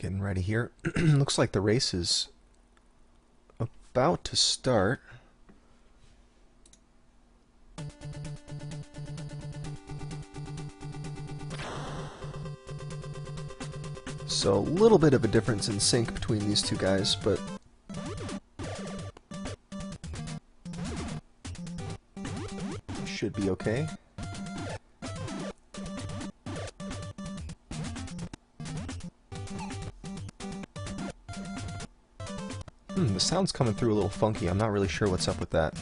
Getting ready here. Looks like the race is about to start. So a little bit of a difference in sync between these two guys, but should be okay. The sound's coming through a little funky. I'm not really sure what's up with that.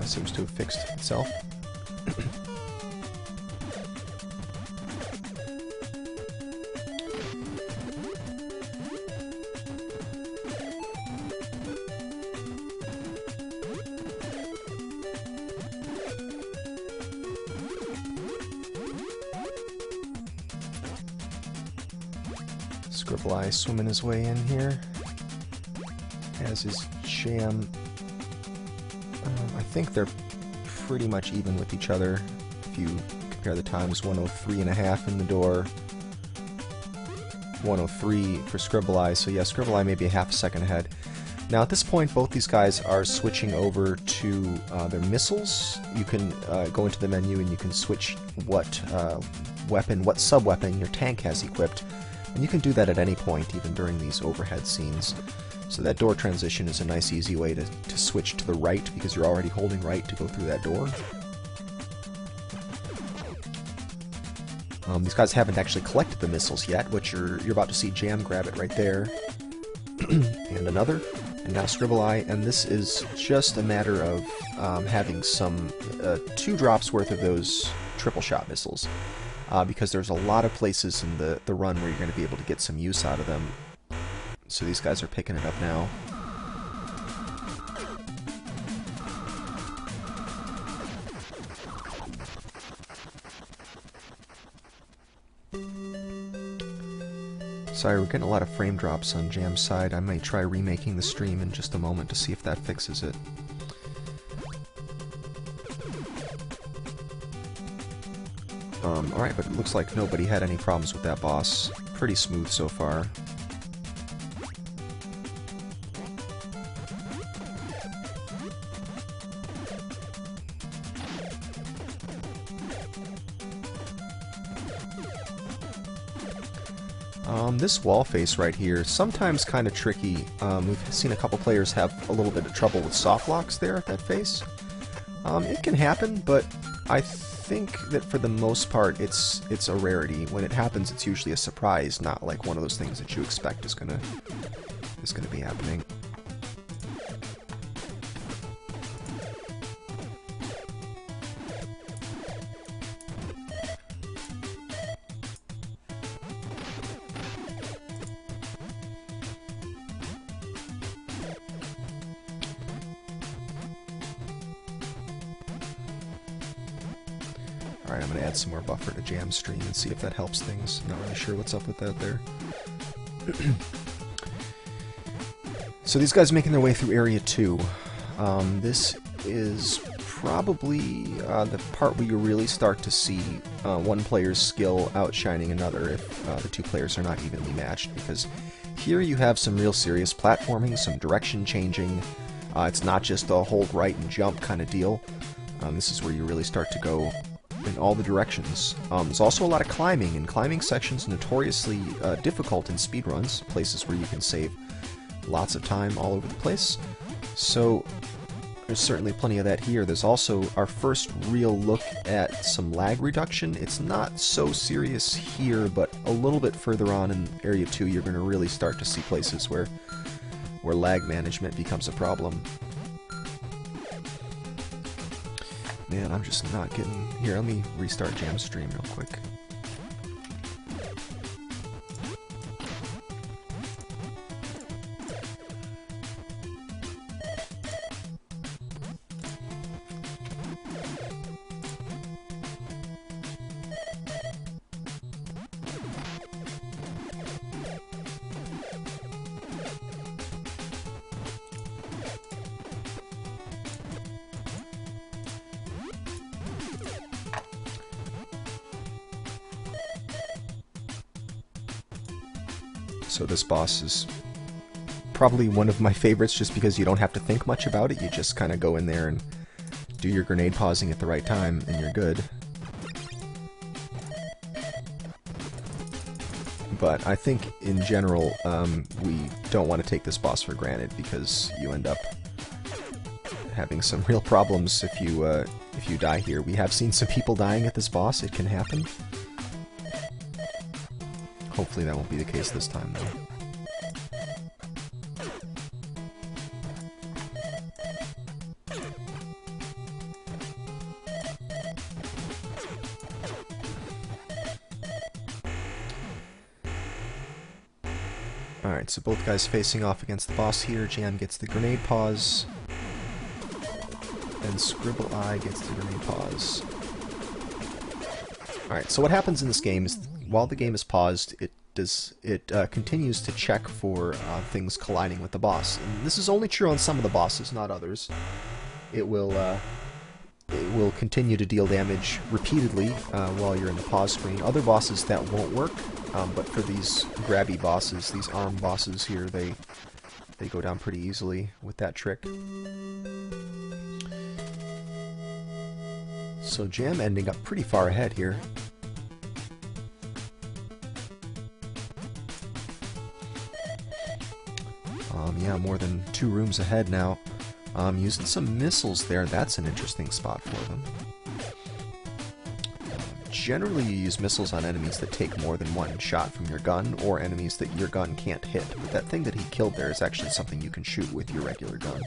Seems to have fixed itself. Scribbleye swimming his way in here. Has his jam. I think they're pretty much even with each other. If you compare the times, 103.5 in the door, 103 for Scribbleye. So yeah, Scribbleye may be a half a second ahead. Now at this point, both these guys are switching over to their missiles. You can go into the menu and you can switch what weapon, what sub-weapon your tank has equipped. And you can do that at any point, even during these overhead scenes. So that door transition is a nice easy way to switch to the right, because you're already holding right to go through that door. These guys haven't actually collected the missiles yet, but you're about to see Jam grab it right there. And another, and now Scribbleye, and this is just a matter of having some 2 drops worth of those triple shot missiles. Because there's a lot of places in the run where you're going to be able to get some use out of them. So these guys are picking it up now. Sorry, we're getting a lot of frame drops on Jam's side. I might try remaking the stream in just a moment to see if that fixes it. Alright, but it looks like nobody had any problems with that boss. Pretty smooth so far. This wall face right here, sometimes kind of tricky. We've seen a couple players have a little bit of trouble with soft locks there at that face. It can happen, but I think that for the most part it's a rarity. When it happens, it's usually a surprise, not like one of those things that you expect is gonna be happening. Alright, I'm going to add some more buffer to Jam's stream and see if that helps things. Not really sure what's up with that there. So these guys are making their way through Area 2. This is probably the part where you really start to see one player's skill outshining another if the 2 players are not evenly matched, because here you have some real serious platforming, some direction changing. It's not just a hold right and jump kind of deal. This is where you really start to go in all the directions. There's also a lot of climbing, and climbing sections notoriously difficult in speedruns, places where you can save lots of time all over the place. So there's certainly plenty of that here. There's also our first real look at some lag reduction. It's not so serious here, but a little bit further on in Area 2 you're going to really start to see places where lag management becomes a problem. Man, I'm just not getting... Here, let me restart Jam's stream real quick. So this boss is probably one of my favorites just because you don't have to think much about it. You just kind of go in there and do your grenade pausing at the right time and you're good. But I think in general we don't want to take this boss for granted because you end up having some real problems if you die here. We have seen some people dying at this boss. It can happen. Hopefully that won't be the case this time, though. Alright, so both guys facing off against the boss here. Jam gets the grenade pause. And Scribbleye gets the grenade pause. Alright, so what happens in this game is while the game is paused, it continues to check for things colliding with the boss. And this is only true on some of the bosses, not others. It will continue to deal damage repeatedly while you're in the pause screen. Other bosses that won't work, but for these grabby bosses, these arm bosses here, they go down pretty easily with that trick. So Jam ending up pretty far ahead here. Yeah, more than 2 rooms ahead now. Using some missiles there, that's an interesting spot for them. Generally you use missiles on enemies that take more than one shot from your gun, or enemies that your gun can't hit. But that thing that he killed there is actually something you can shoot with your regular gun.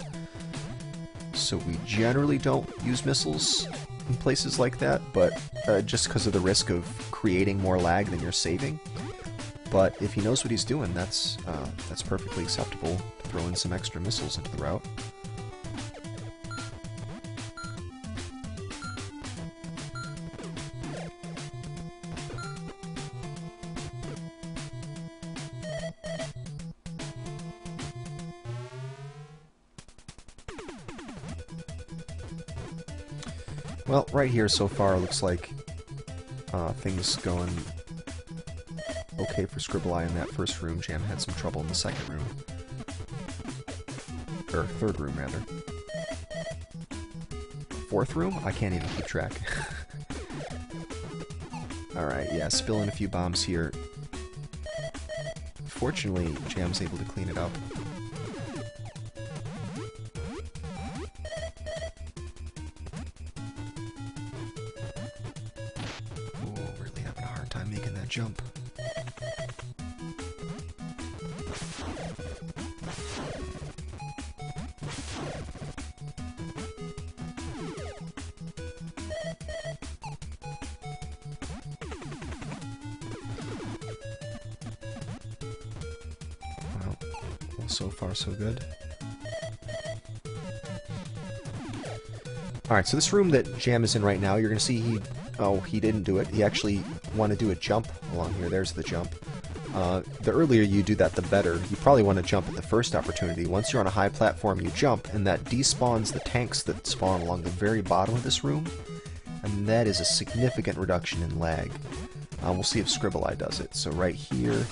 So we generally don't use missiles in places like that, but just because of the risk of creating more lag than you're saving. But if he knows what he's doing, that's perfectly acceptable to throw in some extra missiles into the route. Well, right here so far looks like things going okay for Scribbleye in that first room. Jam had some trouble in the second room. Or third room, rather. Fourth room? I can't even keep track. Alright, yeah, spilling a few bombs here. Fortunately, Jam's able to clean it up. Oh, really having a hard time making that jump. So far, so good. Alright, so this room that Jam is in right now, you're going to see he didn't do it. He actually wanted to do a jump along here. There's the jump. The earlier you do that, the better. You probably want to jump at the first opportunity. Once you're on a high platform, you jump, and that despawns the tanks that spawn along the very bottom of this room, and that is a significant reduction in lag. We'll see if Scribbleye does it. So right here...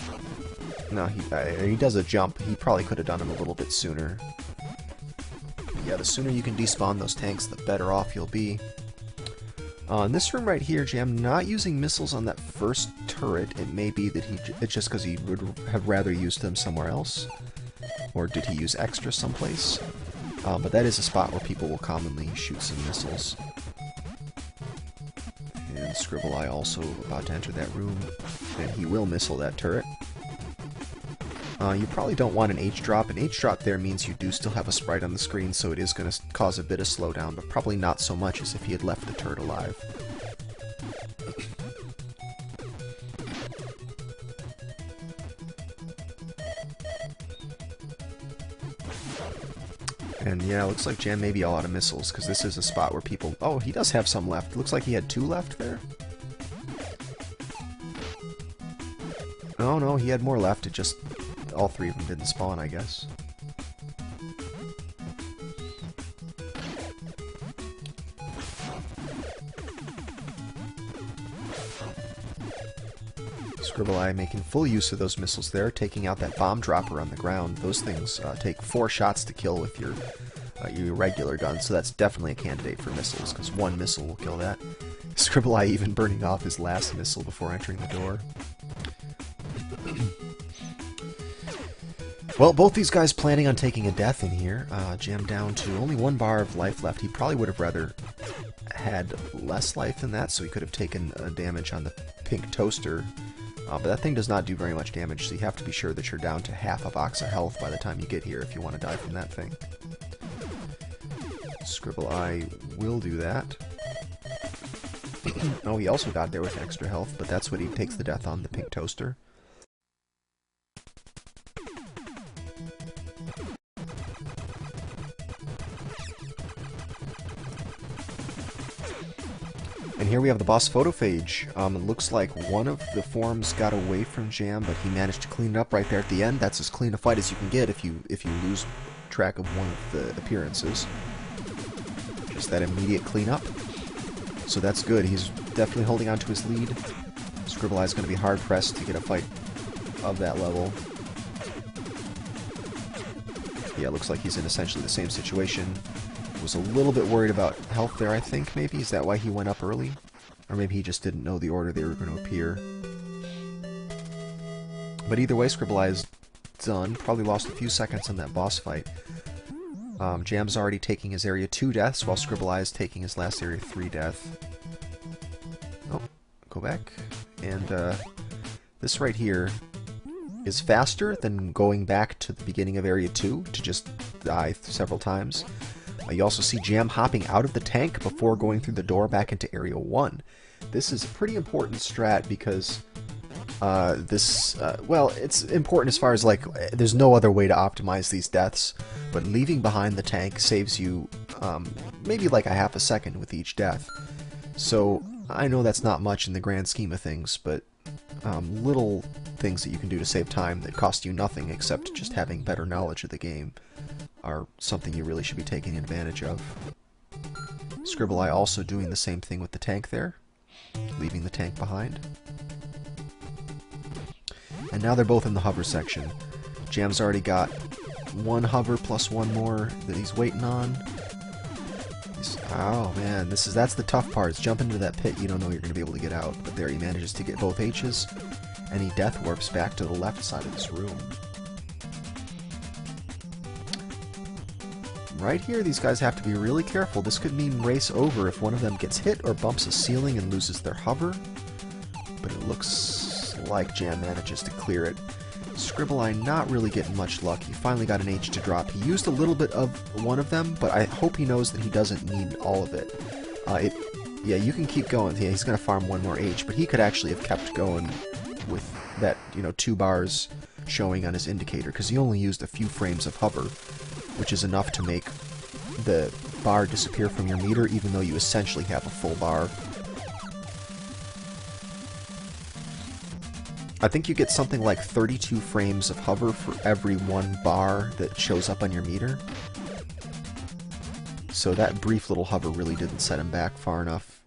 No, he does a jump. He probably could have done it a little bit sooner. Yeah, the sooner you can despawn those tanks, the better off you'll be. In this room right here, Jam not using missiles on that first turret. It may be that it's just because he would have rather used them somewhere else. Or did he use extra someplace? But that is a spot where people will commonly shoot some missiles. And Scribbleye also about to enter that room. And he will missile that turret. You probably don't want an H-drop. An H-drop there means you do still have a sprite on the screen, so it is going to cause a bit of slowdown, but probably not so much as if he had left the turret alive. And yeah, looks like Jam may be all out of missiles, because this is a spot where people... Oh, he does have some left. Looks like he had 2 left there. Oh no, he had more left. It just... all 3 of them didn't spawn, I guess. Scribbleye making full use of those missiles there, taking out that bomb dropper on the ground. Those things take 4 shots to kill with your regular gun, so that's definitely a candidate for missiles, because 1 missile will kill that. Scribbleye even burning off his last missile before entering the door. Well, both these guys planning on taking a death in here. Jam down to only 1 bar of life left. He probably would have rather had less life than that, so he could have taken damage on the pink toaster. But that thing does not do very much damage, so you have to be sure that you're down to half a box of health by the time you get here if you want to die from that thing. Scribbleye will do that. Oh, he also got there with extra health, but that's what he takes the death on, the pink toaster. And here we have the boss photophage. It looks like one of the forms got away from Jam, but he managed to clean it up right there at the end. That's as clean a fight as you can get if you lose track of one of the appearances. Just that immediate cleanup. So that's good. He's definitely holding on to his lead. Scribbleye is going to be hard pressed to get a fight of that level. Yeah, it looks like he's in essentially the same situation. Was a little bit worried about health there, I think, maybe. Is that why he went up early? Or maybe he just didn't know the order they were going to appear. But either way, Scribbleye is done. Probably lost a few seconds in that boss fight. Jam's already taking his Area 2 deaths, while Scribbleye is taking his last Area 3 death. Oh, go back. And this right here is faster than going back to the beginning of Area 2 to just die several times. You also see Jam hopping out of the tank before going through the door back into Area 1. This is a pretty important strat because well, it's important as far as, like, there's no other way to optimize these deaths, but leaving behind the tank saves you maybe like a half a second with each death. So I know that's not much in the grand scheme of things, but little things that you can do to save time that cost you nothing except just having better knowledge of the game are something you really should be taking advantage of. Scribbleye also doing the same thing with the tank there, leaving the tank behind. And now they're both in the hover section. Jam's already got 1 hover plus 1 more that he's waiting on. Oh man, that's the tough part. It's jumping into that pit you don't know you're going to be able to get out. But there he manages to get both H's, and he death warps back to the left side of this room. Right here, these guys have to be really careful. This could mean race over if one of them gets hit or bumps a ceiling and loses their hover. But it looks like Jam manages to clear it. Scribbleye not really getting much luck. He finally got an H to drop. He used a little bit of one of them, but I hope he knows that he doesn't need all of it. Yeah, you can keep going. Yeah, he's going to farm 1 more H, but he could actually have kept going with that, 2 bars showing on his indicator, because he only used a few frames of hover, which is enough to make the bar disappear from your meter, even though you essentially have a full bar. I think you get something like 32 frames of hover for every 1 bar that shows up on your meter. So that brief little hover really didn't set him back far enough.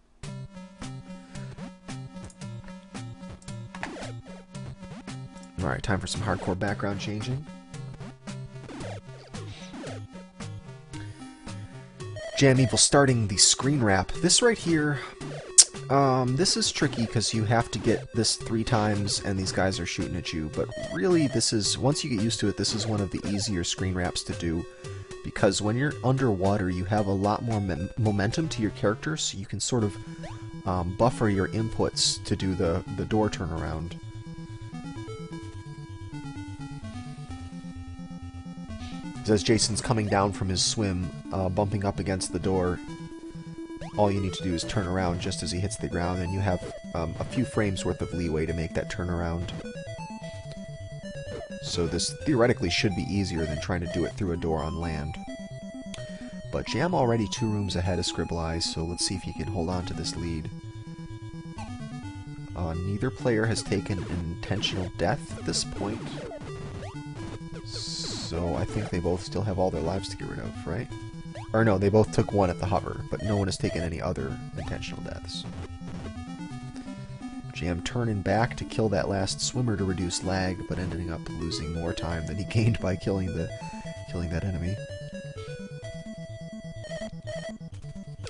Alright, time for some hardcore background changing. Jamevil starting the screen wrap. This right here, this is tricky because you have to get this 3 times and these guys are shooting at you, but really this is, once you get used to it, this is one of the easier screen wraps to do, because when you're underwater you have a lot more momentum to your character, so you can sort of buffer your inputs to do the door turnaround. As Jason's coming down from his swim, bumping up against the door, all you need to do is turn around just as he hits the ground, and you have a few frames worth of leeway to make that turnaround. So this theoretically should be easier than trying to do it through a door on land. But Jam already 2 rooms ahead of Scribbleye, so let's see if he can hold on to this lead. Neither player has taken an intentional death at this point. So I think they both still have all their lives to get rid of, right? Or no, they both took 1 at the hover, but no one has taken any other intentional deaths. Jam turning back to kill that last swimmer to reduce lag, but ending up losing more time than he gained by killing that enemy.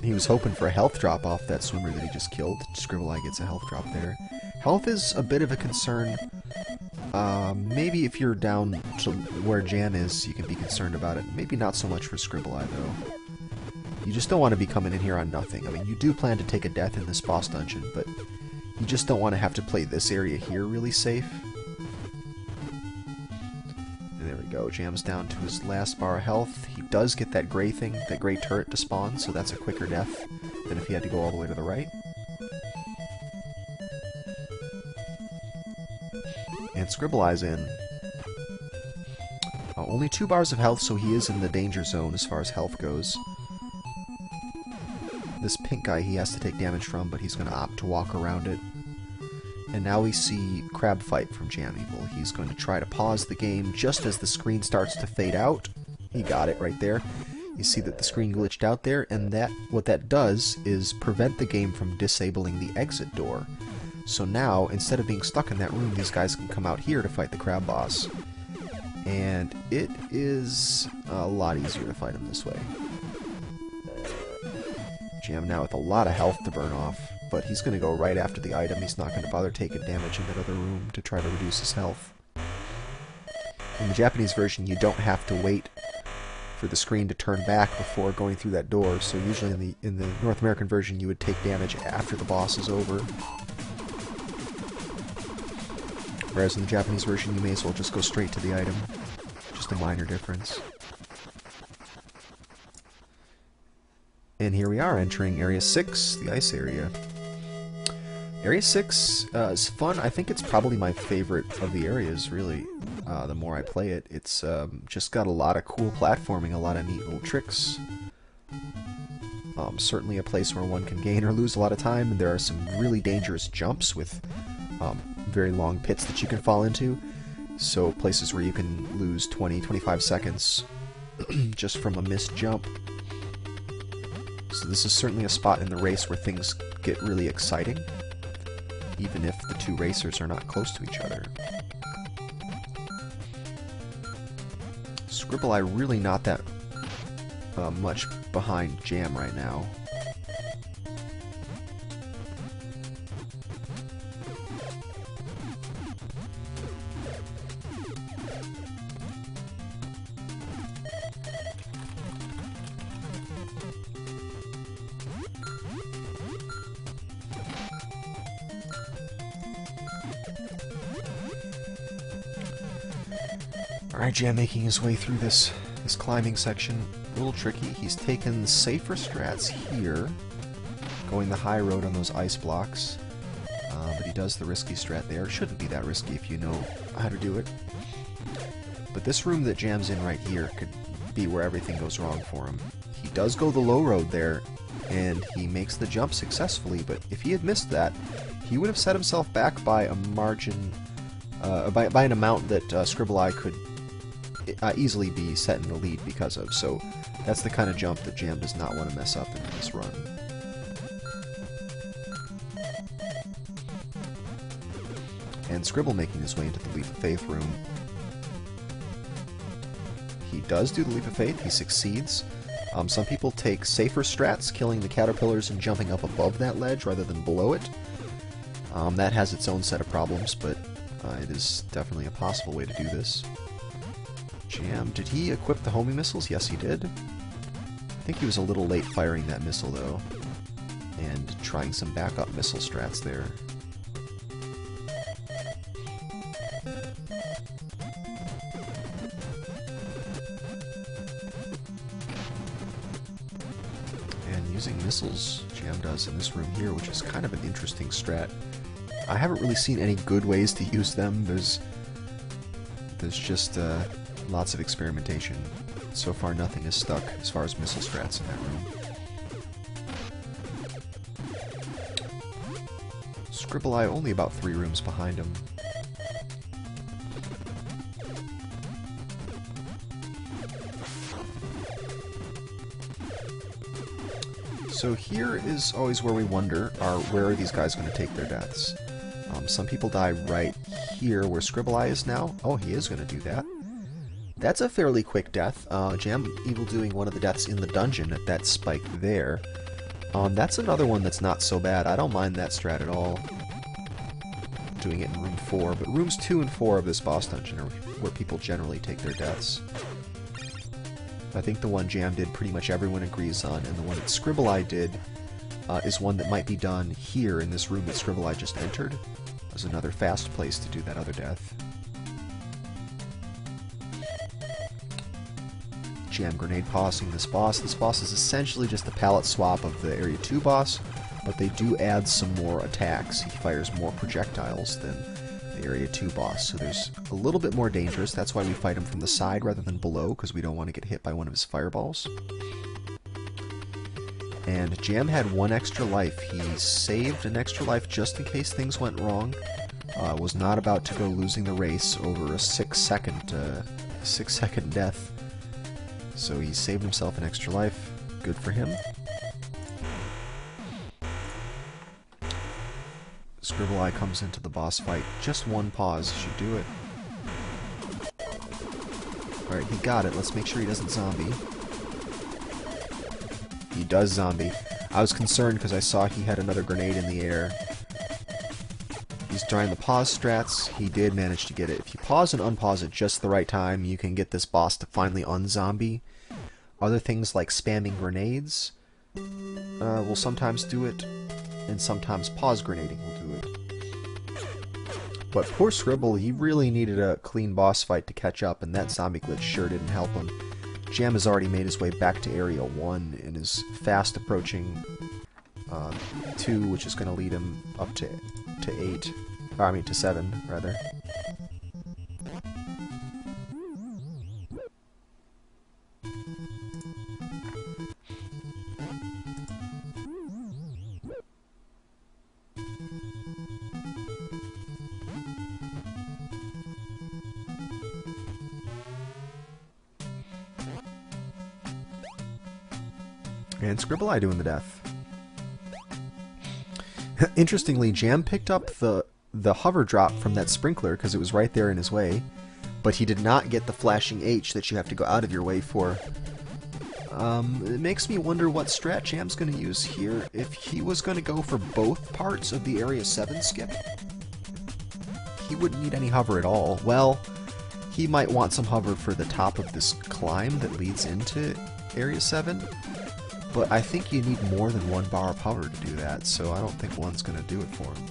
He was hoping for a health drop off that swimmer that he just killed. Scribbleye gets a health drop there. Health is a bit of a concern. Maybe if you're down to where Jam is, you can be concerned about it. Maybe not so much for Scribbleye, though. You just don't want to be coming in here on nothing. I mean, you do plan to take a death in this boss dungeon, but you just don't want to have to play this area here really safe. And there we go. Jam's down to his last bar of health. He does get that gray thing, that gray turret to spawn, so that's a quicker death than if he had to go all the way to the right. And Scribbleye's in. Only 2 bars of health, so he is in the danger zone as far as health goes. This pink guy he has to take damage from, but he's going to opt to walk around it. And now we see Crab Fight from Jamevil. He's going to try to pause the game just as the screen starts to fade out. He got it right there. You see that the screen glitched out there, and what that does is prevent the game from disabling the exit door. So now, instead of being stuck in that room, these guys can come out here to fight the crab boss. And it is a lot easier to fight him this way. Jam now with a lot of health to burn off, but he's going to go right after the item. He's not going to bother taking damage in that other room to try to reduce his health. In the Japanese version, you don't have to wait for the screen to turn back before going through that door, so usually in the North American version you would take damage after the boss is over. Whereas in the Japanese version you may as well just go straight to the item. Just a minor difference. And here we are, entering Area 6, the ice area. Area 6 is fun. I think it's probably my favorite of the areas, really. The more I play it, it's just got a lot of cool platforming, a lot of neat little tricks. Certainly a place where one can gain or lose a lot of time, and there are some really dangerous jumps with very long pits that you can fall into. So places where you can lose 20-25 seconds just from a missed jump. So this is certainly a spot in the race where things get really exciting, even if the 2 racers are not close to each other. Scribbleye really not that much behind Jam right now. Alright, Jam making his way through this climbing section. A little tricky. He's taken safer strats here, going the high road on those ice blocks. But he does the risky strat there. Shouldn't be that risky if you know how to do it. But this room that Jam's in right here could be where everything goes wrong for him. He does go the low road there, and he makes the jump successfully, but if he had missed that, he would have set himself back by a margin, by an amount that Scribbleye could easily be set in the lead because of. So that's the kind of jump that Jam does not want to mess up in this run. And Scribble making his way into the Leap of Faith room. He does do the Leap of Faith, he succeeds. Some people take safer strats, killing the caterpillars and jumping up above that ledge rather than below it. That has its own set of problems, but it is definitely a possible way to do this. Jam, did he equip the homing missiles? Yes, he did. I think he was a little late firing that missile, though, and trying some backup missile strats there. And using missiles, Jam does in this room here, which is kind of an interesting strat. I haven't really seen any good ways to use them. There's just lots of experimentation. So far nothing is stuck as far as missile strats in that room. Scribbleye only about 3 rooms behind him. So here is always where we wonder, where are these guys going to take their deaths? Some people die right here where Scribbleye is now. Oh, he is going to do that. That's a fairly quick death. Jamevil doing one of the deaths in the dungeon at that spike there. That's another one that's not so bad. I don't mind that strat at all. Doing it in room 4, but rooms 2 and 4 of this boss dungeon are where people generally take their deaths. I think the one Jam did pretty much everyone agrees on, and the one that Scribbleye did is one that might be done here in this room that Scribbleye just entered. There's another fast place to do that other death. Jam grenade pausing this boss. This boss is essentially just a palette swap of the Area 2 boss, but they do add some more attacks. He fires more projectiles than the Area 2 boss, so there's a little bit more dangerous. That's why we fight him from the side rather than below, because we don't want to get hit by one of his fireballs. And Jam had 1 extra life. He saved an extra life just in case things went wrong. Was not about to go losing the race over a 6-second death. So he saved himself an extra life. Good for him. Scribbleye comes into the boss fight. Just 1 pause should do it. Alright, he got it. Let's make sure he doesn't zombie. He does zombie. I was concerned because I saw he had another grenade in the air. He's trying the pause strats. He did manage to get it. If you pause and unpause at just the right time, you can get this boss to finally unzombie. Other things like spamming grenades will sometimes do it, and sometimes pause grenading will do it. But poor Scribble, he really needed a clean boss fight to catch up, and that zombie glitch sure didn't help him. Jam has already made his way back to Area 1 and is fast approaching 2, which is going to lead him up to 8. Or, I mean, to 7, rather. And Scribbleye doing the death. Interestingly, Jam picked up the hover drop from that sprinkler because it was right there in his way, but he did not get the flashing H that you have to go out of your way for. It makes me wonder what strat Jam's going to use here. If he was going to go for both parts of the Area 7 skip, he wouldn't need any hover at all. Well, he might want some hover for the top of this climb that leads into Area 7. But I think you need more than 1 bar of hover to do that, so I don't think 1's going to do it for him.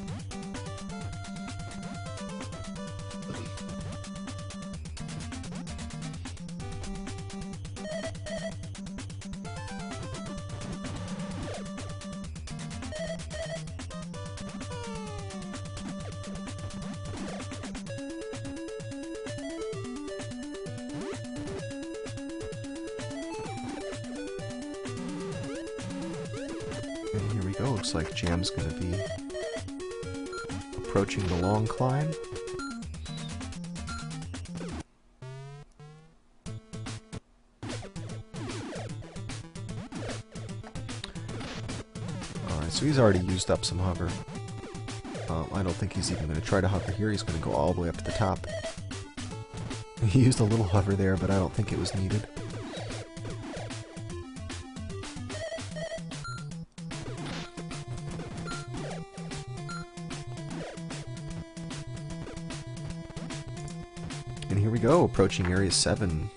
And here we go, looks like Jam's going to be approaching the long climb. Alright, so he's already used up some hover. I don't think he's even going to try to hover here, he's going to go all the way up to the top. He used a little hover there, but I don't think it was needed. And here we go, approaching Area 7.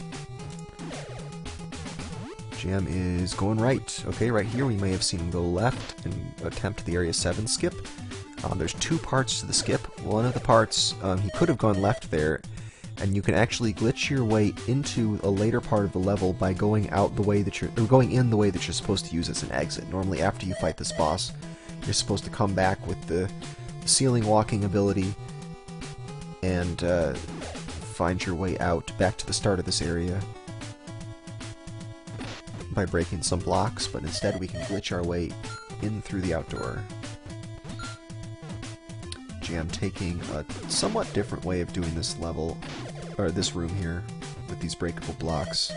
Jam is going right. Okay, right here we may have seen him go left and attempt the Area 7 skip. There's 2 parts to the skip. One of the parts, he could have gone left there, and you can actually glitch your way into a later part of the level by going out the way that going in the way that you're supposed to use as an exit. Normally, after you fight this boss, you're supposed to come back with the ceiling walking ability and find your way out back to the start of this area by breaking some blocks, but instead we can glitch our way in through the outdoor. Jam taking a somewhat different way of doing this level, or this room here, with these breakable blocks.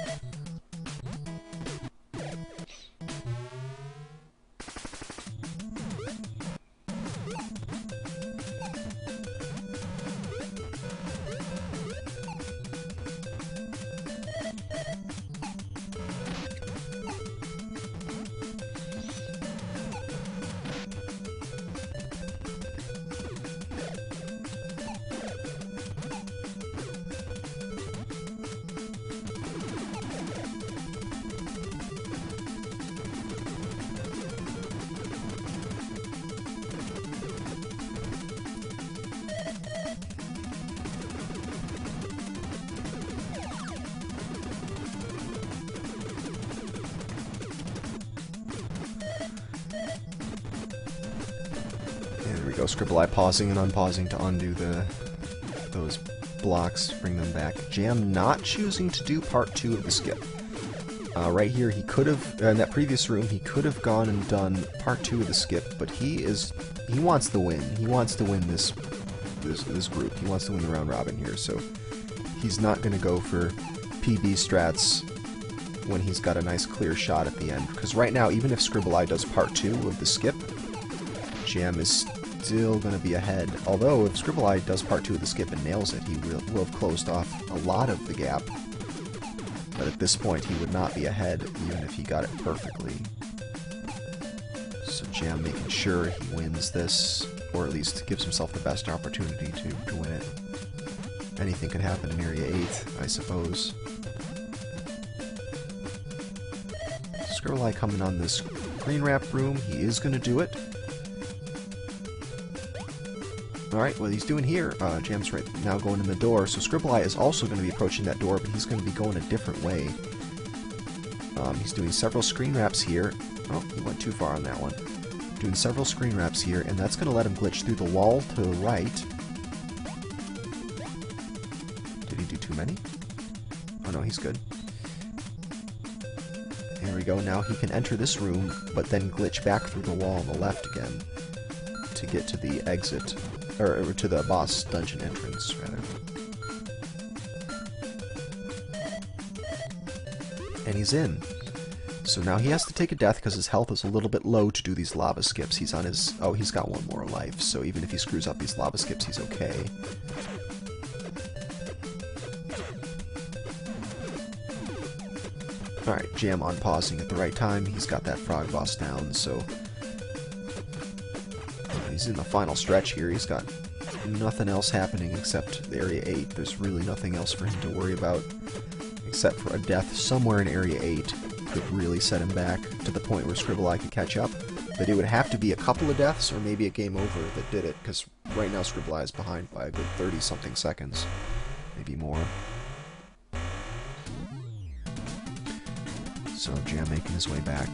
There we go, Scribbleye pausing and unpausing to undo those blocks, bring them back. Jam not choosing to do part 2 of the skip. Right here, he could have, in that previous room, he could have gone and done part 2 of the skip, but he wants the win. He wants to win this group. He wants to win the round robin here, so he's not going to go for PB strats when he's got a nice clear shot at the end. Because right now, even if Scribbleye does part 2 of the skip, Jam is still going to be ahead. Although, if Scribbleye does part 2 of the skip and nails it, he will have closed off a lot of the gap. But at this point, he would not be ahead, even if he got it perfectly. So Jam making sure he wins this, or at least gives himself the best opportunity to win it. Anything could happen in Area 8, I suppose. Scribbleye coming on this green wrap room. He is going to do it. Alright, what he's doing here, Jam's right now going in the door, so Scribbleye is also going to be approaching that door, but he's going to be going a different way. He's doing several screen wraps here. Oh, he went too far on that one. Doing several screen wraps here, and that's going to let him glitch through the wall to the right. Did he do too many? Oh no, he's good. Here we go, now he can enter this room, but then glitch back through the wall on the left again to get to the exit. Or to the boss dungeon entrance, rather. And he's in. So now he has to take a death because his health is a little bit low to do these lava skips. He's on his... Oh, he's got one more life, so even if he screws up these lava skips, he's okay. Alright, Jam on pausing at the right time. He's got that frog boss down, so... He's in the final stretch here. He's got nothing else happening except Area 8. There's really nothing else for him to worry about except for a death somewhere in Area 8 could really set him back to the point where Scribbleye could catch up. But it would have to be a couple of deaths or maybe a game over that did it, because right now Scribbleye is behind by a good 30-something seconds. Maybe more. So Jam making his way back.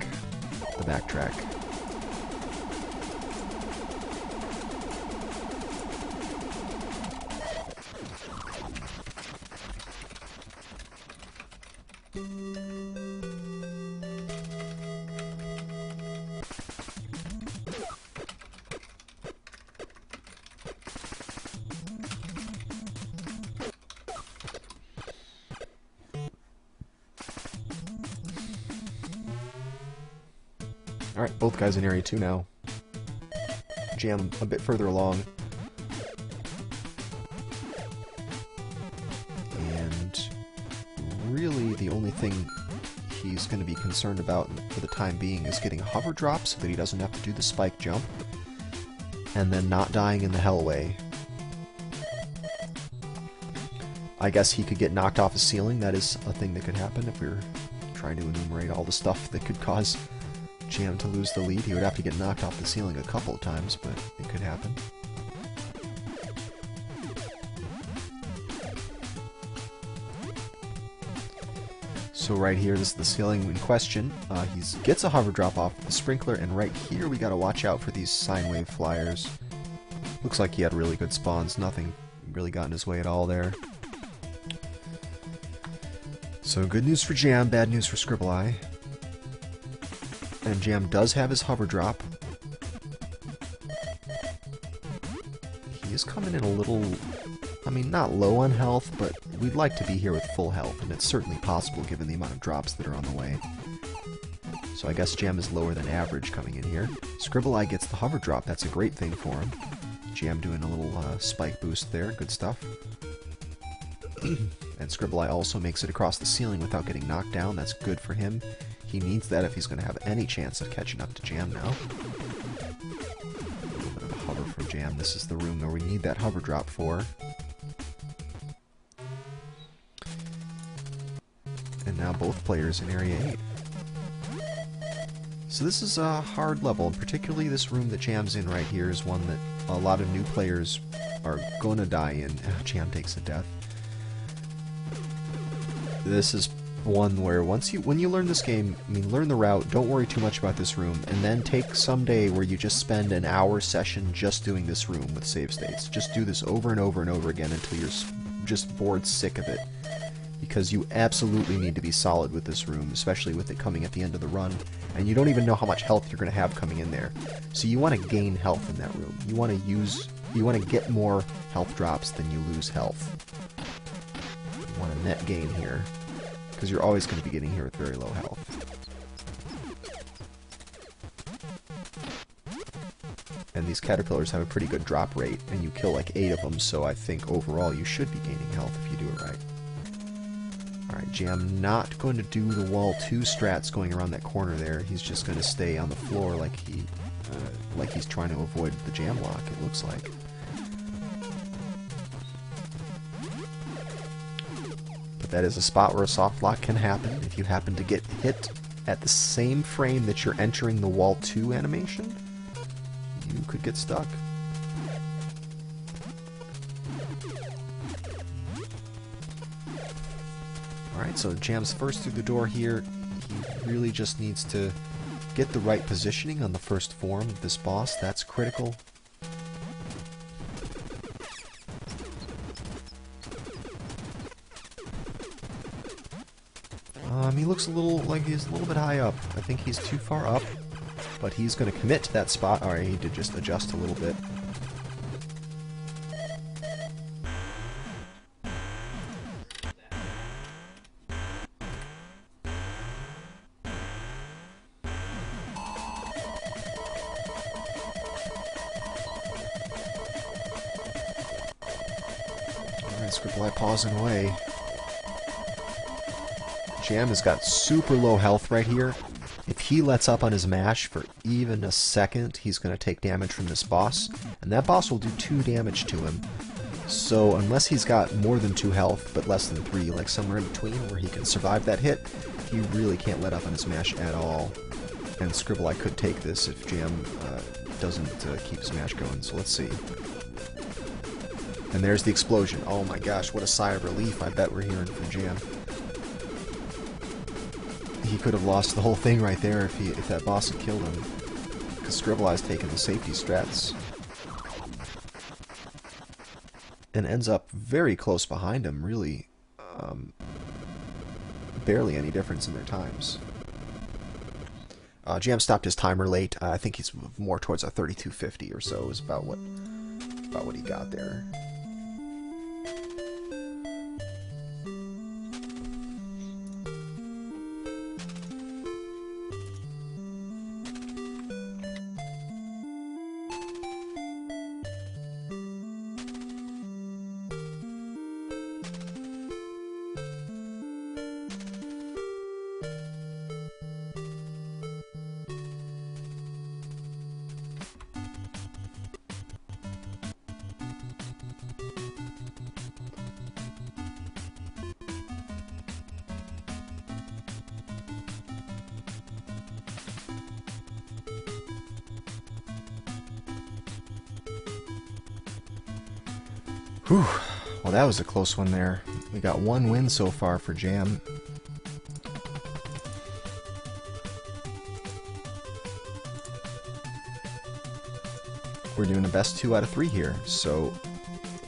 The backtrack. Alright, both guys in Area 2 now. Jam a bit further along. And really the only thing he's going to be concerned about for the time being is getting a hover drop so that he doesn't have to do the spike jump. And then not dying in the hellway. I guess he could get knocked off a ceiling. That is a thing that could happen if we were trying to enumerate all the stuff that could cause Jam to lose the lead. He would have to get knocked off the ceiling a couple of times, but it could happen. So right here, this is the ceiling in question. He gets a hover drop off the sprinkler, and right here we gotta watch out for these sine wave flyers. Looks like he had really good spawns. Nothing really got in his way at all there. So good news for Jam, bad news for Scribbleye. And Jam does have his hover drop. He is coming in a little, I mean, not low on health, but we'd like to be here with full health, and it's certainly possible given the amount of drops that are on the way. So I guess Jam is lower than average coming in here. Scribbleye gets the hover drop, that's a great thing for him. Jam doing a little spike boost there, good stuff. And Scribbleye also makes it across the ceiling without getting knocked down, that's good for him. He needs that if he's going to have any chance of catching up to Jam now. A little bit of a hover for Jam. This is the room where we need that hover drop for. And now both players in Area 8. So this is a hard level, and particularly this room that Jam's in right here is one that a lot of new players are going to die in. Jam takes a death. This is one where when you learn this game, I mean, learn the route, don't worry too much about this room, and then take some day where you just spend an hour session just doing this room with save states. Just do this over and over and over again until you're just bored sick of it. Because you absolutely need to be solid with this room, especially with it coming at the end of the run, and you don't even know how much health you're going to have coming in there. So you want to gain health in that room. You want to get more health drops than you lose health. You want a net gain here, because you're always going to be getting here with very low health. And these caterpillars have a pretty good drop rate, and you kill like 8 of them, so I think overall you should be gaining health if you do it right. Alright, Jam not going to do the wall 2 strats going around that corner there. He's just going to stay on the floor like he's trying to avoid the jam lock, it looks like. But that is a spot where a soft lock can happen. If you happen to get hit at the same frame that you're entering the wall 2 animation, you could get stuck. Alright, so Jam's first through the door here. He really just needs to get the right positioning on the first form of this boss. That's critical. He looks a little like he's a little bit high up. I think he's too far up, but he's going to commit to that spot. Alright, he did just adjust a little bit. Alright, Scribbleye pausing away. Jam has got super low health right here. If he lets up on his mash for even a second, he's going to take damage from this boss. And that boss will do 2 damage to him. So unless he's got more than 2 health, but less than 3, like somewhere in between where he can survive that hit, he really can't let up on his mash at all. And Scribbleye could take this if Jam doesn't keep his mash going. So let's see. And there's the explosion. Oh my gosh, what a sigh of relief I bet we're hearing from Jam. He could have lost the whole thing right there if that boss had killed him. Because Scribbleye's taking the safety strats. And ends up very close behind him, really. Barely any difference in their times. Jam stopped his timer late. I think he's more towards a 3250 or so is about what he got there. Whew. Well, that was a close one there. We got 1 win so far for Jam. We're doing a best 2 out of 3 here, so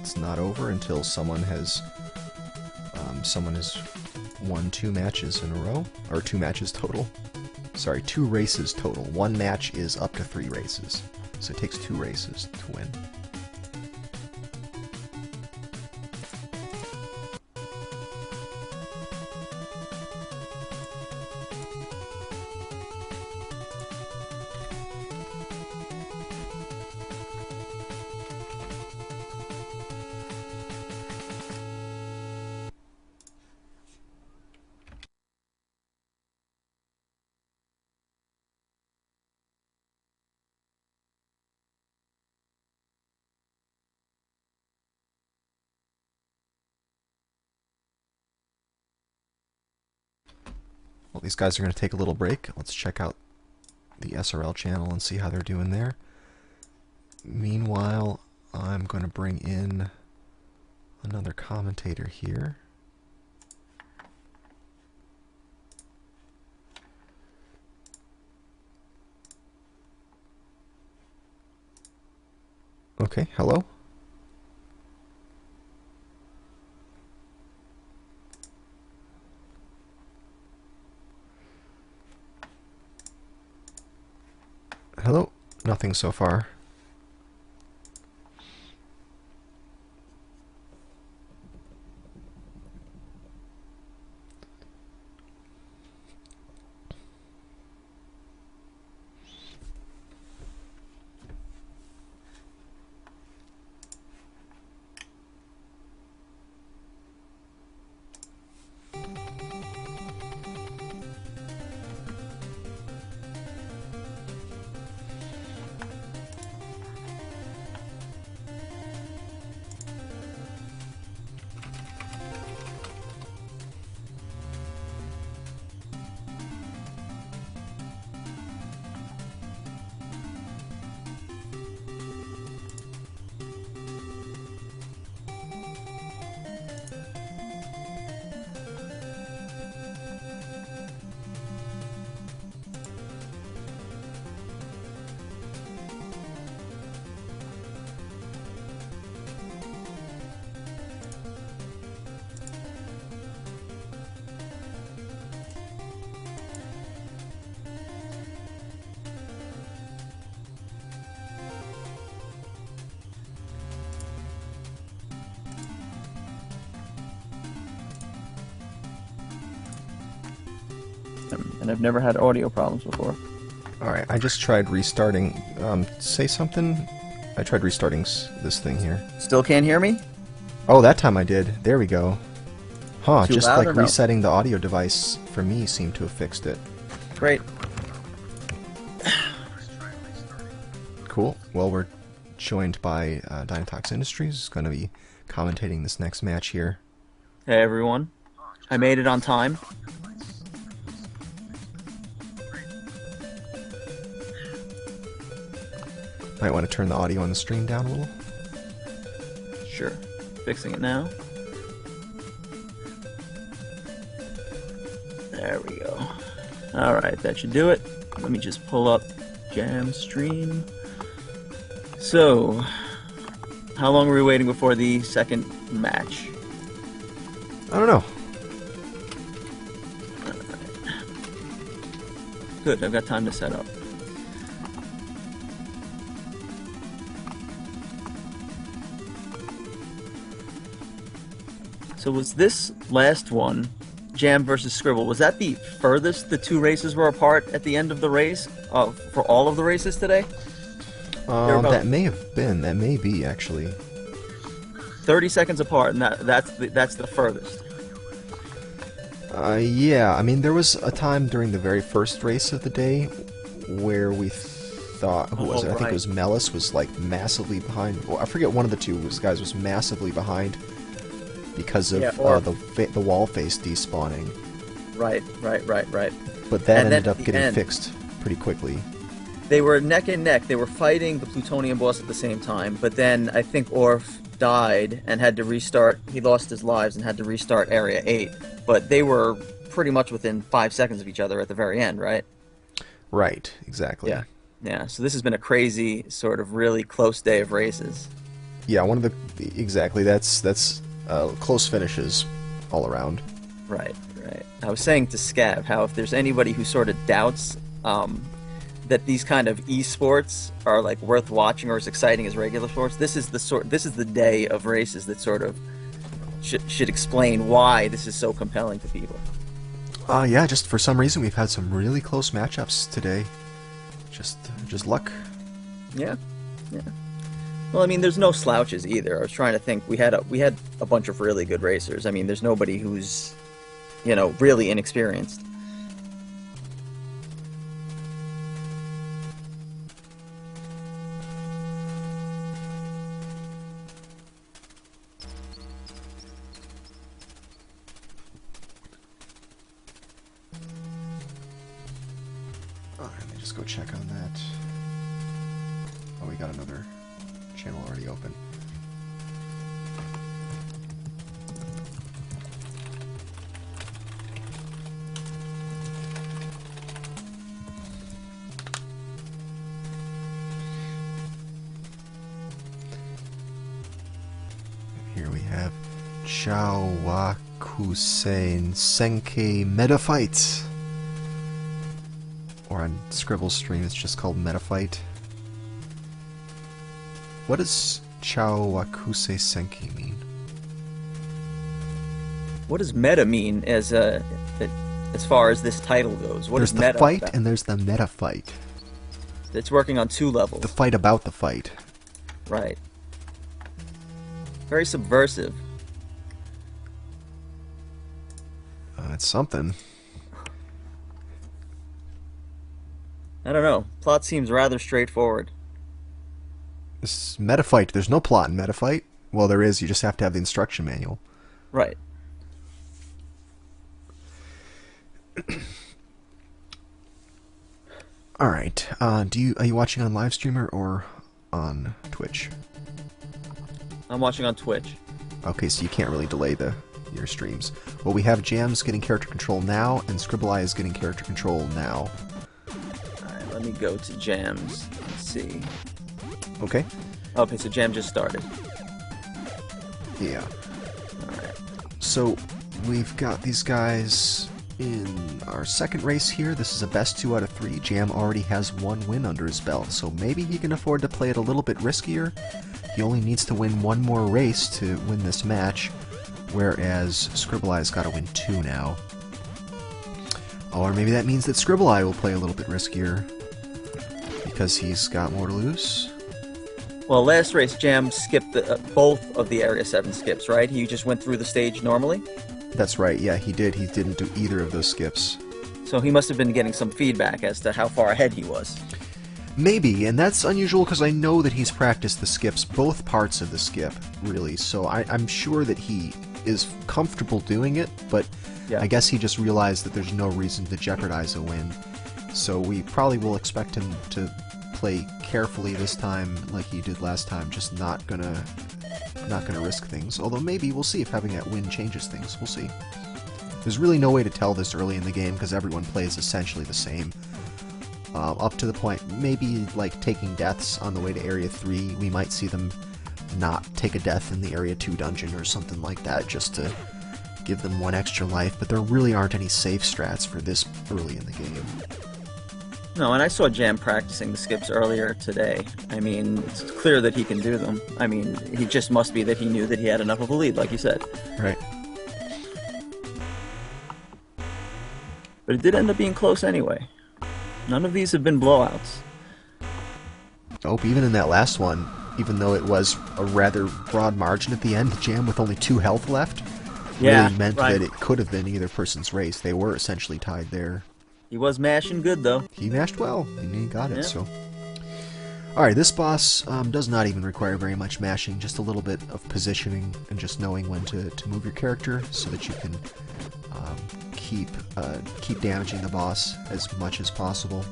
it's not over until someone has won 2 matches in a row, or 2 matches total. Sorry, 2 races total. 1 match is up to 3 races, so it takes 2 races to win. Well, these guys are going to take a little break. Let's check out the SRL channel and see how they're doing there. Meanwhile, I'm going to bring in another commentator here. Okay, hello? Hello? Nothing so far. And I've never had audio problems before. Alright, I just tried restarting. Say something? I tried restarting this thing here. Still can't hear me? Oh, that time I did. There we go. Huh, Too just loud like or no? resetting the audio device for me seemed to have fixed it. Great. Cool. Well, we're joined by Dynatox Industries, who's going to be commentating this next match here. Hey everyone. I made it on time. Might want to turn the audio on the stream down a little. Sure. Fixing it now. There we go. Alright, that should do it. Let me just pull up Jam Stream. So, how long are we waiting before the second match? I don't know. Good, I've got time to set up. So was this last one, Jam versus Scribble, was that the furthest the two races were apart at the end of the race? For all of the races today? That may have been. That may be, actually. 30 seconds apart, and that's the furthest. Yeah, I mean, there was a time during the very first race of the day where we thought, who was it? I think it was Mellis was, like, massively behind. Well, I forget one of the two guys was massively behind because of the wall face despawning. Right. But that And ended then up at the getting end, fixed pretty quickly. They were neck and neck. They were fighting the Plutonium boss at the same time, but then I think Orf died and had to restart. He lost his lives and had to restart Area 8. But they were pretty much within 5 seconds of each other at the very end, right? Right, exactly. Yeah, so this has been a crazy, sort of really close day of races. Yeah, exactly, that's close finishes all around. Right. I was saying to Scav how if there's anybody who sort of doubts that these kind of esports are like worth watching or as exciting as regular sports, this is the day of races that sort of should explain why this is so compelling to people. Yeah, just for some reason we've had some really close matchups today. Just luck. Yeah. Well, I mean, there's no slouches either. I was trying to think. We had a bunch of really good racers. I mean, there's nobody who's, really inexperienced. Let me just go check on that. Oh, we got another channel already open. here we have Chawakusen Senki Meta Fight. Or on Scribble's stream, it's just called Meta Fight. What does Chawakuse Senki mean? What does meta mean as far as this title goes? What There's is the meta fight about? and there's the meta fight. It's working on 2 levels. The fight about the fight. Right. Very subversive. It's something. I don't know. Plot seems rather straightforward. This is Meta Fight. There's no plot in Meta Fight. Well, there is. You just have to have the instruction manual. Right. All right. Are you watching on live streamer or on Twitch? I'm watching on Twitch. Okay, so you can't really delay your streams. Well, we have Jams getting character control now, and Scribbleye is getting character control now. Alright, let me go to Jams. Let's see. Okay. Okay, so Jam just started. Yeah. Alright. So we've got these guys in our second race here. This is a best 2 out of 3. Jam already has 1 win under his belt, so maybe he can afford to play it a little bit riskier. He only needs to win 1 more race to win this match, whereas Scribbleye's got to win 2 now. Or maybe that means that Scribbleye will play a little bit riskier because he's got more to lose. Well, last race, Jam skipped both of the Area 7 skips, right? He just went through the stage normally? That's right, yeah, he did. He didn't do either of those skips. So he must have been getting some feedback as to how far ahead he was. Maybe, and that's unusual because I know that he's practiced the skips, both parts of the skip, really, so I'm sure that he is comfortable doing it, but Yeah. I guess he just realized that there's no reason to jeopardize a win. So we probably will expect him to play carefully this time like he did last time, just not gonna risk things. Although maybe, we'll see if having that win changes things, we'll see. There's really no way to tell this early in the game because everyone plays essentially the same. Up to the point, maybe like taking deaths on the way to Area 3, we might see them not take a death in the Area 2 dungeon or something like that just to give them 1 extra life, but there really aren't any safe strats for this early in the game. No, and I saw Jam practicing the skips earlier today. I mean, it's clear that he can do them. I mean, he just must be that he knew that he had enough of a lead, like you said. Right. But it did end up being close anyway. None of these have been blowouts. Oh, even in that last one, even though it was a rather broad margin at the end, Jam with only 2 health left really meant that it could have been either person's race. They were essentially tied there. He was mashing good, though. He mashed well, and he got it, Yeah. so... Alright, this boss does not even require very much mashing, just a little bit of positioning and just knowing when to move your character so that you can keep damaging the boss as much as possible.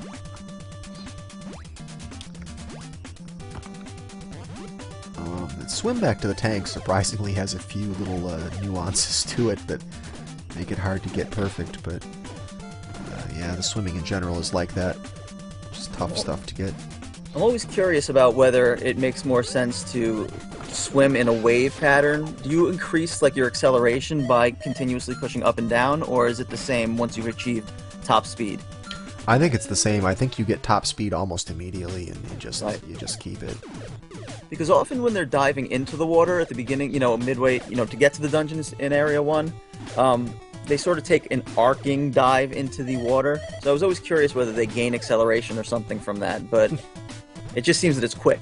The swim back to the tank surprisingly has a few little nuances to it that make it hard to get perfect, but yeah, the swimming in general is like that. Just tough stuff to get. I'm always curious about whether it makes more sense to swim in a wave pattern. Do you increase like your acceleration by continuously pushing up and down, or is it the same once you've achieved top speed? I think it's the same. I think you get top speed almost immediately, and you just keep it. Because often when they're diving into the water at the beginning, you know, midway, you know, to get to the dungeons in Area 1, they sort of take an arcing dive into the water. So I was always curious whether they gain acceleration or something from that, but it just seems that it's quick.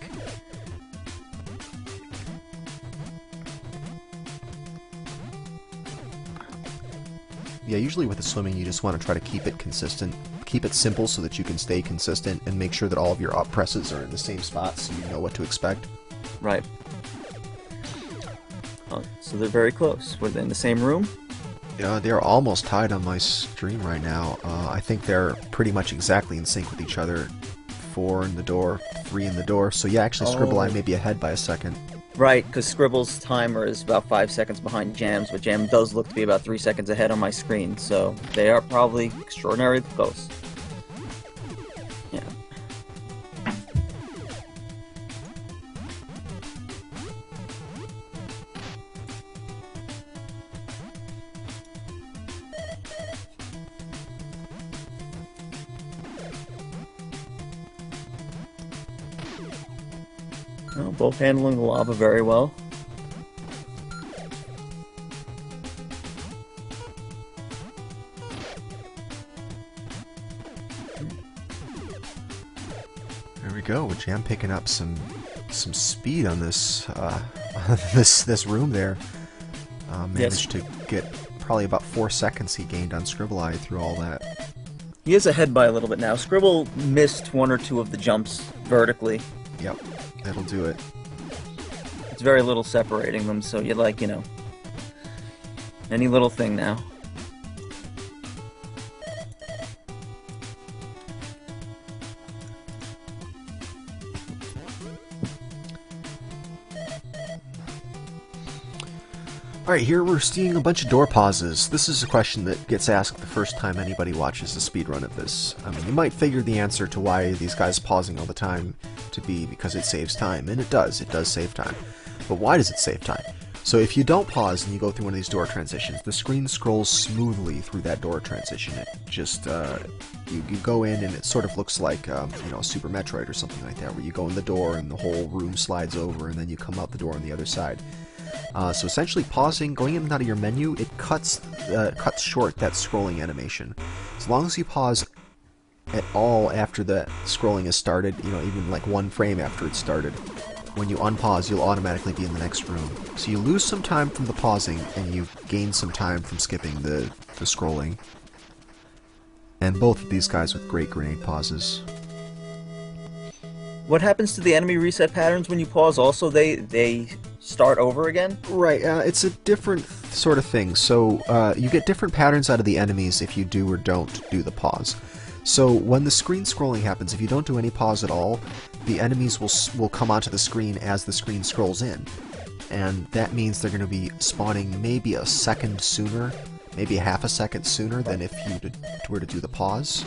Yeah, usually with the swimming, you just want to try to keep it consistent. Keep it simple so that you can stay consistent and make sure that all of your up presses are in the same spot so you know what to expect. Right. Oh, so they're very close. Were they in the same room? Yeah, they're almost tied on my stream right now. I think they're pretty much exactly in sync with each other. 4 in the door, 3 in the door. So yeah, actually Scribbleye may be ahead by a second. Right, because Scribble's timer is about 5 seconds behind Jam's, but Jam does look to be about 3 seconds ahead on my screen, so they are probably extraordinarily close. Yeah. Oh, both handling the lava very well. There we go. Jam picking up some speed on this this room there. Managed to get probably about 4 seconds he gained on Scribbleye through all that. He is ahead by a little bit now. Scribble missed one or two of the jumps vertically. Yep, that'll do it. It's very little separating them, so you're like, any little thing now. Alright, here we're seeing a bunch of door pauses. This is a question that gets asked the first time anybody watches a speedrun of this. I mean, you might figure the answer to why these guys pausing all the time to be because it saves time, and it does save time. But why does it save time? So if you don't pause and you go through one of these door transitions, the screen scrolls smoothly through that door transition. It just, you go in and it sort of looks like, Super Metroid or something like that, where you go in the door and the whole room slides over and then you come out the door on the other side. So essentially pausing, going in and out of your menu, it cuts short that scrolling animation. As long as you pause at all after the scrolling is started, even like 1 frame after it's started, when you unpause, you'll automatically be in the next room. So you lose some time from the pausing, and you gain some time from skipping the scrolling. And both of these guys with great grenade pauses. What happens to the enemy reset patterns when you pause? Also, they start over again? Right, it's a different sort of thing. So you get different patterns out of the enemies if you do or don't do the pause. So when the screen scrolling happens, if you don't do any pause at all, the enemies will come onto the screen as the screen scrolls in. And that means they're going to be spawning maybe a second sooner, maybe a half a second sooner than if you were to do the pause.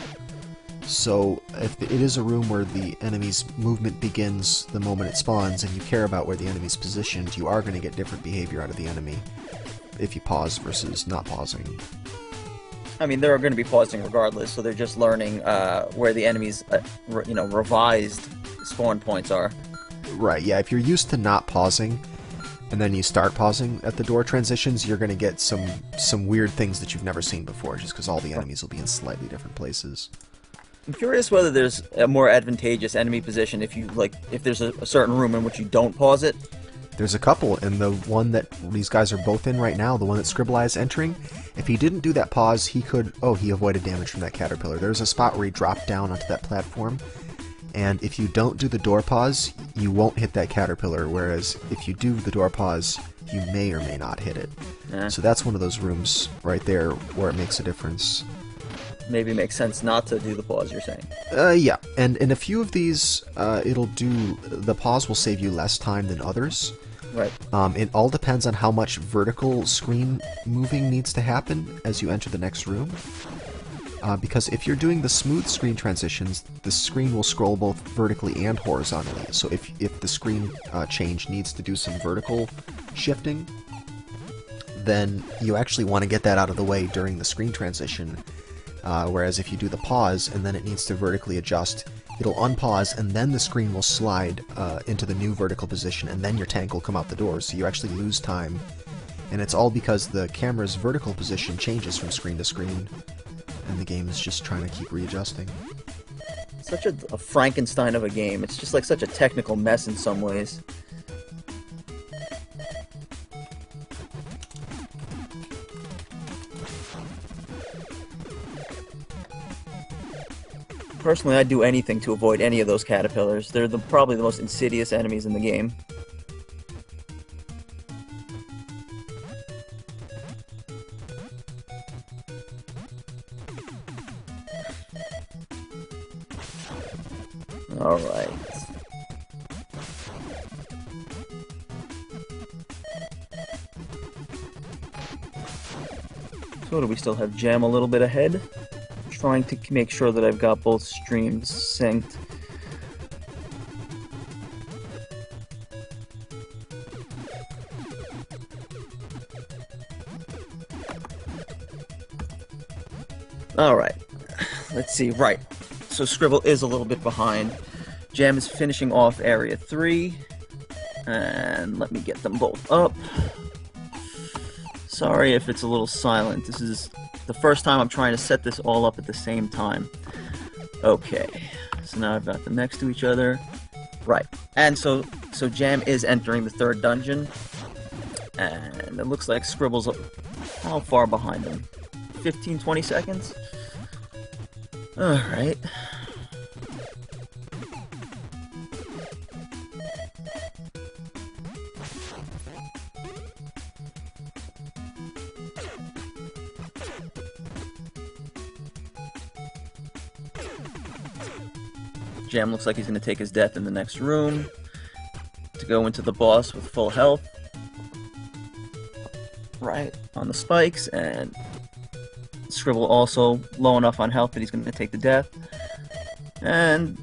So if it is a room where the enemy's movement begins the moment it spawns and you care about where the enemy's positioned, you are going to get different behavior out of the enemy if you pause versus not pausing. I mean, they're going to be pausing regardless, so they're just learning where the enemy's, revised spawn points are. Right, yeah, if you're used to not pausing, and then you start pausing at the door transitions, you're going to get some weird things that you've never seen before, just because all the enemies will be in slightly different places. I'm curious whether there's a more advantageous enemy position if there's a certain room in which you don't pause it. There's a couple, and the one that these guys are both in right now, the one that Scribbleye is entering, if he didn't do that pause, he could... Oh, he avoided damage from that caterpillar. There's a spot where he dropped down onto that platform, and if you don't do the door pause, you won't hit that caterpillar, whereas if you do the door pause, you may or may not hit it. So that's one of those rooms right there where it makes a difference. Maybe it makes sense not to do the pause, you're saying. Yeah, and in a few of these, the pause will save you less time than others. Right. It all depends on how much vertical screen moving needs to happen as you enter the next room. Because if you're doing the smooth screen transitions, the screen will scroll both vertically and horizontally. So if the screen change needs to do some vertical shifting, then you actually want to get that out of the way during the screen transition. Whereas if you do the pause and then it needs to vertically adjust, it'll unpause and then the screen will slide into the new vertical position and then your tank will come out the door, so you actually lose time. And it's all because the camera's vertical position changes from screen to screen, and the game is just trying to keep readjusting. Such a Frankenstein of a game. It's just like such a technical mess in some ways. Personally, I'd do anything to avoid any of those caterpillars. They're probably the most insidious enemies in the game. Alright. So do we still have Jam a little bit ahead? Trying to make sure that I've got both streams synced. Alright, let's see, right. So Scribble is a little bit behind. Jam is finishing off Area 3. And let me get them both up. Sorry if it's a little silent. This is the first time I'm trying to set this all up at the same time. Okay, so now I've got them next to each other. Right, and so Jam is entering the third dungeon. And it looks like Scribble's how far behind him? 15, 20 seconds? Alright. Jam looks like he's going to take his death in the next room to go into the boss with full health. Right on the spikes, and Scribble also low enough on health that he's going to take the death. And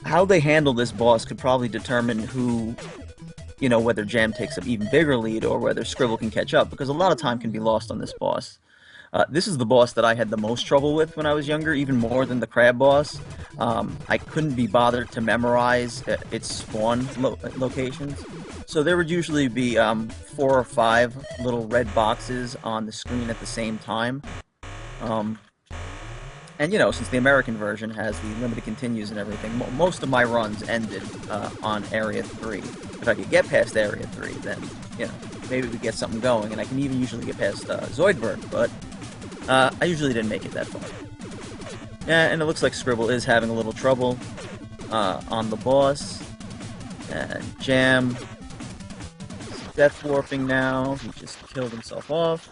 how they handle this boss could probably determine who, whether Jam takes an even bigger lead or whether Scribble can catch up, because a lot of time can be lost on this boss. This is the boss that I had the most trouble with when I was younger, even more than the crab boss. I couldn't be bothered to memorize its spawn locations. So there would usually be 4 or 5 little red boxes on the screen at the same time. And since the American version has the limited continues and everything, most of my runs ended on Area 3. If I could get past Area 3, then, maybe we get something going, and I can even usually get past Zoidberg, but I usually didn't make it that far. Yeah, and it looks like Scribble is having a little trouble on the boss. And Jam is death warping now. He just killed himself off.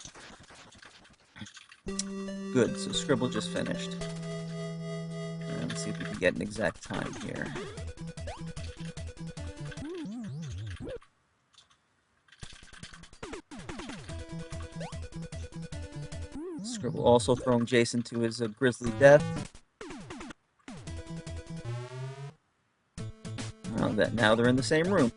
Good, so Scribble just finished. Let's see if we can get an exact time here. Scribble also throwing Jason to his grisly death. Now they're in the same room.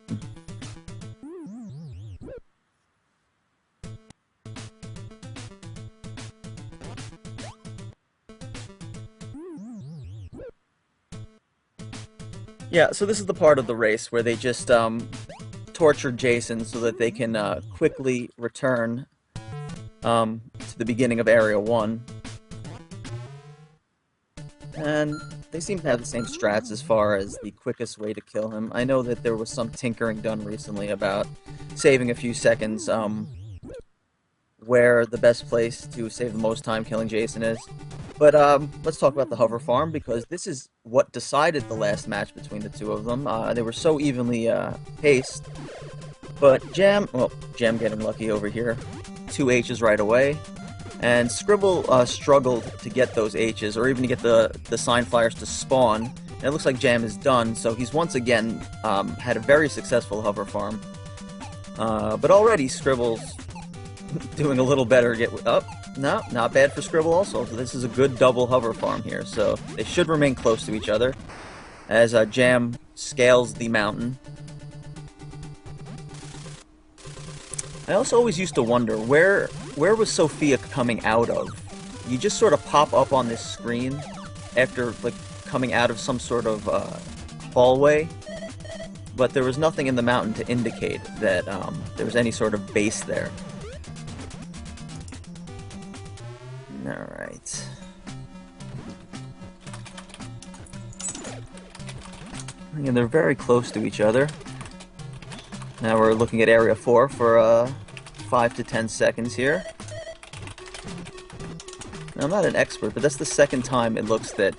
Yeah, so this is the part of the race where they just torture Jason so that they can quickly return to the beginning of Area 1. And they seem to have the same strats as far as the quickest way to kill him. I know that there was some tinkering done recently about saving a few seconds where the best place to save the most time killing Jason is. But let's talk about the hover farm, because this is what decided the last match between the two of them. They were so evenly paced. But Jam getting lucky over here. 2 H's right away. And Scribble struggled to get those H's, or even to get the sign flyers to spawn. And it looks like Jam is done, so he's once again had a very successful hover farm. But already Scribble's doing a little better. No, not bad for Scribble also. So this is a good double hover farm here. So they should remain close to each other as Jam scales the mountain. I also always used to wonder, where was Sophia coming out of? You just sort of pop up on this screen after, like, coming out of some sort of hallway, but there was nothing in the mountain to indicate that there was any sort of base there. Alright. Again, they're very close to each other. Now we're looking at Area 4 for 5 to 10 seconds here. Now, I'm not an expert, but that's the second time it looks that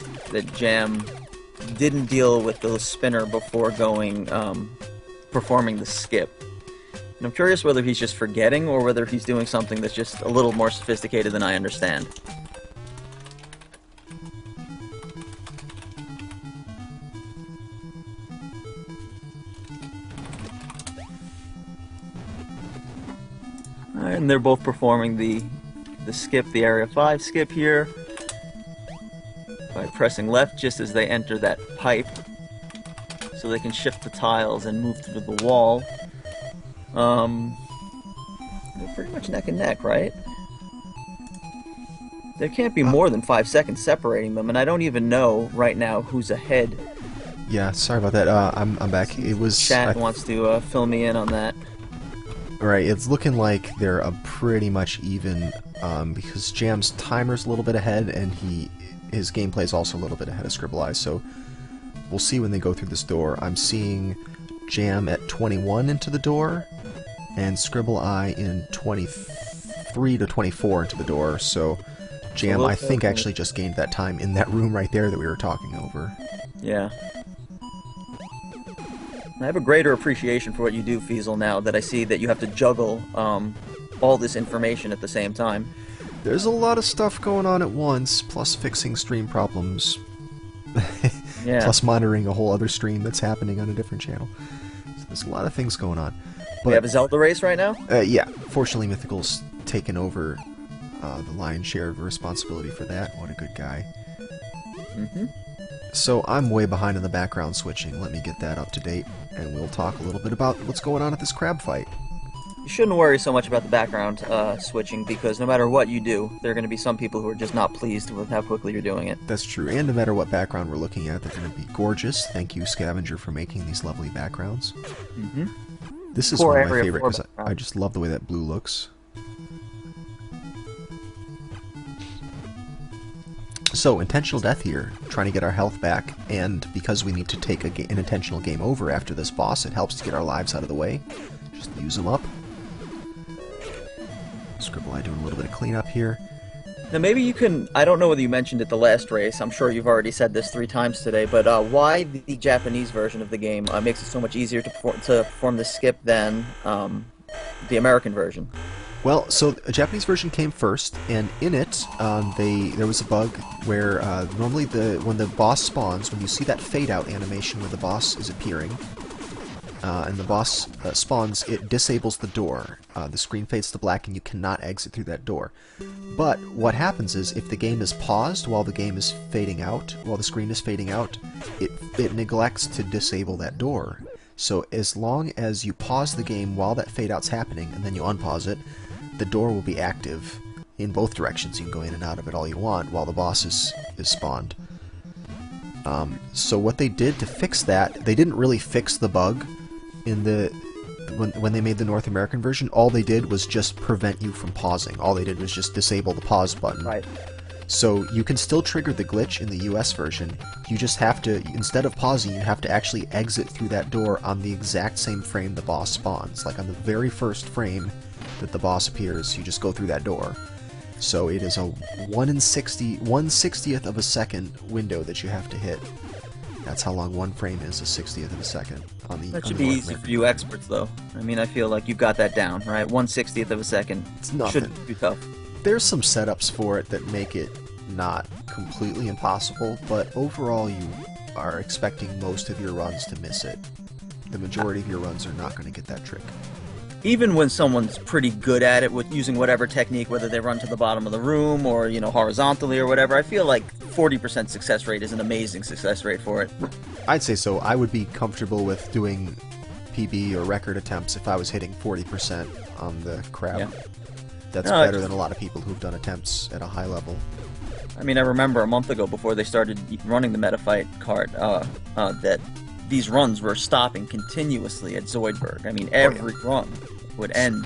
Jam didn't deal with the spinner before going, performing the skip. And I'm curious whether he's just forgetting or whether he's doing something that's just a little more sophisticated than I understand. And they're both performing the skip, the Area 5 skip here, by pressing left just as they enter that pipe, so they can shift the tiles and move through the wall. They're pretty much neck and neck, right? There can't be more than 5 seconds separating them, and I don't even know right now who's ahead Yeah, sorry about that. I'm back. It was Chat wants to fill me in on that. right. It's looking like they're pretty much even because Jam's timer's a little bit ahead, and his gameplay's also a little bit ahead of Scribbleye. So we'll see when they go through this door. I'm seeing Jam at 21 into the door, and Scribbleye in 23 to 24 into the door. So Jam, I think, actually just gained that time in that room right there that we were talking over. Yeah. I have a greater appreciation for what you do, Feasel, now that I see that you have to juggle all this information at the same time. There's a lot of stuff going on at once, plus fixing stream problems. Yeah. Plus monitoring a whole other stream that's happening on a different channel. So there's a lot of things going on. But, we have a Zelda race right now? Yeah. Fortunately, Mythical's taken over the lion's share of responsibility for that. What a good guy. Mm-hmm. So I'm way behind in the background switching. Let me get that up to date, and we'll talk a little bit about what's going on at this crab fight. You shouldn't worry so much about the background switching, because no matter what you do, there are going to be some people who are just not pleased with how quickly you're doing it. That's true, and no matter what background we're looking at, they're going to be gorgeous. Thank you, Scavenger, for making these lovely backgrounds. Mm-hmm. This is one of my favorite, because I just love the way that blue looks. So, intentional death here, trying to get our health back, and because we need to take an intentional game over after this boss, it helps to get our lives out of the way. Just use them up. Scribbleye doing a little bit of cleanup here. Now maybe you can, I don't know whether you mentioned it the last race, I'm sure you've already said this 3 times today, but why the Japanese version of the game makes it so much easier to perform the skip than the American version? Well, so a Japanese version came first, and in it, there was a bug where normally when the boss spawns, when you see that fade out animation where the boss is appearing, and the boss spawns, it disables the door. The screen fades to black, and you cannot exit through that door. But what happens is, if the game is paused while the game is fading out, while the screen is fading out, it neglects to disable that door. So as long as you pause the game while that fade out's happening, and then you unpause it, the door will be active in both directions. You can go in and out of it all you want while the boss is spawned. So what they did to fix that, they didn't really fix the bug in when they made the North American version. All they did was just prevent you from pausing. All they did was just disable the pause button. Right. So you can still trigger the glitch in the US version. You just have to, instead of pausing, you have to actually exit through that door on the exact same frame the boss spawns. Like on the very first frame that the boss appears, you just go through that door. So it is a 1/60th of a second window that you have to hit. That's how long one frame is, a 60th of a second. That should be easy for you experts, though. I mean, I feel like you've got that down, right? 1/60th of a second. It's nothing. Shouldn't be tough. There's some setups for it that make it not completely impossible, but overall you are expecting most of your runs to miss it. The majority of your runs are not going to get that trick. Even when someone's pretty good at it with using whatever technique, whether they run to the bottom of the room or, horizontally or whatever, I feel like 40% success rate is an amazing success rate for it. I'd say so. I would be comfortable with doing PB or record attempts if I was hitting 40% on the crab. Yeah. That's better than a lot of people who've done attempts at a high level. I mean, I remember a month ago before they started running the Metafight card, that these runs were stopping continuously at Zoidberg. I mean, every run would end,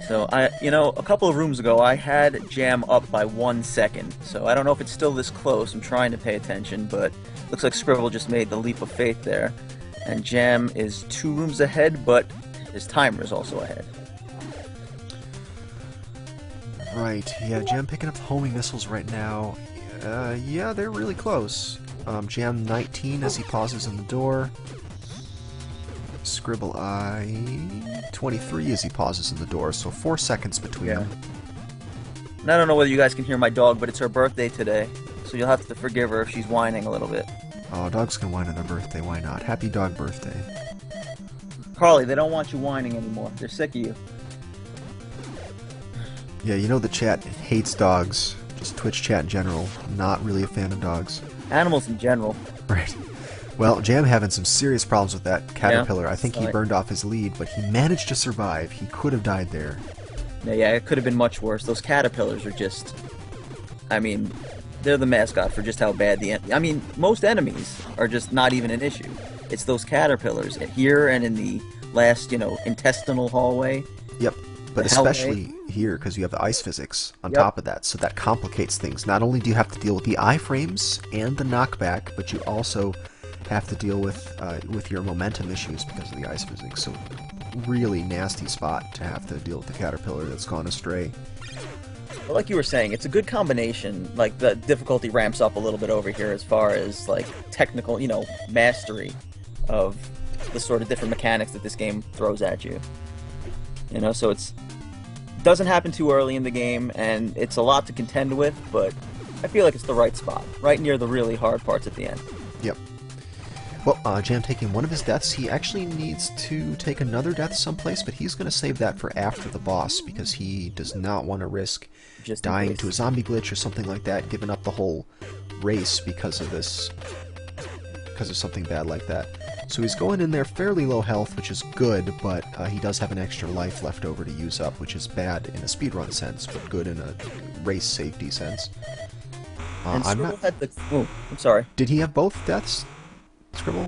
So a couple of rooms ago, I had Jam up by 1 second. So I don't know if it's still this close. I'm trying to pay attention, but looks like Scribble just made the leap of faith there. And Jam is 2 rooms ahead, but his timer is also ahead. Right, yeah, Jam picking up the homing missiles right now. Yeah, they're really close. Jam 19 as he pauses in the door. Scribbleye 23 as he pauses in the door, so 4 seconds between them. And I don't know whether you guys can hear my dog, but it's her birthday today, so you'll have to forgive her if she's whining a little bit. Oh, dogs can whine on their birthday, why not? Happy dog birthday. Carly, they don't want you whining anymore. They're sick of you. Yeah, the chat hates dogs. Just Twitch chat in general. Not really a fan of dogs. Animals in general. Right. Well, Jam having some serious problems with that caterpillar. I think he burned off his lead, but he managed to survive. He could have died there. Yeah, it could have been much worse. Those caterpillars are just... I mean, They're the mascot for just how bad I mean, most enemies are just not even an issue. It's those caterpillars here and in the last, intestinal hallway. Yep, but The hellway. especially here because you have the ice physics on Yep. top of that, so that complicates things. Not only do you have to deal with the iframes and the knockback, but you also have to deal with your momentum issues because of the ice physics. So, really nasty spot to have to deal with the caterpillar that's gone astray. But like you were saying, it's a good combination. Like the difficulty ramps up a little bit over here as far as like technical, mastery of the sort of different mechanics that this game throws at you. So it's doesn't happen too early in the game, and it's a lot to contend with, but I feel like it's the right spot, right near the really hard parts at the end. Yep. Well, Jam taking one of his deaths, he actually needs to take another death someplace, but he's going to save that for after the boss because he does not want to risk Just in dying case. to a zombie glitch or something like that, giving up the whole race because of something bad like that. So he's going in there fairly low health, which is good, but he does have an extra life left over to use up, which is bad in a speedrun sense, but good in a race safety sense. And I'm Scribble not. had the. Oh, I'm sorry. Did he have both deaths, Scribble?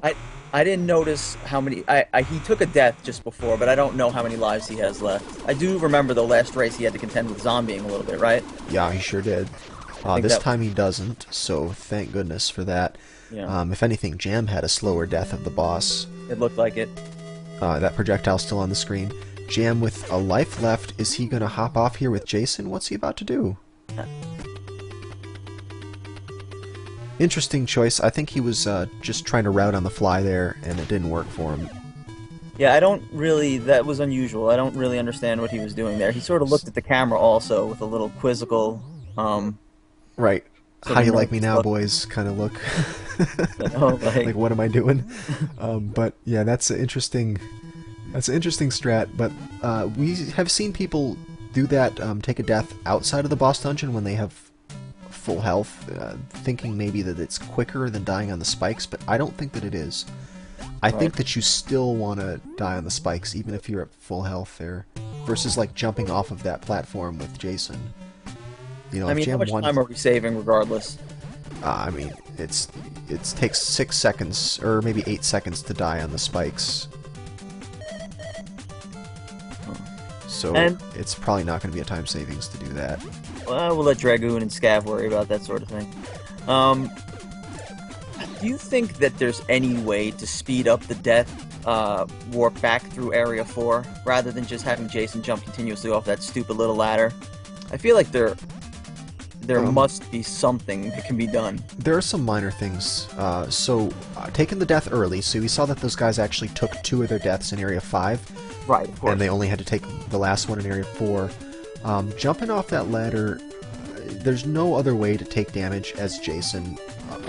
I didn't notice how many. He took a death just before, but I don't know how many lives he has left. I do remember the last race he had to contend with zombieing a little bit, right? Yeah, he sure did. think This that- time he doesn't, so thank goodness for that. Yeah. If anything, Jam had a slower death of the boss. It looked like it. That projectile's still on the screen. Jam with a life left. Is he going to hop off here with Jason? What's he about to do? Interesting choice. I think he was just trying to route on the fly there, and it didn't work for him. Yeah, I don't really. That was unusual. I don't really understand what he was doing there. He sort of looked at the camera also with a little quizzical. Right. So How they you know like me it's now, what- boys? Kind of look. like, What am I doing? But yeah, that's an interesting. That's an interesting strat. But we have seen people do that. Take a death outside of the boss dungeon when they have full health, thinking maybe that it's quicker than dying on the spikes. But I don't think that it is. I think that you still want to die on the spikes, even if you're at full health there, versus like jumping off of that platform with Jason. I if mean, Jam how much won- time are we saving regardless? I mean, it takes 6 seconds or maybe 8 seconds to die on the spikes. So And- it's probably not going to be a time savings to do that. Well, we'll let Dragoon and Scav worry about that sort of thing. Do you think that there's any way to speed up the death warp back through Area 4 rather than just having Jason jump continuously off that stupid little ladder? I feel like there must be something that can be done. There are some minor things. Taking the death early, so we saw that those guys actually took 2 of their deaths in Area 5, Right, of course. and they only had to take the last one in Area 4. Jumping off that ladder, there's no other way to take damage as Jason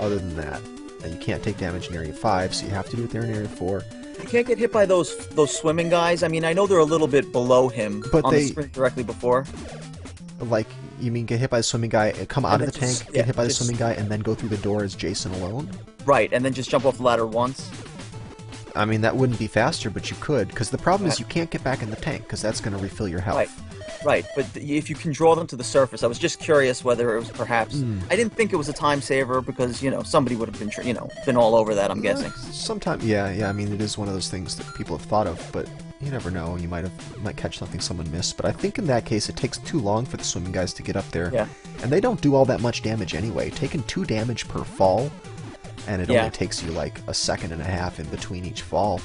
other than that. You can't take damage in Area 5, so you have to do it there in Area 4. You can't get hit by those swimming guys. I mean, I know they're a little bit below him But on they- the screen directly before. Like, you mean get hit by the swimming guy, come out And of the then tank, just- get hit by the just- swimming guy, and then go through the door as Jason alone? Right, and then just jump off the ladder once. I mean, that wouldn't be faster, but you could, because the problem is you can't get back in the tank, because that's going to refill your health. Right, but if you can draw them to the surface, I was just curious whether it was perhaps. I didn't think it was a time saver because somebody would have been been all over that. I'm guessing. Sometimes, yeah. I mean, it is one of those things that people have thought of, but you never know. You might catch something someone missed. But I think in that case, it takes too long for the swimming guys to get up there. Yeah. And they don't do all that much damage anyway. Taking 2 damage per fall, and it Yeah. only takes you like a second and a half in between each fall.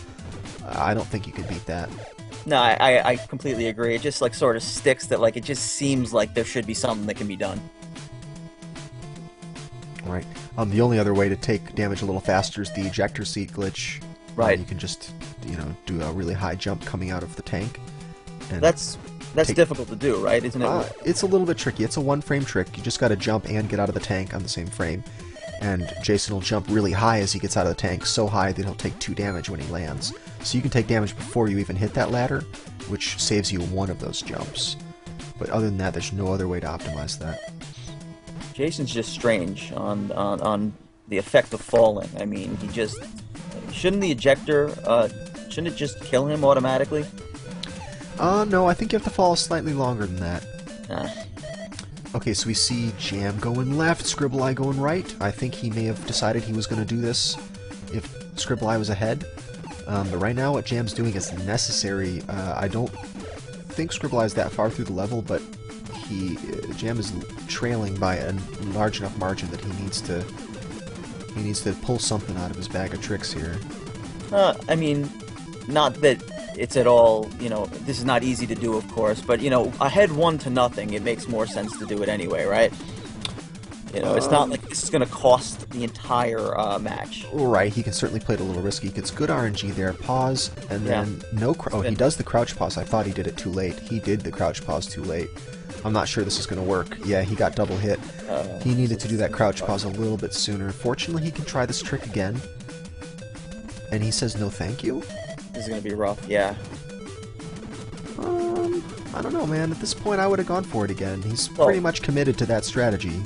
I don't think you could beat that. No, I completely agree. It just sort of sticks that it just seems like there should be something that can be done. Right. The only other way to take damage a little faster is the ejector seat glitch. Right. You can just, do a really high jump coming out of the tank. And That's take- difficult to do, right? Isn't it? it's a little bit tricky. It's a 1-frame trick. You just got to jump and get out of the tank on the same frame. And Jason will jump really high as he gets out of the tank, so high that he'll take 2 damage when he lands. So you can take damage before you even hit that ladder, which saves you 1 of those jumps. But other than that, there's no other way to optimize that. Jason's just strange on the effect of falling. I mean, shouldn't the ejector shouldn't it just kill him automatically? No, I think you have to fall slightly longer than that. Okay, so we see Jam going left, Scribbleye going right. I think he may have decided he was going to do this if Scribbleye was ahead. But right now what Jam's doing is necessary. I don't think Scribbleye is that far through the level, but Jam is trailing by a large enough margin that he needs to pull something out of his bag of tricks here. I mean, not that it's at all, this is not easy to do, of course, but, ahead 1-0, it makes more sense to do it anyway, right? It's not like this is going to cost the entire match. Right, he can certainly play it a little risky. He gets good RNG there. Pause, and then he does the crouch pause. I thought he did it too late. He did the crouch pause too late. I'm not sure this is going to work. Yeah, he got double hit. He needed to do that crouch pause a little bit sooner. Fortunately, he can try this trick again. And he says no thank you? This is going to be rough, yeah. I don't know, man. At this point, I would have gone for it again. He's pretty much committed to that strategy.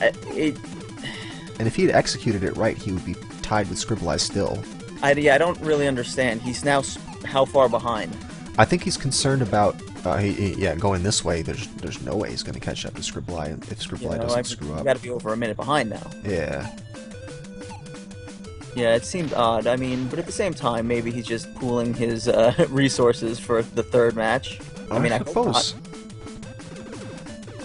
And if he had executed it right, he would be tied with Scribbleye still. I don't really understand. He's now how far behind? I think he's concerned about going this way. There's no way he's going to catch up to Scribbleye if Scribbleye doesn't screw up. You got to be over a minute behind now. Yeah. Yeah, it seemed odd. I mean, but at the same time, maybe he's just pooling his resources for the third match. I suppose.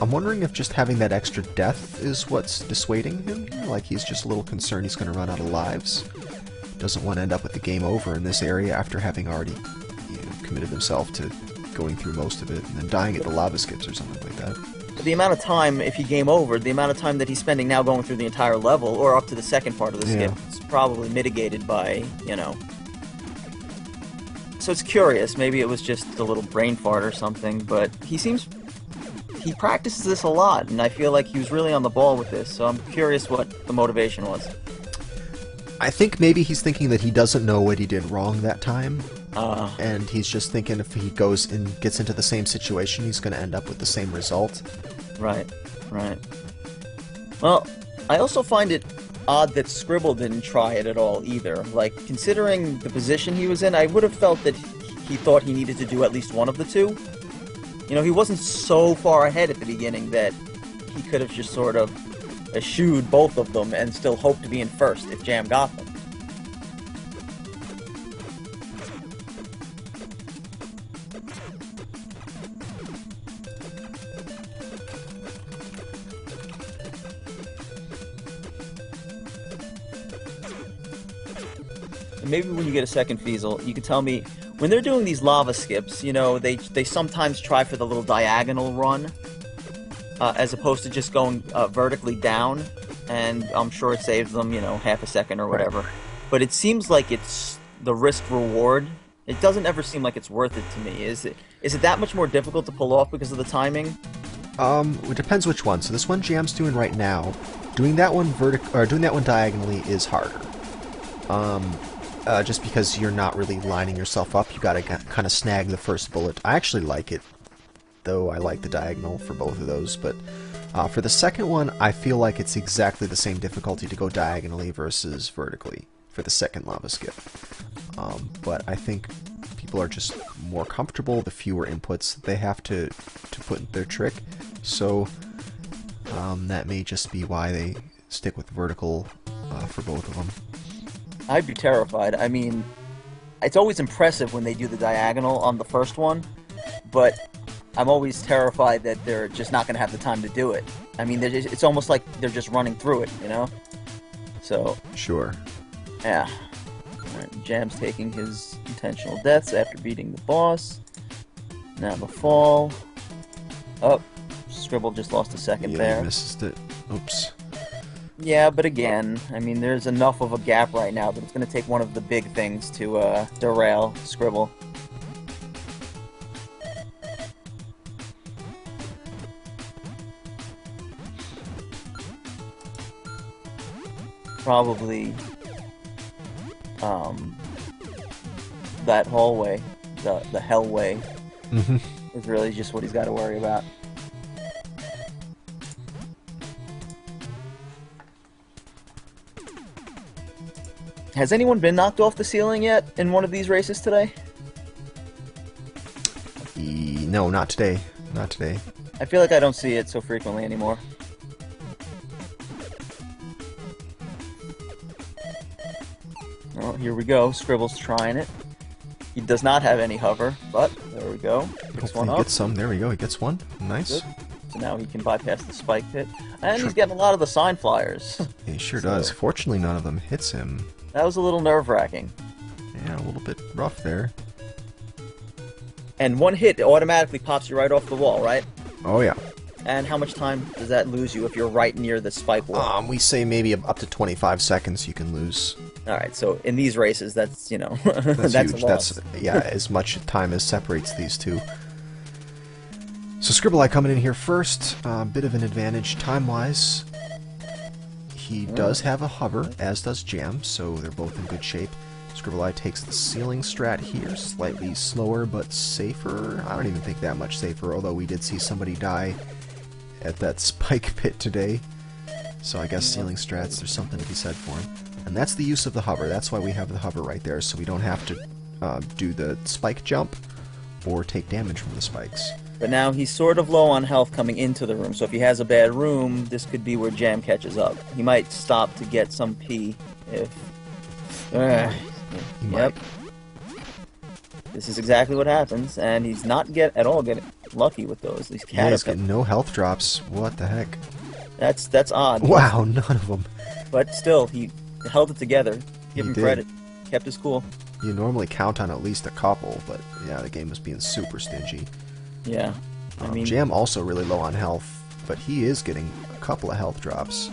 I'm wondering if just having that extra death is what's dissuading him. Like, he's just a little concerned he's going to run out of lives. Doesn't want to end up with the game over in this area after having already committed himself to going through most of it and then dying at the lava skips or something like that. The amount of time, if he game over, the amount of time that he's spending now going through the entire level, or up to the second part of the skip, is probably mitigated by, So it's curious. Maybe it was just a little brain fart or something, but he practices this a lot, and I feel like he was really on the ball with this, so I'm curious what the motivation was. I think maybe he's thinking that he doesn't know what he did wrong that time, and he's just thinking if he goes and gets into the same situation, he's going to end up with the same result. Right. Well, I also find it odd that Scribble didn't try it at all either. Like, considering the position he was in, I would have felt that he thought he needed to do at least one of the two. He wasn't so far ahead at the beginning that he could have just sort of eschewed both of them and still hoped to be in first if Jam got them. And maybe when you get a second Feasel, you can tell me, when they're doing these lava skips, they sometimes try for the little diagonal run, as opposed to just going vertically down, and I'm sure it saves them, half a second or whatever. Right. But it seems like it's the risk-reward. It doesn't ever seem like it's worth it to me. Is it that much more difficult to pull off because of the timing? It depends which one. So this one Jam's doing right now, doing that one diagonally is harder. Just because you're not really lining yourself up, you gotta kind of snag the first bullet. I actually like it, though I like the diagonal for both of those, but for the second one, I feel like it's exactly the same difficulty to go diagonally versus vertically for the second lava skip. But I think people are just more comfortable, the fewer inputs they have to put in their trick, so that may just be why they stick with vertical for both of them. I'd be terrified. I mean, it's always impressive when they do the diagonal on the first one, but I'm always terrified that they're just not going to have the time to do it. I mean, it's almost like they're just running through it, So... Sure. Yeah. Alright, Jam's taking his intentional deaths after beating the boss. Now the fall. Oh, Scribble just lost a second there. Yeah, missed it. Oops. Yeah, but again, I mean, there's enough of a gap right now that it's going to take one of the big things to derail Scribble. Probably that hallway, the hellway, is really just what he's got to worry about. Has anyone been knocked off the ceiling yet in one of these races today? No, not today. Not today. I feel like I don't see it so frequently anymore. Oh, here we go. Scribble's trying it. He does not have any hover, but there we go. Picks one Hopefully he up. gets some. There we go. He gets one. Nice. Good. So now he can bypass the spike pit. And he's getting a lot of the sign flyers. He sure does. Fortunately, none of them hits him. That was a little nerve-wracking. Yeah, a little bit rough there. And one hit automatically pops you right off the wall, right? Oh, yeah. And how much time does that lose you if you're right near the spike wall? We say maybe up to 25 seconds you can lose. Alright, so in these races, that's, you know, That's that's huge. a loss. That's, yeah, as much time as separates these two. So Scribbleye coming in here first. Bit of an advantage time-wise. He does have a hover, as does Jam, so they're both in good shape. Scribbleye takes the ceiling strat here, slightly slower but safer. I don't even think that much safer, although we did see somebody die at that spike pit today. So I guess ceiling strats, there's something to be said for him. And that's the use of the hover. That's why we have the hover right there, so we don't have to do the spike jump or take damage from the spikes. But now he's sort of low on health coming into the room, so if he has a bad room, this could be where Jam catches up. He might stop to get some pee if... He might. This is exactly what happens, and he's not at all getting lucky with those. These Yeah, he's getting no health drops. What the heck? That's odd. Wow, none of them. But still, he held it together. Give him did. credit. Kept his cool. You normally count on at least a couple, but yeah, the game was being super stingy. Yeah. I mean, Jam also really low on health, but he is getting a couple of health drops.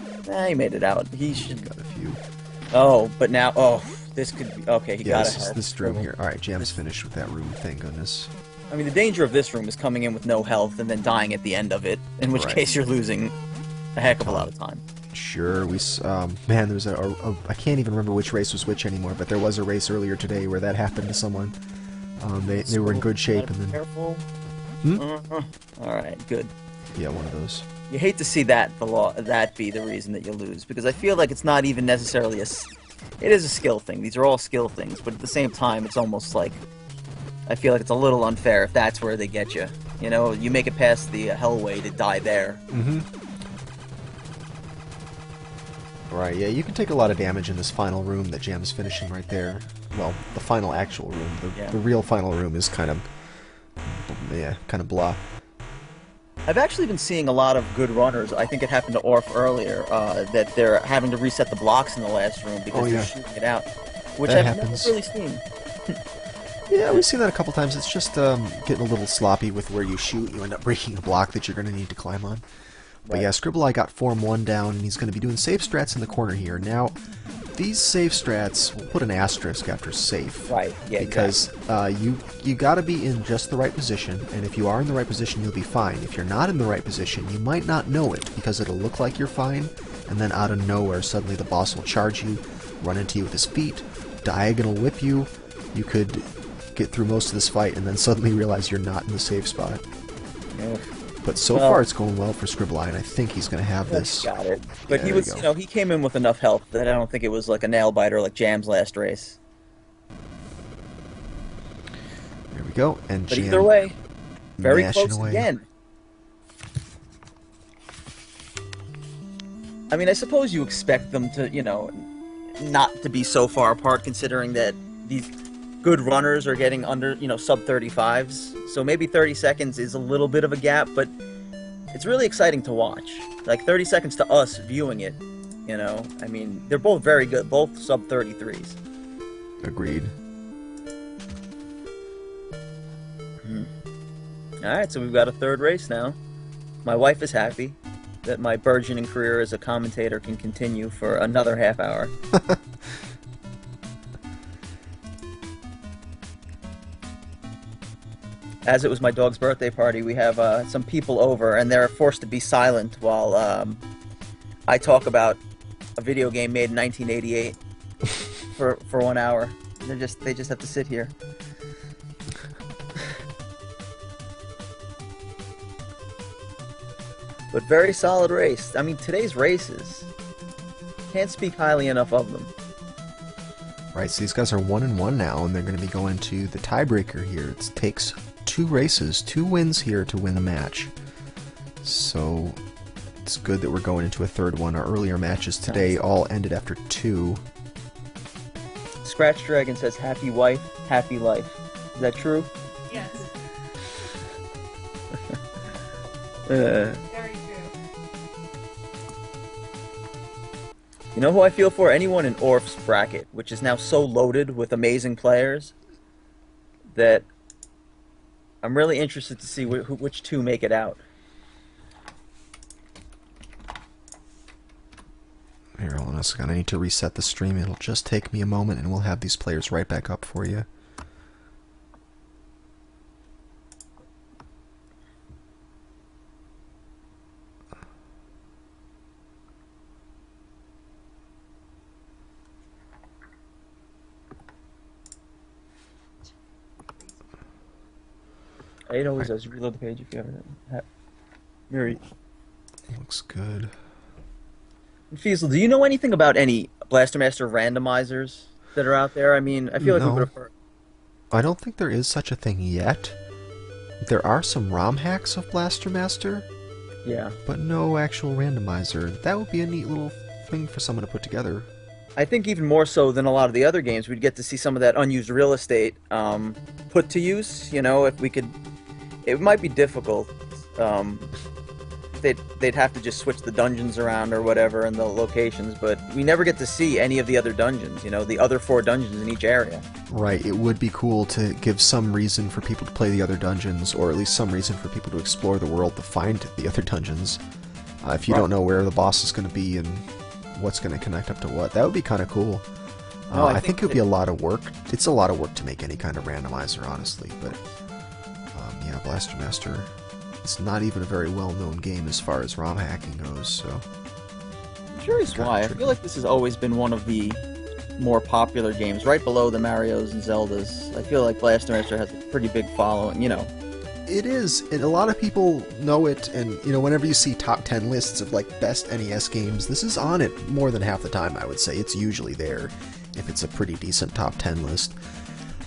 he made it out. He should... Got a few. Oh, but now... Oh, this could be... Okay, he got it. This room here. Alright, Jam's finished with that room, thank goodness. I mean, the danger of this room is coming in with no health and then dying at the end of it, in which Right. case you're losing a heck of a lot of time. Sure, man, there was I can't even remember which race was which anymore, but there was a race earlier today where that happened to someone. They were in good shape and then... Careful. Alright, good. Yeah, one of those. You hate to see that be the reason that you lose, because I feel like it's not even necessarily it is a skill thing. These are all skill things, but at the same time, it's almost like, I feel like it's a little unfair if that's where they get you. You know, you make it past the hellway to die there. Right, yeah, you can take a lot of damage in this final room that Jam's finishing right there. Well, the final actual room. The real final room is kind of blah. I've actually been seeing a lot of good runners. I think it happened to Orf earlier, that they're having to reset the blocks in the last room because they're shooting it out. Which That I've happens. never really seen. Yeah, we've seen that a couple times. It's just getting a little sloppy with where you shoot. You end up breaking a block that you're going to need to climb on. But yeah, Scribbleye got Form 1 down, and he's going to be doing safe strats in the corner here. Now, these safe strats, we'll put an asterisk after safe. Right, yeah, because you got to be in just the right position, and if you are in the right position, you'll be fine. If you're not in the right position, you might not know it, because it'll look like you're fine, and then out of nowhere, suddenly the boss will charge you, run into you with his feet, diagonal whip you. You could get through most of this fight, and then suddenly realize you're not in the safe spot. Yeah. But so far it's going well for Scribbleye, and I think he's going to have this. Got it. But Yeah, he was, he came in with enough health that I don't think it was like a nail biter like Jam's last race. There we go, and But Jam either way, very mashing close away. again. I mean, I suppose you expect them to, not to be so far apart, considering that these good runners are getting under, sub 35s. So maybe 30 seconds is a little bit of a gap, but it's really exciting to watch. Like 30 seconds to us viewing it, I mean, they're both very good, both sub 33s. Agreed. Alright, so we've got a third race now. My wife is happy that my burgeoning career as a commentator can continue for another half hour. As it was my dog's birthday party, we have some people over, and they're forced to be silent while I talk about a video game made in 1988 for 1 hour. They just have to sit here. But very solid race. I mean, today's races, can't speak highly enough of them. Right, so these guys are 1-1 now, and they're going to be going to the tiebreaker here. It takes 2 races, 2 wins here to win the match. So it's good that we're going into a third one. Our earlier matches today all ended after 2. Scratch Dragon says, "Happy wife, happy life." Is that true? Yes. Uh, Very true. You know who I feel for? Anyone in Orf's bracket, which is now so loaded with amazing players that I'm really interested to see which 2 make it out. Here, hold on a second. I need to reset the stream. It'll just take me a moment, and we'll have these players right back up for you. It always does. Reload the page if you haven't. Mary. Looks good. Fiesel, do you know anything about any Blaster Master randomizers that are out there? I mean, I feel like we would have. I don't think there is such a thing yet. There are some ROM hacks of Blaster Master. Yeah. But no actual randomizer. That would be a neat little thing for someone to put together. I think even more so than a lot of the other games, we'd get to see some of that unused real estate put to use. You know, if we could, it might be difficult. They'd have to just switch the dungeons around or whatever and the locations, but we never get to see any of the other dungeons. You know, the other 4 dungeons in each area. Right. It would be cool to give some reason for people to play the other dungeons, or at least some reason for people to explore the world to find the other dungeons. If you don't know where the boss is going to be and what's going to connect up to what, that would be kind of cool. No, I think it would be a lot of work. It's a lot of work to make any kind of randomizer, honestly. But yeah, Blaster Master, it's not even a very well-known game as far as ROM hacking goes. So I'm curious why. I feel like this has always been one of the more popular games, right below the Marios and Zeldas. I feel like Blaster Master has a pretty big following. You know. It is, and a lot of people know it, and you know, whenever you see top 10 lists of like best NES games, this is on it more than half the time. I would say it's usually there if it's a pretty decent top 10 list.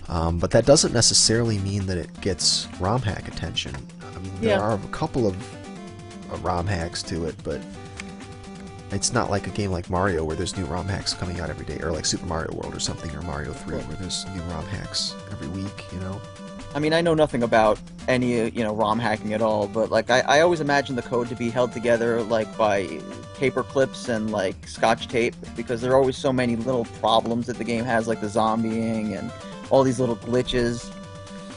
But that doesn't necessarily mean that it gets ROM hack attention. I mean, there are a couple of ROM hacks to it, but it's not like a game like Mario where there's new ROM hacks coming out every day, or like Super Mario World or something, or Mario 3 where there's new ROM hacks every week, you know? I mean, I know nothing about any, ROM hacking at all, but like I always imagine the code to be held together like by paper clips and like Scotch tape, because there are always so many little problems that the game has, like the zombieing and all these little glitches.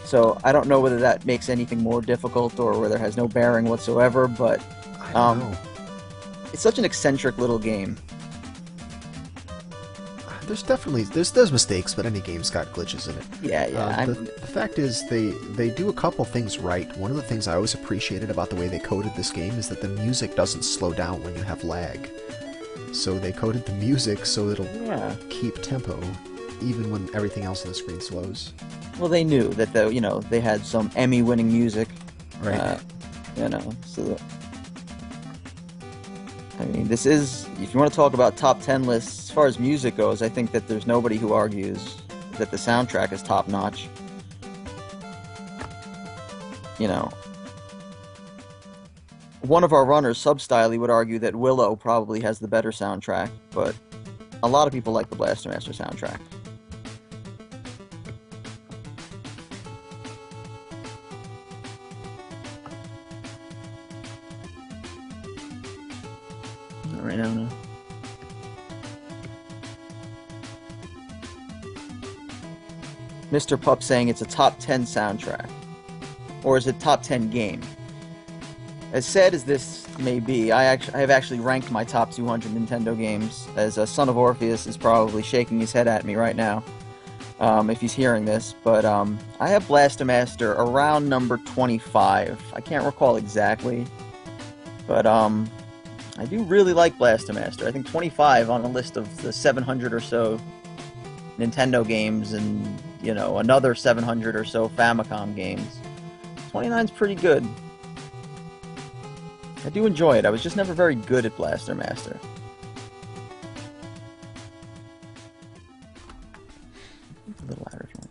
So I don't know whether that makes anything more difficult or whether it has no bearing whatsoever, but I don't know. It's such an eccentric little game. There's definitely there's mistakes, but any game's got glitches in it. Yeah. The fact is, they do a couple things right. One of the things I always appreciated about the way they coded this game is that the music doesn't slow down when you have lag. So they coded the music so it'll keep tempo, even when everything else on the screen slows. Well, they knew that they had some Emmy-winning music, right? So. I mean, this is, if you want to talk about top 10 lists, as far as music goes, I think that there's nobody who argues that the soundtrack is top-notch. One of our runners, Substyley, would argue that Willow probably has the better soundtrack, but a lot of people like the Blaster Master soundtrack. Right now, no. Mr. Pup saying it's a top 10 soundtrack. Or is it top 10 game? As sad as this may be, I have actually ranked my top 200 Nintendo games, as Son of Orpheus is probably shaking his head at me right now, if he's hearing this. But I have Blaster Master around number 25. I can't recall exactly. But I do really like Blaster Master. I think 25 on a list of the 700 or so Nintendo games and, another 700 or so Famicom games. 29's pretty good. I do enjoy it. I was just never very good at Blaster Master. A little louder if you want.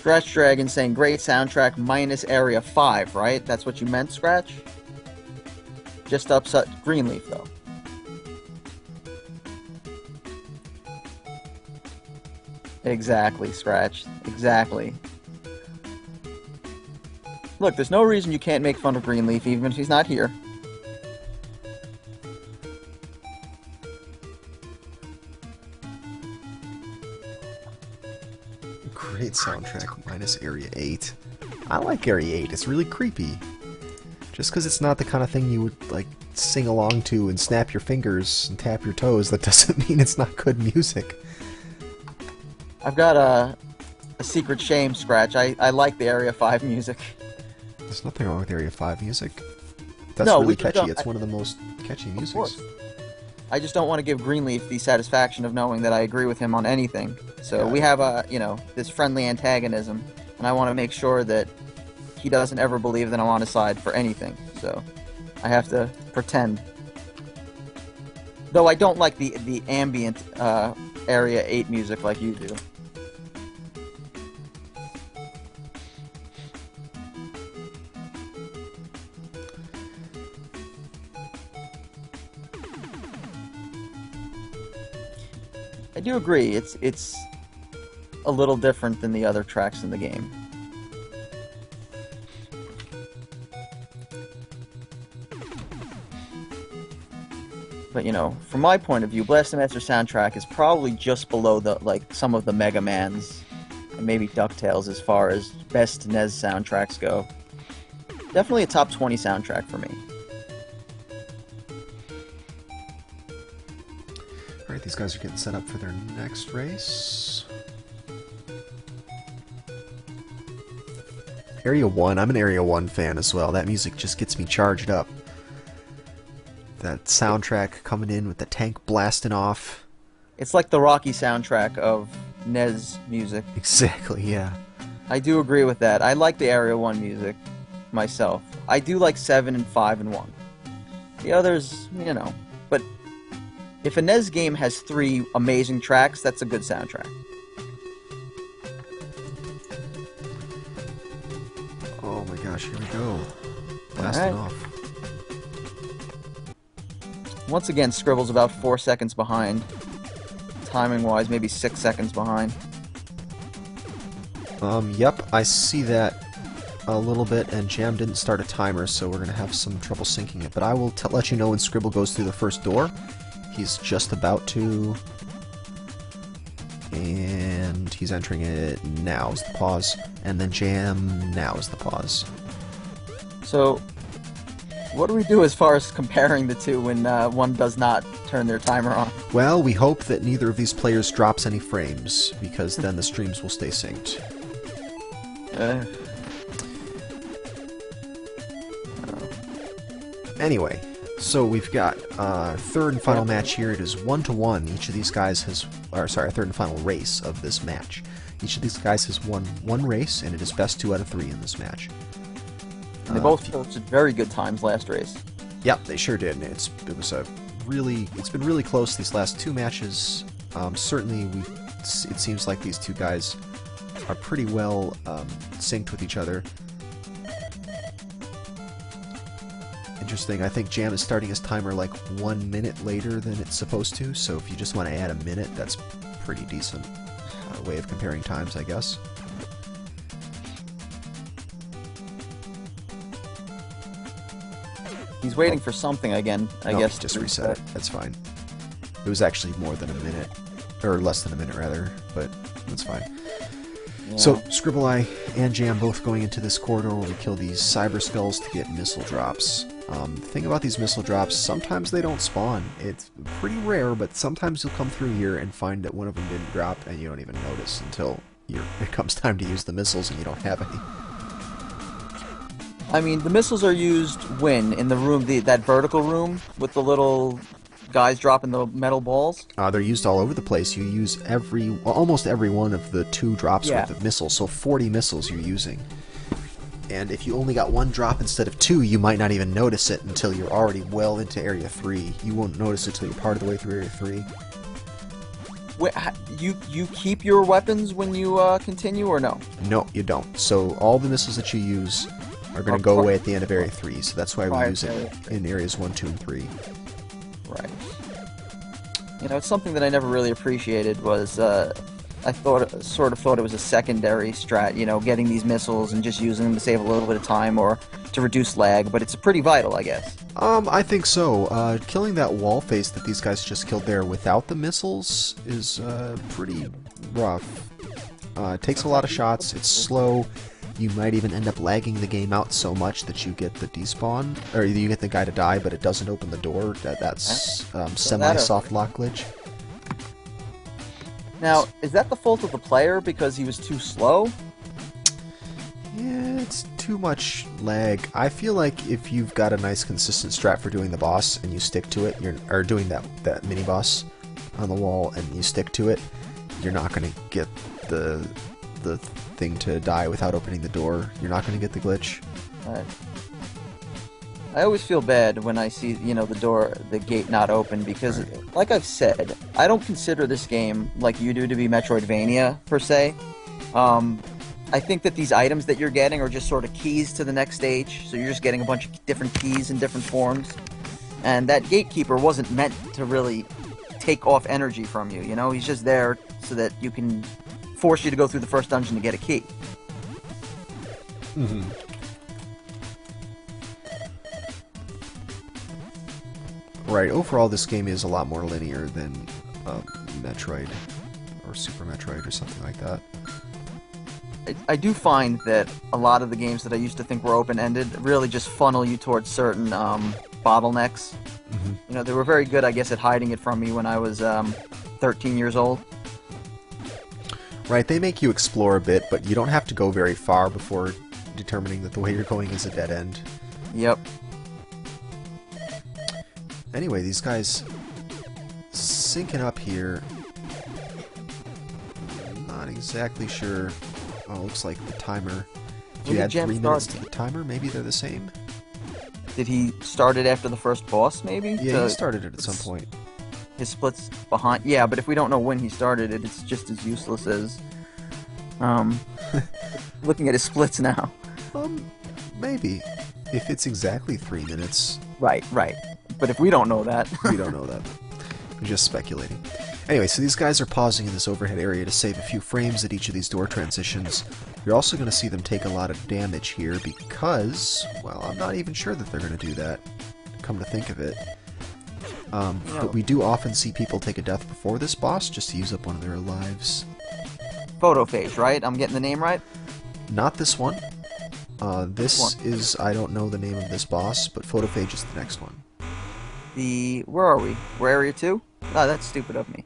Scratch Dragon saying great soundtrack minus Area 5, right? That's what you meant, Scratch? Just upset Greenleaf, though. Exactly, Scratch. Exactly. Look, there's no reason you can't make fun of Greenleaf, even if he's not here. Great soundtrack, minus Area 8. I like Area 8, it's really creepy. Just because it's not the kind of thing you would, like, sing along to and snap your fingers and tap your toes, that doesn't mean it's not good music. I've got a secret shame, Scratch. I like the Area 5 music. There's nothing wrong with Area 5 music. That's No, really catchy. It's one of the most catchy musics. Of course. I just don't want to give Greenleaf the satisfaction of knowing that I agree with him on anything. So we have this friendly antagonism, and I want to make sure that he doesn't ever believe that I'm on his side for anything. So I have to pretend. Though I don't like the ambient Area 8 music like you do. I do agree, it's a little different than the other tracks in the game. But from my point of view, Blast Master soundtrack is probably just below some of the Mega Mans and maybe DuckTales as far as best NES soundtracks go. Definitely a top 20 soundtrack for me. Alright, these guys are getting set up for their next race. Area 1, I'm an Area 1 fan as well. That music just gets me charged up. That soundtrack coming in with the tank blasting off. It's like the Rocky soundtrack of NES music. Exactly, yeah. I do agree with that. I like the Area 1 music myself. I do like 7 and 5 and 1. The others, but if a NES game has 3 amazing tracks, that's a good soundtrack. Oh my gosh, here we go. Blasting off. Once again, Scribble's about 4 seconds behind. Timing-wise, maybe 6 seconds behind. Yep, I see that a little bit, and Jam didn't start a timer, so we're going to have some trouble syncing it. But I will let you know when Scribble goes through the first door. He's just about to, and he's entering it. Now is the pause, and then Jam, now is the pause. So, what do we do as far as comparing the two when one does not turn their timer on? Well, we hope that neither of these players drops any frames, because then the streams will stay synced. Anyway, so we've got third and final match here. It is 1-1. Each of these guys has, third and final race of this match. Each of these guys has won one race, and it is best 2 out of 3 in this match. And they both posted very good times last race. Yep, they sure did. And it's been really close these last 2 matches. Certainly, it seems like these 2 guys are pretty well synced with each other. Interesting. I think Jam is starting his timer like 1 minute later than it's supposed to. So if you just want to add a minute, that's pretty decent way of comparing times, I guess. He's waiting for something again, I guess. Just reset it. That's fine. It was actually more than a minute. Or less than a minute, rather. But that's fine. Yeah. So, Scribbleye and Jam both going into this corridor where we kill these cyber skulls to get missile drops. The thing about these missile drops, sometimes they don't spawn. It's pretty rare, but sometimes you'll come through here and find that one of them didn't drop, and you don't even notice until it comes time to use the missiles and you don't have any. I mean, the missiles are used when? In the room, that vertical room with the little guys dropping the metal balls? They're used all over the place. You use almost every one of the 2 drops worth of missiles, so 40 missiles you're using. And if you only got 1 drop instead of 2, you might not even notice it until you're already well into Area 3. You won't notice it until you're part of the way through Area 3. You keep your weapons when you continue, or no? No, you don't. So all the missiles that you use are going to go away at the end of Area 3, so that's why we use it in Areas 1, 2, and 3. Right. You know, it's something that I never really appreciated was, I sort of thought it was a secondary strat, you know, getting these missiles and just using them to save a little bit of time or to reduce lag, but it's pretty vital, I guess. I think so. Killing that wall face that these guys just killed there without the missiles is pretty rough. It takes a lot of shots, it's slow. You might even end up lagging the game out so much that you get the despawn, or you get the guy to die, but it doesn't open the door. That's semi-soft lock glitch. Now, is that the fault of the player because he was too slow? Yeah, it's too much lag. I feel like if you've got a nice consistent strat for doing the boss and you stick to it, or doing that mini boss on the wall and you stick to it, you're not going to get the thing to die without opening the door. You're not going to get the glitch. Right. I always feel bad when I see, you know, the gate not open because, like I've said, I don't consider this game like you do to be Metroidvania per se. I think that these items that you're getting are just sort of keys to the next stage, so you're just getting a bunch of different keys in different forms. And that gatekeeper wasn't meant to really take off energy from you, you know? He's just there so that you can force you to go through the first dungeon to get a key. Mm-hmm. Right, overall this game is a lot more linear than Metroid or Super Metroid or something like that. I do find that a lot of the games that I used to think were open-ended really just funnel you towards certain bottlenecks. Mm-hmm. You know, they were very good, I guess, at hiding it from me when I was 13 years old. Right, they make you explore a bit, but you don't have to go very far before determining that the way you're going is a dead end. Yep. Anyway, these guys syncing up here. I'm not exactly sure. Oh, looks like the timer. If you add 3 minutes to the timer, maybe they're the same? Did he start it after the first boss, maybe? Yeah, he started it at some point. His split's behind. Yeah, but if we don't know when he started it, it's just as useless as looking at his splits now. Maybe. If it's exactly 3 minutes. Right. But if we don't know that... We don't know that. I'm just speculating. Anyway, so these guys are pausing in this overhead area to save a few frames at each of these door transitions. You're also going to see them take a lot of damage here because, well, I'm not even sure that they're going to do that, come to think of it. But we do often see people take a death before this boss just to use up one of their lives. Photophage, right? I'm getting the name right? Not this one. This is, I don't know the name of this boss, but Photophage is the next one. Where are we? We're Area 2? Oh, that's stupid of me.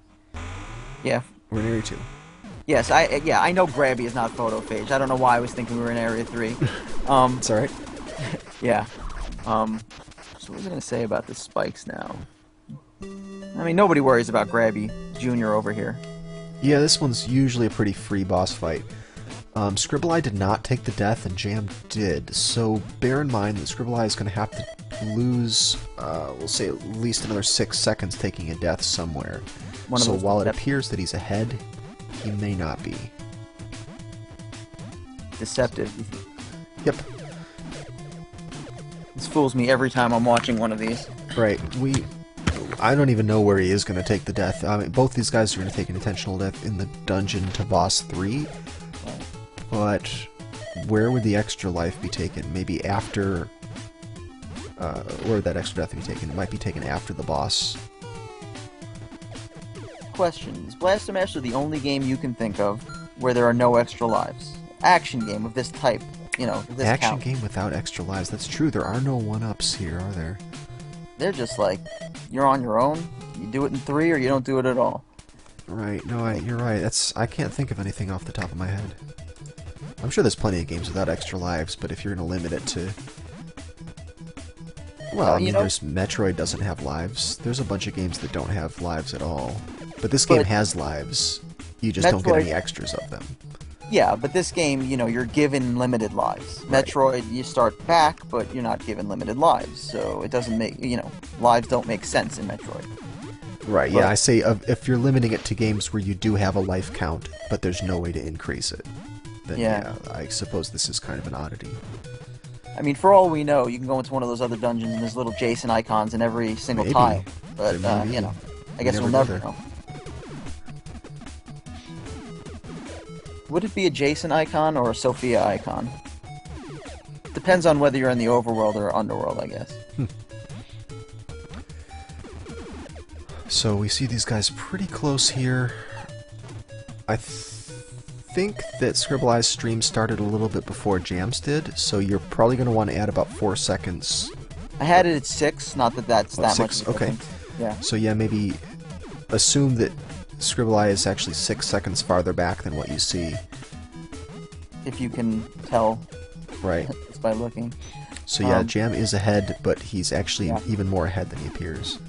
Yeah. We're in Area 2. Yes, I know Grabby is not Photophage. I don't know why I was thinking we were in Area 3. It's alright. Yeah. So what was I going to say about the spikes now? I mean, nobody worries about Grabby Jr. over here. Yeah, this one's usually a pretty free boss fight. Scribbleye did not take the death, and Jam did, so bear in mind that Scribbleye is going to have to lose, we'll say at least another 6 seconds taking a death somewhere. So while it appears that he's ahead, he may not be. Deceptive. Yep. This fools me every time I'm watching one of these. Right, I don't even know where he is going to take the death. I mean, both these guys are going to take an intentional death in the dungeon to boss 3. But where would the extra life be taken? Maybe after... where would that extra death be taken? It might be taken after the boss. Question. Is Blaster Master the only game you can think of where there are no extra lives? Action game of this type, you know, this Action game without extra lives. That's true. There are no 1-ups here, are there? They're just like, you're on your own, you do it in 3 or you don't do it at all. Right. No, you're right. I can't think of anything off the top of my head. I'm sure there's plenty of games without extra lives, but if you're going to limit it to... Well, I mean, there's Metroid doesn't have lives. There's a bunch of games that don't have lives at all. But this game has lives. You just don't get any extras of them. Yeah, but this game, you know, you're given limited lives. Right. Metroid, you start back, but you're not given limited lives. So it doesn't make, you know, lives don't make sense in Metroid. Right, yeah, I say if you're limiting it to games where you do have a life count, but there's no way to increase it, then yeah, I suppose this is kind of an oddity. I mean, for all we know, you can go into one of those other dungeons and there's little Jason icons in every single tile. But, you know, I guess we'll never know. Would it be a Jason icon or a Sophia icon? Depends on whether you're in the overworld or underworld, I guess. So we see these guys pretty close here. I think that Scribbleye's stream started a little bit before Jam's did, so you're probably going to want to add about 4 seconds. I had it at 6, not that that's that 6? much. Okay. Yeah. So yeah, maybe assume that Scribbleye is actually 6 seconds farther back than what you see. If you can tell. Right. Just by looking. So yeah, Jam is ahead, but he's actually even more ahead than he appears.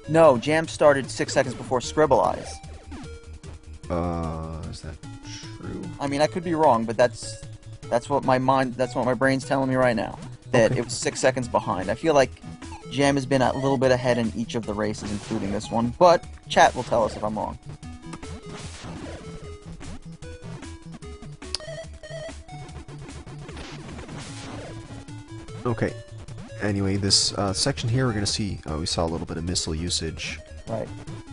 No, Jam started 6 seconds before Scribbleye. Is that true? I mean, I could be wrong, but that's what my brain's telling me right now. That it was 6 seconds behind. I feel like Jam has been a little bit ahead in each of the races, including this one. But chat will tell us if I'm wrong. Okay. Anyway, this section here, we're going to see... Oh, we saw a little bit of missile usage. Right.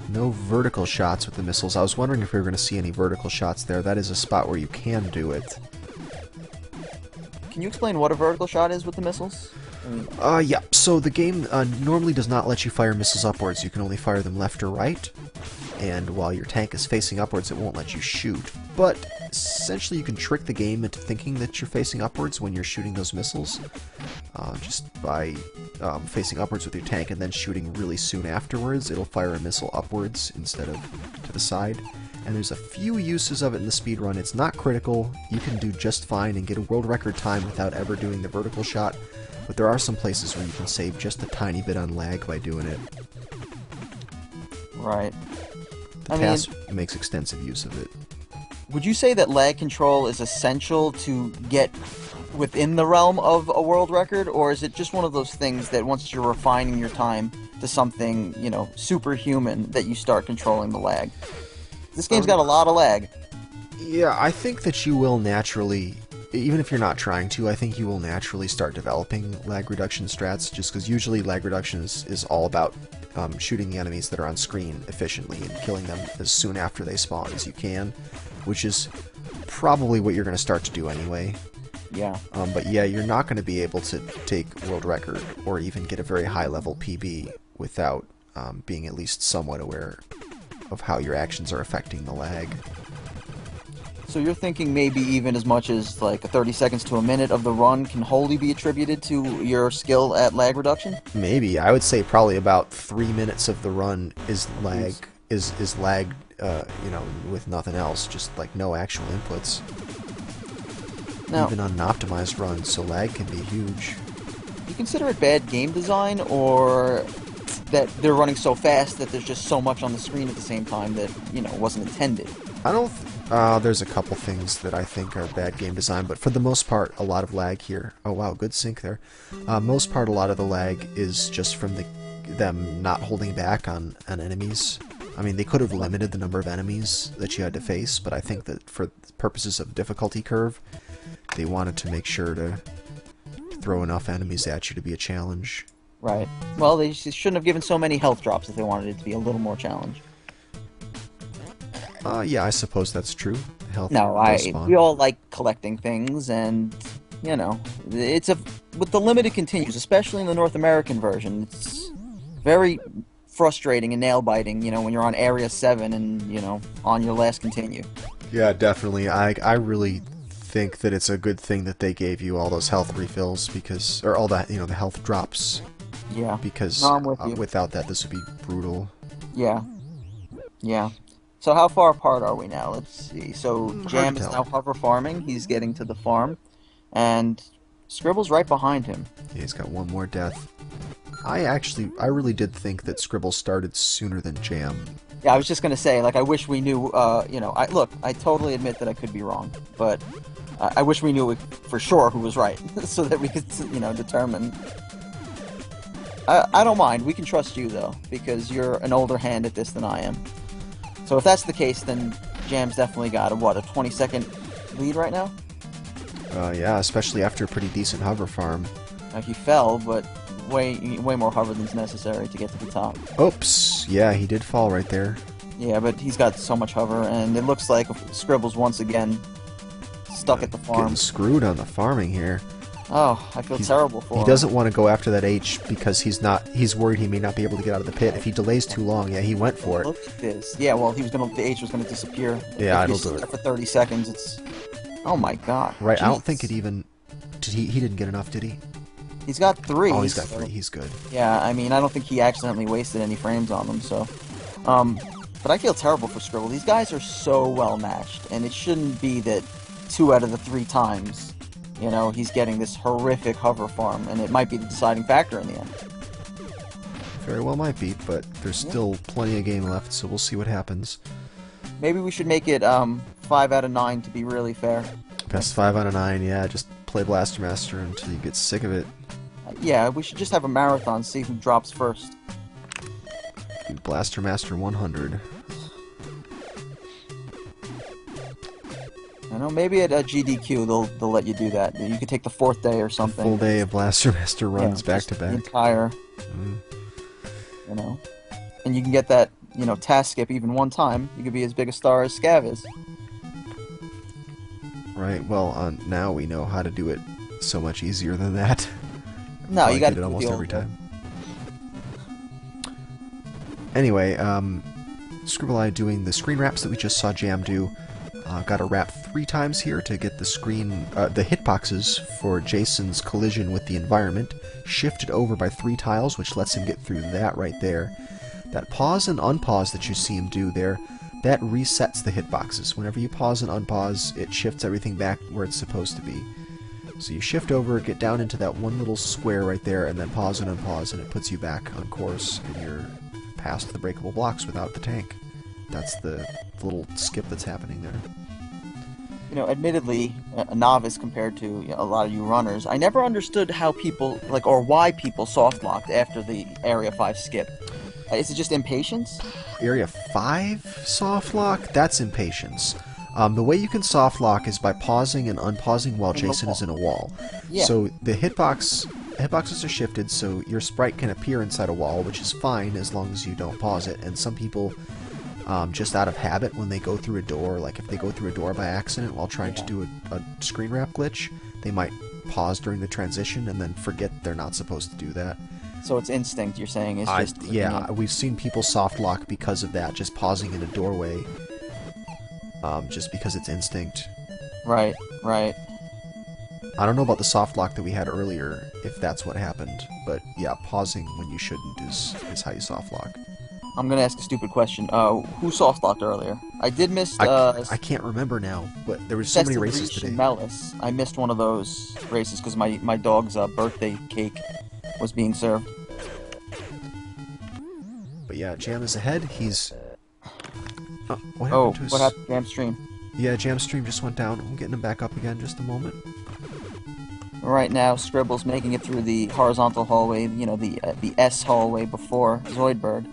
No vertical shots with the missiles. I was wondering if we were going to see any vertical shots there. That is a spot where you can do it. Can you explain what a vertical shot is with the missiles? Yeah. So the game normally does not let you fire missiles upwards. You can only fire them left or right. And while your tank is facing upwards, it won't let you shoot. But essentially, you can trick the game into thinking that you're facing upwards when you're shooting those missiles. Just by facing upwards with your tank and then shooting really soon afterwards, it'll fire a missile upwards instead of to the side. And there's a few uses of it in the speedrun. It's not critical. You can do just fine and get a world record time without ever doing the vertical shot. But there are some places where you can save just a tiny bit on lag by doing it. Right. The task makes extensive use of it. Would you say that lag control is essential to get within the realm of a world record, or is it just one of those things that once you're refining your time to something, you know, superhuman, that you start controlling the lag? This game's got a lot of lag. Yeah, I think that you will naturally, even if you're not trying to, I think you will naturally start developing lag reduction strats, just because usually lag reduction is all about shooting the enemies that are on screen efficiently and killing them as soon after they spawn as you can, which is probably what you're going to start to do anyway. Yeah. But yeah, you're not going to be able to take world record or even get a very high level PB without being at least somewhat aware of how your actions are affecting the lag. So you're thinking maybe even as much as like 30 seconds to a minute of the run can wholly be attributed to your skill at lag reduction? Maybe. I would say probably about 3 minutes of the run is lag, is lag, you know, with nothing else, just like no actual inputs. Now, even on an optimized run, so lag can be huge. Do you consider it bad game design, or that they're running so fast that there's just so much on the screen at the same time that, you know, wasn't intended? I don't... there's a couple things that I think are bad game design, but for the most part, a lot of lag here. Oh wow, good sync there. Most part, a lot of the lag is just from them not holding back on enemies. I mean, they could have limited the number of enemies that you had to face, but I think that for purposes of difficulty curve, they wanted to make sure to throw enough enemies at you to be a challenge. Right. Well, they shouldn't have given so many health drops if they wanted it to be a little more challenge. Yeah, I suppose that's true. Health we all like collecting things, and you know, with the limited continues, especially in the North American version, it's very frustrating and nail biting. You know, when you're on Area 7 and you know on your last continue. Yeah, definitely. I really think that it's a good thing that they gave you all those health refills because, or all that, you know, the health drops. Yeah. Because no, I'm with you. Without that, this would be brutal. Yeah. Yeah. So how far apart are we now? Let's see. So Jam is now hover farming. He's getting to the farm. And Scribble's right behind him. Yeah, he's got one more death. I really did think that Scribble started sooner than Jam. Yeah, I was just gonna say, like, I wish we knew. Look, I totally admit that I could be wrong, but I wish we knew for sure who was right, so that we could, determine. I don't mind. We can trust you though, because you're an older hand at this than I am. So if that's the case, then Jam's definitely got a 20-second lead right now. Yeah, especially after a pretty decent hover farm. He fell, but way more hover than's necessary to get to the top. Oops. Yeah, he did fall right there. Yeah, but he's got so much hover, and it looks like Scribble's once again stuck at the farm. Getting screwed on the farming here. Oh, I feel terrible for him. He doesn't want to go after that H because he's worried he may not be able to get out of the pit. If he delays too long, yeah, he went for it. Look at this. Yeah, well, the H was gonna disappear. Yeah, it'll do it. For 30 seconds, it's... Oh my god. Right, Jeez. I don't think it even... He didn't get enough, did he? He's got 3. Oh, he's got 3. He's good. Yeah, I mean, I don't think he accidentally wasted any frames on them, so... But I feel terrible for Scribble. These guys are so well matched, and it shouldn't be that 2 out of the 3 times, he's getting this horrific hover farm, and it might be the deciding factor in the end. Very well might be, but there's still plenty of game left, so we'll see what happens. Maybe we should make it 5 out of 9 to be really fair. Best 5 out of 9, yeah. Just play Blaster Master until you get sick of it. Yeah, we should just have a marathon, see who drops first. Blaster Master 100. I know, maybe at GDQ they'll let you do that. You could take the 4th day or something. Full day of Blaster Master runs back to back. The entire, and you can get that, task skip even one time. You could be as big a star as Scav is. Right. Well, now we know how to do it so much easier than that. No, you got to do it almost every time. Anyway, Scribbleye doing the screen wraps that we just saw Jam do. Got to wrap 3 times here to get the the hitboxes for Jason's collision with the environment shifted over by 3 tiles, which lets him get through that right there. That pause and unpause that you see him do there, that resets the hitboxes. Whenever you pause and unpause, it shifts everything back where it's supposed to be. So you shift over, get down into that one little square right there, and then pause and unpause, and it puts you back on course, and you're past the breakable blocks without the tank. That's the little skip that's happening there. Admittedly, a novice compared to a lot of you runners, I never understood how people, or why people soft-locked after the Area 5 skip. Is it just impatience? Area 5 soft lock? That's impatience. The way you can soft lock is by pausing and unpausing while Jason is in a wall. Yeah. So the hitboxes are shifted so your sprite can appear inside a wall, which is fine as long as you don't pause it. And some people, just out of habit, when they go through a door, like if they go through a door by accident while trying to do a screen wrap glitch, they might pause during the transition and then forget they're not supposed to do that. So it's instinct, you're saying? It's just... Yeah, we've seen people soft lock because of that, just pausing in a doorway. Just because it's instinct. Right. I don't know about the soft lock that we had earlier, if that's what happened, but yeah, pausing when you shouldn't is how you soft lock. I'm gonna ask a stupid question. Who soft locked earlier? I did miss. I can't remember now, but there was so many races today. Mellis. I missed one of those races because my dog's birthday cake was being served. But yeah, Jam is ahead. He's... what happened to Jam's stream? Yeah, Jam's stream just went down. I'm getting him back up again just a moment. Right now, Scribble's making it through the horizontal hallway, the S hallway before Zoidberg.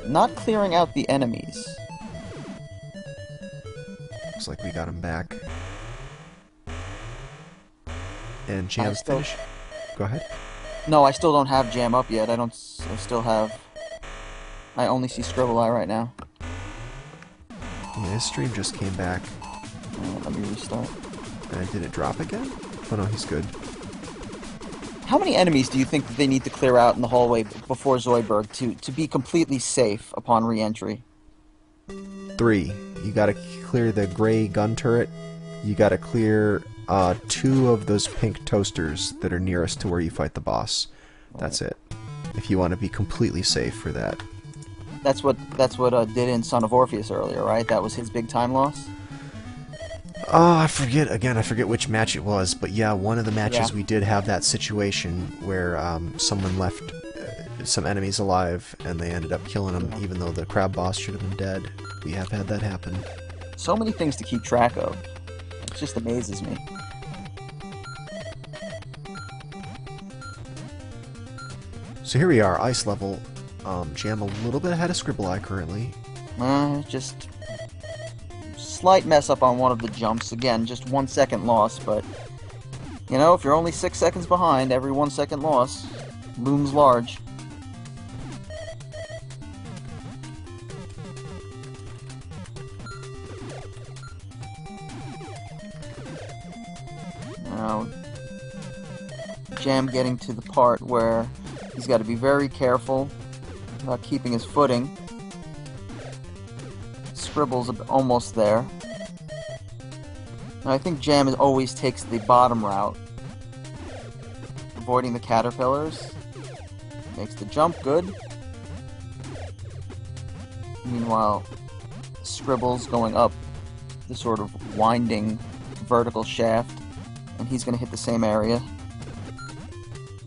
Not clearing out the enemies. Looks like we got him back. And Jam's finished. Go ahead. No, I still don't have Jam up yet. I still have... I only see Scribbleye right now. Yeah, his stream just came back. Let me restart. And did it drop again? Oh no, he's good. How many enemies do you think that they need to clear out in the hallway before Zoidberg to be completely safe upon re-entry? 3. You gotta clear the gray gun turret. You gotta clear 2 of those pink toasters that are nearest to where you fight the boss. That's it. If you want to be completely safe for that. That's what did in Son of Orpheus earlier, right? That was his big time loss? I forget which match it was, but yeah, one of the matches we did have that situation where someone left some enemies alive, and they ended up killing them, even though the crab boss should have been dead. We have had that happen. So many things to keep track of. It just amazes me. So here we are, ice level. Jam a little bit ahead of Scribbleye currently. Just slight mess up on one of the jumps. Again, just 1 second loss, but you know, if you're only 6 seconds behind, every 1 second loss looms large. Now, Jam getting to the part where he's got to be very careful about keeping his footing. Scribble's almost there. Now, I think Jam always takes the bottom route, avoiding the caterpillars. Makes the jump good. Meanwhile, Scribble's going up the sort of winding vertical shaft, and he's going to hit the same area.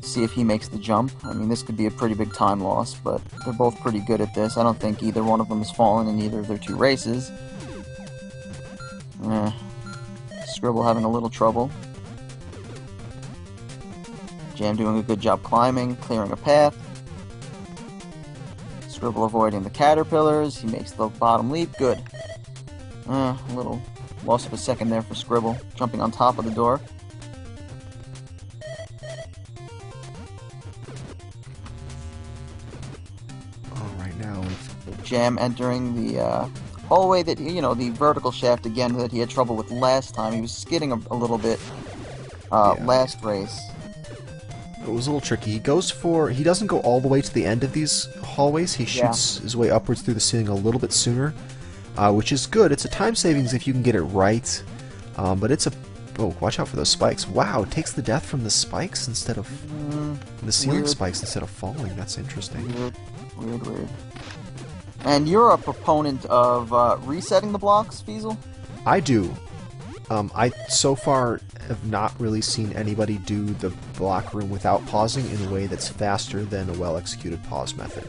See if he makes the jump. I mean, this could be a pretty big time loss, but they're both pretty good at this. I don't think either one of them has fallen in either of their 2 races. Scribble having a little trouble. Jam doing a good job climbing, clearing a path. Scribble avoiding the caterpillars. He makes the bottom leap. Good. A little loss of a second there for Scribble, jumping on top of the door. Jam entering the hallway that, you know, the vertical shaft again that he had trouble with last time. He was skidding a little bit last race. It was a little tricky. He doesn't go all the way to the end of these hallways. He shoots his way upwards through the ceiling a little bit sooner, which is good. It's a time savings if you can get it right, but it's a... Oh, watch out for those spikes. Wow, it takes the death from the spikes instead of... the ceiling spikes instead of falling. That's interesting. Weird. And you're a proponent of resetting the blocks, Feasel? I do. I so far have not really seen anybody do the block room without pausing in a way that's faster than a well-executed pause method.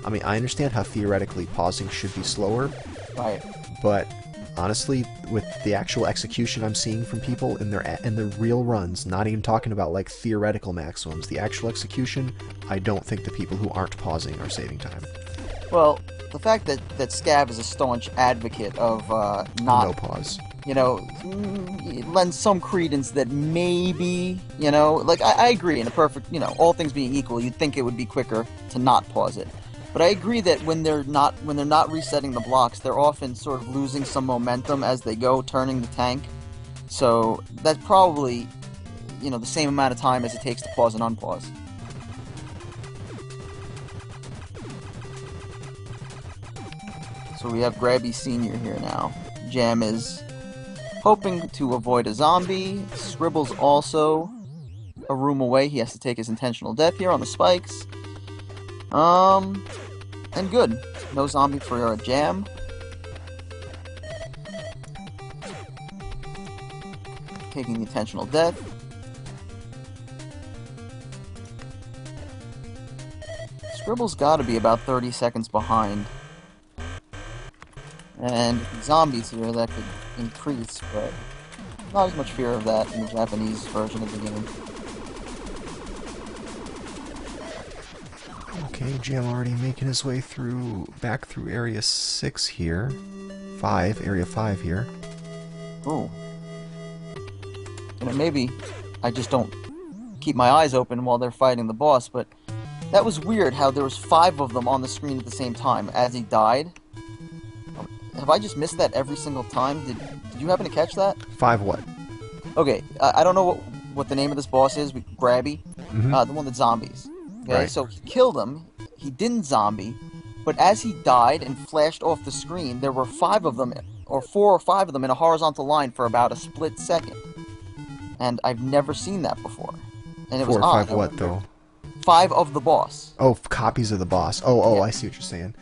I mean, I understand how theoretically pausing should be slower, right? But honestly, with the actual execution I'm seeing from people in the real runs, not even talking about like theoretical maximums, the actual execution, I don't think the people who aren't pausing are saving time. Well, the fact that Scav is a staunch advocate of not... No pause. You know, it lends some credence that maybe, you know, like, I agree, in a perfect, you know, all things being equal, you'd think it would be quicker to not pause it. But I agree that when they're not resetting the blocks, they're often sort of losing some momentum as they go, turning the tank. So that's probably, you know, the same amount of time as it takes to pause and unpause. So we have Grabby Sr. here now. Jam is hoping to avoid a zombie. Scribble's also a room away. He has to take his intentional death here on the spikes. And good. No zombie for Jam. Taking the intentional death. Scribble's got to be about 30 seconds behind. And zombies here, that could increase, but not as much fear of that in the Japanese version of the game. Okay, Jam already making his way back through Area 6 here. Area 5 here. Ooh. You know, maybe I just don't keep my eyes open while they're fighting the boss, but that was weird how there was 5 of them on the screen at the same time as he died. Have I just missed that every single time? Did you happen to catch that? 5 what? Okay, I don't know what the name of this boss is. Grabby, the one that's zombies. Okay, right. So he killed him. He didn't zombie, but as he died and flashed off the screen, there were 5 of them, or 4 or 5 of them, in a horizontal line for about a split second. And I've never seen that before. And it 4 was or odd. 5 what though? 5 of the boss. Oh, copies of the boss. Oh, Yeah. I see what you're saying.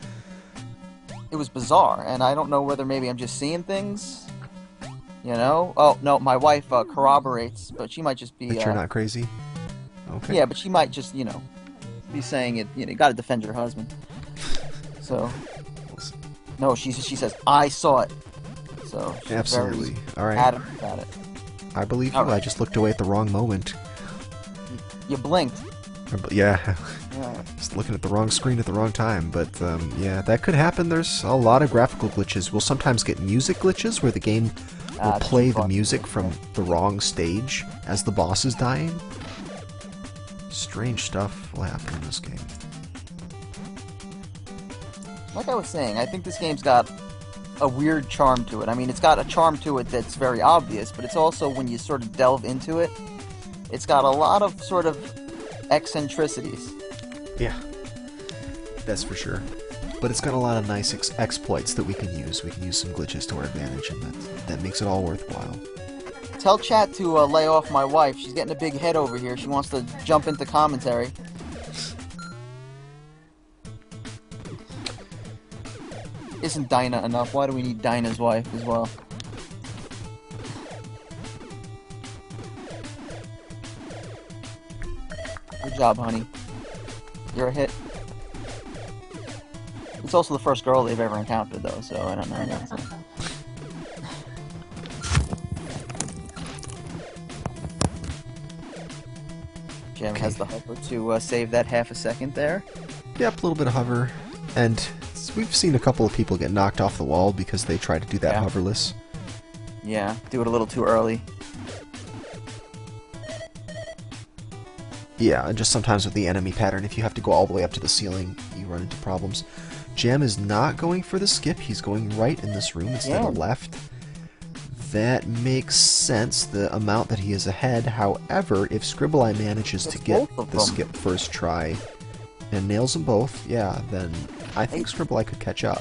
It was bizarre, and I don't know whether maybe I'm just seeing things, you know? Oh, no, my wife corroborates, but she might just be... But you're not crazy? Okay. Yeah, but she might just, you know, be saying it. You got to defend your husband. So, no, she says I saw it. So she's Absolutely. very All right. adamant about it. I believe you. All right. I just looked away at the wrong moment. You blinked. Yeah. Yeah. Just looking at the wrong screen at the wrong time. But yeah, that could happen. There's a lot of graphical glitches. We'll sometimes get music glitches where the game will play the music from the wrong stage as the boss is dying. Strange stuff will happen in this game. Like I was saying, I think this game's got a weird charm to it. I mean, it's got a charm to it that's very obvious, but it's also, when you sort of delve into it, it's got a lot of sort of eccentricities. Yeah, that's for sure. But it's got a lot of nice exploits that we can use. We can use some glitches to our advantage, and that makes it all worthwhile. Tell chat to lay off my wife. She's getting a big head over here. She wants to jump into commentary. Isn't Dinah enough? Why do we need Dinah's wife as well? Good job, honey. You're a hit. It's also the first girl they've ever encountered, though, so I don't know. Jam has the hover to save that half a second there. Yep, a little bit of hover. And we've seen a couple of people get knocked off the wall because they try to do that hoverless. Yeah, do it a little too early. Yeah, and just sometimes with the enemy pattern, if you have to go all the way up to the ceiling, you run into problems. Jam is not going for the skip. He's going right in this room instead of left. That makes sense, the amount that he is ahead. However, if Scribbleye manages to get the skip first try and nails them both, yeah, then I think Scribbleye could catch up.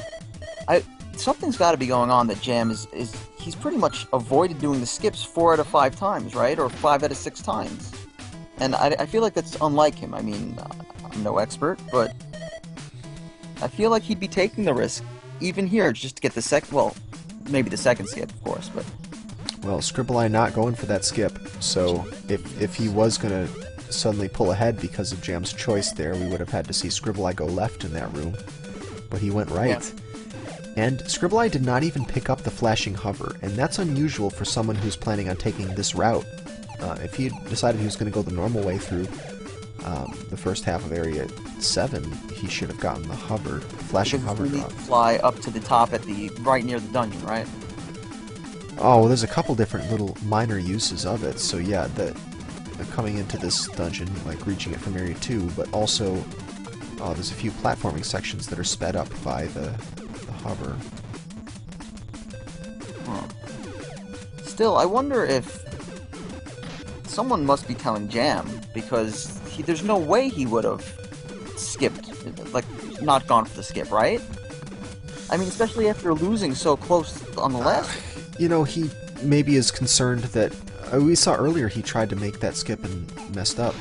Something's got to be going on that Jam he's pretty much avoided doing the skips 4 out of 5 times, right? Or 5 out of 6 times. And I feel like that's unlike him. I mean, I'm no expert, but I feel like he'd be taking the risk, even here, just to get the second, well, maybe the second skip, of course, but... Well, Scribbleye not going for that skip, so if he was going to suddenly pull ahead because of Jam's choice there, we would have had to see Scribbleye go left in that room. But he went right. Yeah. And Scribbleye did not even pick up the flashing hover, and that's unusual for someone who's planning on taking this route. If he had decided he was going to go the normal way through the first half of Area 7, he should have gotten the hover, flashing hover drop. Fly up to the top at right near the dungeon, right? Oh, well, there's a couple different little minor uses of it. So yeah, coming into this dungeon, like reaching it from Area 2, but also there's a few platforming sections that are sped up by the hover. Huh. Still, I wonder if someone must be telling Jam, because there's no way he would have skipped, like, not gone for the skip, right? I mean, especially after losing so close on the last. You know, he maybe is concerned that... we saw earlier he tried to make that skip and messed up.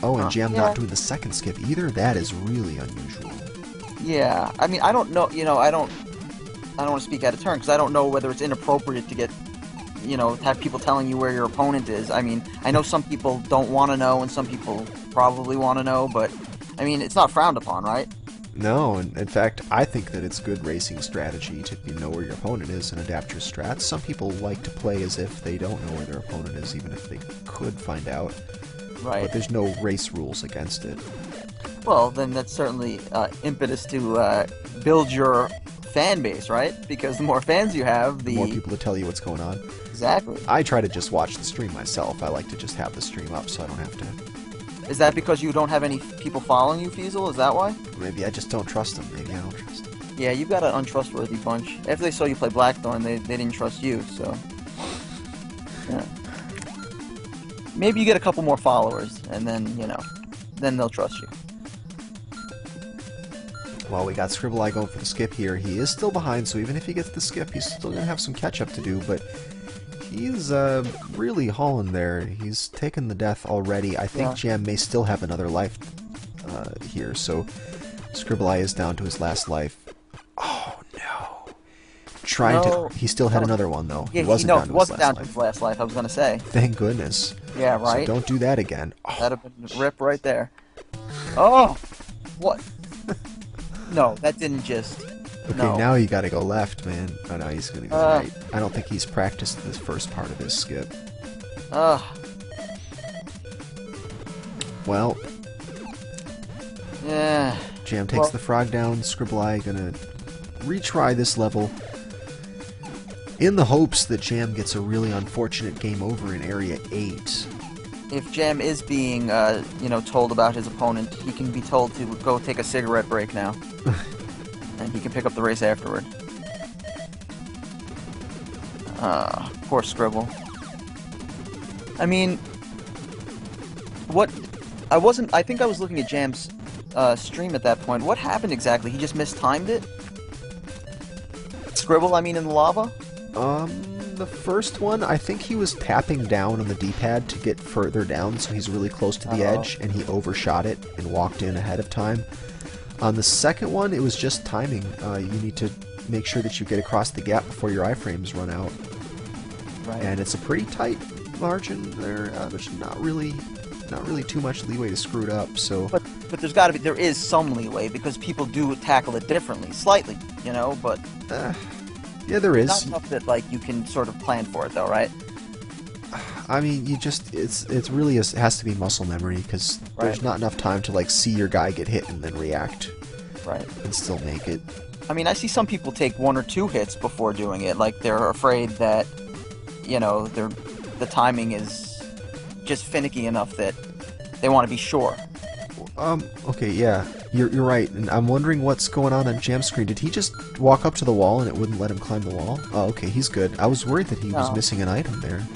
Oh, and Jam not doing the second skip either? That is really unusual. Yeah, I mean, I don't know, I don't want to speak out of turn, because I don't know whether it's inappropriate to get, have people telling you where your opponent is. I mean, I know some people don't want to know, and some people probably want to know, but, I mean, it's not frowned upon, right? No, and in fact, I think that it's good racing strategy to know where your opponent is and adapt your strats. Some people like to play as if they don't know where their opponent is, even if they could find out. Right. But there's no race rules against it. Well, then that's certainly impetus to build your fan base, right? Because the more fans you have, the more people to tell you what's going on. Exactly. I try to just watch the stream myself. I like to just have the stream up so I don't have to... Is that because you don't have any people following you, Feasel? Is that why? Maybe I just don't trust them. Maybe I don't trust them. Yeah, you've got an untrustworthy bunch. After they saw you play Blackthorn, they didn't trust you, so... Yeah. Maybe you get a couple more followers, and then, then they'll trust you. Well, we got Scribbleye going for the skip here. He is still behind, so even if he gets the skip, he's still going to have some catch-up to do, but... He's really hauling there. He's taken the death already. I think Jam may still have another life here, so Scribbleye is down to his last life. Oh, no. He still had another one, though. Yeah, he wasn't down to his last life, I was going to say. Thank goodness. Yeah, right? So don't do that again. Oh, that'd have been a rip right there. Oh! What? No, that didn't just... Okay, No. now you gotta go left, man. Oh, no, he's gonna go right. I don't think he's practiced this first part of his skip. Ugh. Well, Yeah. Jam takes the frog down. Scribbleye gonna retry this level in the hopes that Jam gets a really unfortunate game over in Area 8. If Jam is being, told about his opponent, he can be told to go take a cigarette break now. And he can pick up the race afterward. Poor Scribble. I mean, I think I was looking at Jam's stream at that point. What happened exactly? He just mistimed it? Scribble, I mean, in the lava? The first one, I think he was tapping down on the D-pad to get further down, so he's really close to the edge, and he overshot it and walked in ahead of time. On the second one, it was just timing. You need to make sure that you get across the gap before your iframes run out. Right. And it's a pretty tight margin there. There's not really too much leeway to screw it up. So, but there is some leeway because people do tackle it differently, slightly, But yeah, there is. Not enough that you can sort of plan for it, though, right? I mean, it's really it has to be muscle memory because there's not enough time to see your guy get hit and then react. Right. And still make it. I mean, I see some people take 1 or 2 hits before doing it. They're afraid that, the timing is just finicky enough that they want to be sure. Okay, yeah, you're right, and I'm wondering what's going on Jam's screen. Did he just walk up to the wall and it wouldn't let him climb the wall? Oh, okay, he's good. I was worried that he was missing an item there.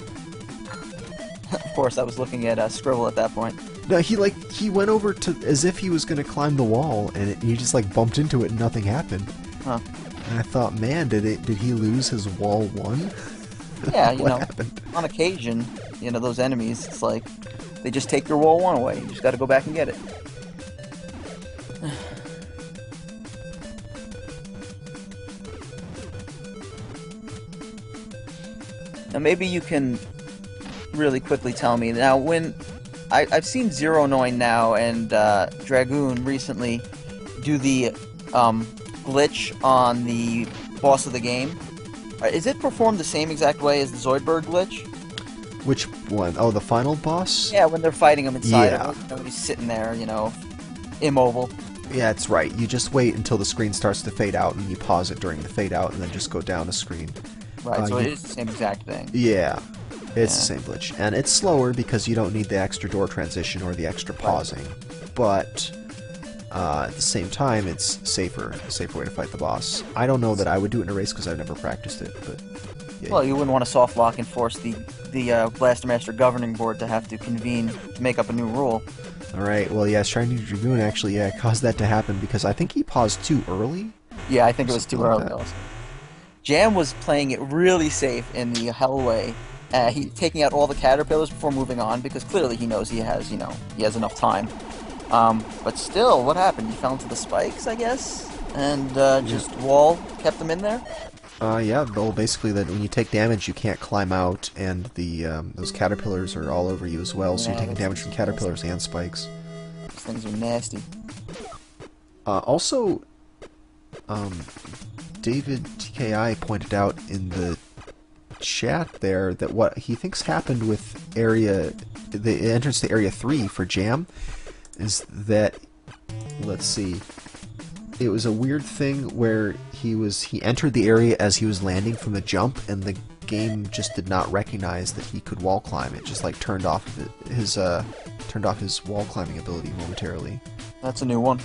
Of course, I was looking at Scribble at that point. No, he went over to as if he was going to climb the wall, and he just bumped into it and nothing happened. Huh. And I thought, man, did he lose his wall 1? Yeah, what happened? On occasion, those enemies, it's they just take your wall 1 away. You just got to go back and get it. Now maybe you can really quickly tell me. Now when I've seen Zero Noin now and Dragoon recently do the glitch on the boss of the game. Is it performed the same exact way as the Zoidberg glitch? Which one? Oh, the final boss? Yeah, when they're fighting him inside Yeah. of him. Nobody's sitting there, immobile. Yeah, it's right. You just wait until the screen starts to fade out, and you pause it during the fade out, and then just go down a screen. Right, so it is the same exact thing. Yeah, it's the same glitch. And it's slower because you don't need the extra door transition or the extra pausing. But at the same time, it's a safer way to fight the boss. I don't know that I would do it in a race because I've never practiced it, but... Yeah. Well, you wouldn't want to soft lock and force the Blaster Master Governing Board to have to convene to make up a new rule. Alright, well, yeah, Shiny Dragoon actually caused that to happen because I think he paused too early. Yeah, I think it was too early that. also. Jam was playing it really safe in the Hellway. He taking out all the caterpillars before moving on because clearly he knows he has enough time. But still, what happened? He fell into the spikes, I guess, and just wall kept him in there. Yeah, well, basically that when you take damage, you can't climb out, and the those caterpillars are all over you as well, so you're taking damage from caterpillars and spikes. These things are nasty. Also, David TKI pointed out in the chat there that what he thinks happened with the entrance to Area 3 for Jam is that, let's see, it was a weird thing where he entered the area as he was landing from the jump, and the game just did not recognize that he could wall climb. It just turned off his wall climbing ability momentarily. That's a new one.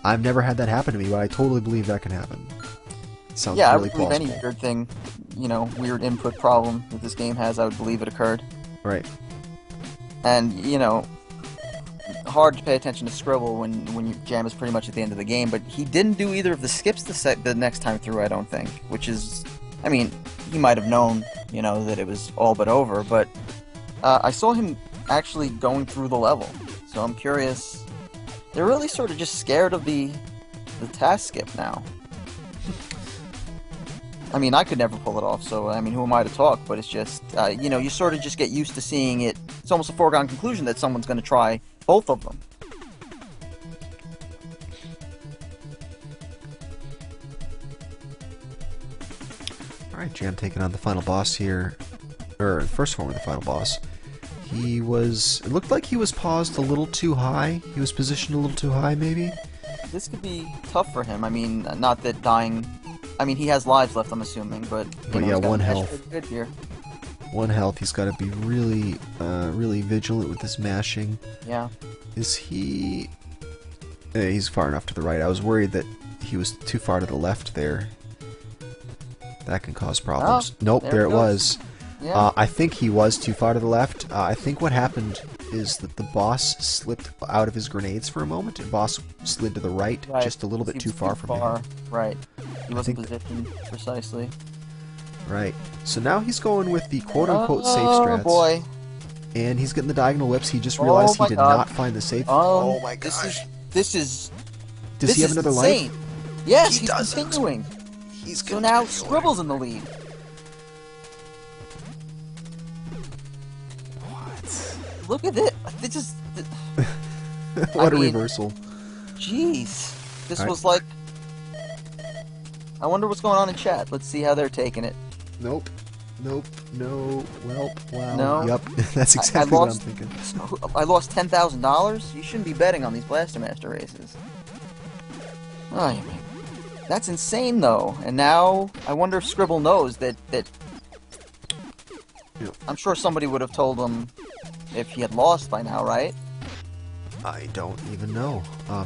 I've never had that happen to me, but I totally believe that can happen. It sounds Yeah, really I would believe plausible. any weird thing, weird input problem that this game has, I would believe it occurred. Right. And, hard to pay attention to Scribble when Jam is pretty much at the end of the game, but he didn't do either of the skips the next time through, I don't think, which is, I mean, he might have known, that it was all but over, but I saw him actually going through the level, so I'm curious. They're really sort of just scared of the task skip now. I mean, I could never pull it off, so, I mean, who am I to talk, but it's just, you sort of just get used to seeing it. It's almost a foregone conclusion that someone's going to try both of them. Jam taking on the final boss here, or first form of the final boss. He was, it looked like he was paused a little too high. He was positioned a little too high, maybe? This could be tough for him. I mean, not that dying... I mean, he has lives left, I'm assuming, but... But yeah, one health. Good here. One health. He's got to be really, really vigilant with this mashing. Yeah. Is he... he's far enough to the right. I was worried that he was too far to the left there. That can cause problems. Oh, nope, there it was. Yeah. I think he was too far to the left. I think what happened is that the boss slipped out of his grenades for a moment, and boss slid to the right, just a little bit too far from him. Right. He wasn't positioned precisely. Right. So now he's going with the quote-unquote safe strats. Oh, boy. And he's getting the diagonal whips. He just realized he did not find the safe. Oh, my gosh. This is... Does he have another life? Yes, he's continuing. So now Scribble's in the lead. Look at it. This is... What a reversal. Jeez. This was like... I wonder what's going on in chat. Let's see how they're taking it. Nope. Nope. No. Well. Wow. No. Yep. That's exactly what I'm thinking. I lost $10,000? You shouldn't be betting on these Blaster Master races. Oh, that's insane, though. And now, I wonder if Scribble knows that... Yep. I'm sure somebody would have told him if he had lost by now, right? I don't even know.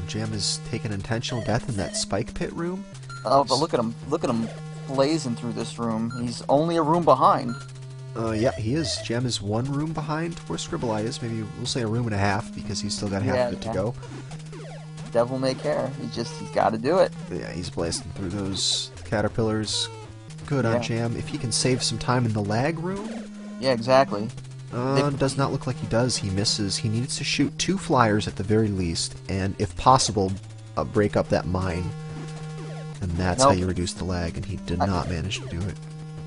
Jam is taking intentional death in that spike pit room. Oh, but look at him. Look at him blazing through this room. He's only a room behind. Yeah, he is. Jam is one room behind where Scribbleye is. Maybe we'll say a room and a half because he's still got half of it to go. Devil may care. He's got to do it. But yeah, he's blasting through those caterpillars. Good on Jam. If he can save some time in the lag room. Yeah, exactly. Does not look like he does. He misses. He needs to shoot 2 flyers at the very least, and if possible, break up that mine. And that's how you reduce the lag, and he did not manage to do it.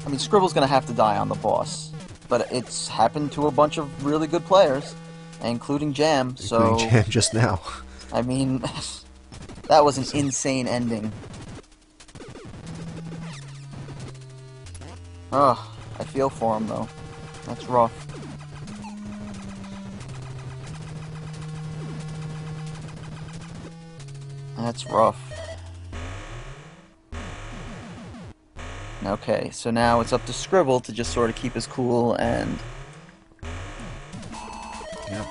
I mean, Scribble's going to have to die on the boss, but it's happened to a bunch of really good players, including Jam, so... Including Jam just now. I mean, that was an insane ending. Ugh, I feel for him, though. That's rough. That's rough. Okay, so now it's up to Scribble to just sort of keep his cool and... Yep.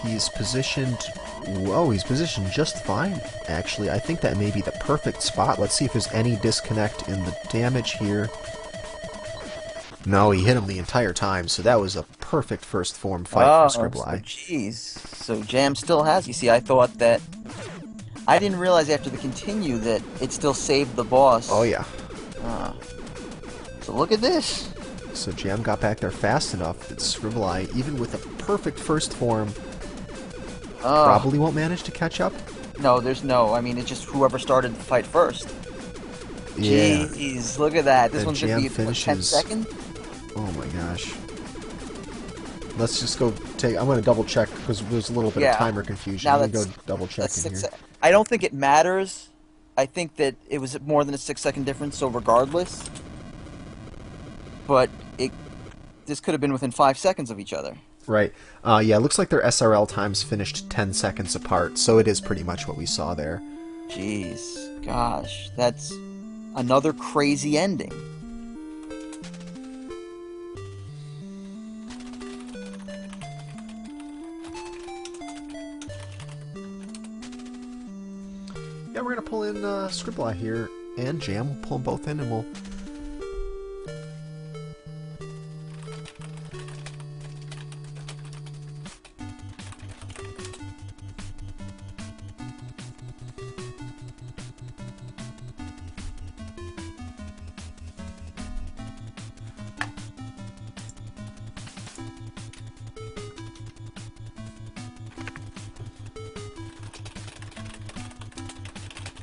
He's positioned... Whoa, he's positioned just fine, actually. I think that may be the perfect spot. Let's see if there's any disconnect in the damage here. No, he hit him the entire time, so that was a perfect first form fight for Scribbleye. Jeez. So Jam still has... You see, I thought that... I didn't realize after the continue that it still saved the boss. Oh, yeah. So look at this. So Jam got back there fast enough that Scribbleye, even with a perfect first form, probably won't manage to catch up. No, there's no. I mean, it's just whoever started the fight first. Yeah. Jeez, look at that. This one's going to be 10 seconds. Oh my gosh. Let's just go take... I'm going to double check because there's a little bit of timer confusion. I'm going to go double check in here. I don't think it matters. I think that it was more than a 6-second difference, so regardless. But this could have been within 5 seconds of each other. Right. Yeah, it looks like their SRL times finished 10 seconds apart, so it is pretty much what we saw there. Jeez. Gosh. That's another crazy ending. Yeah, we're going to pull in Scribbleye here and Jam. We'll pull them both in and we'll...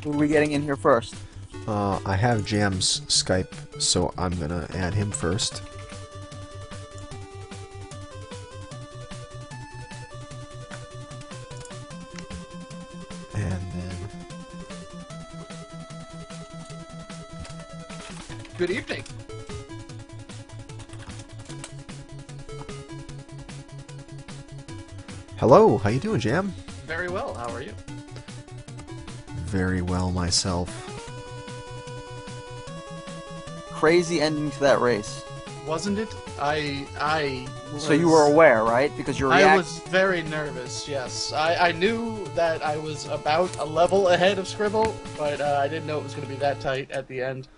Who are we getting in here first? I have Jam's Skype, so I'm going to add him first. And then... Good evening. Hello, how you doing, Jam? Very well. How are you? Very well myself. Crazy ending to that race. Wasn't it? I was, So you were aware, right? Because your I reaction. was very nervous. Yes, I knew that I was about a level ahead of Scribble, but I didn't know it was going to be that tight at the end.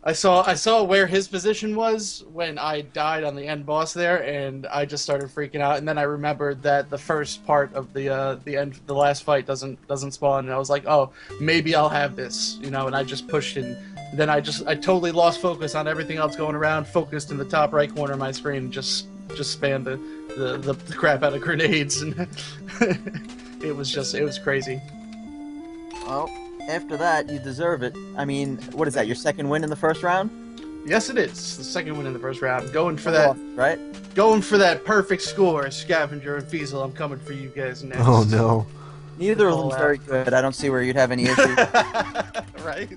I saw where his position was when I died on the end boss there, and I just started freaking out. And then I remembered that the first part of the end, the last fight doesn't spawn, and I was like, oh, maybe I'll have this, you know. And I just pushed in. Then I totally lost focus on everything else going around. Focused in the top right corner of my screen, just spammed the crap out of grenades, and it was crazy. Well, after that, you deserve it. I mean, what is that? Your second win in the first round? Yes, it is the second win in the first round. Going for that perfect score, Scavenger and Fiesel. I'm coming for you guys next. Oh no. Neither of them's very good. I don't see where you'd have any issues. Right?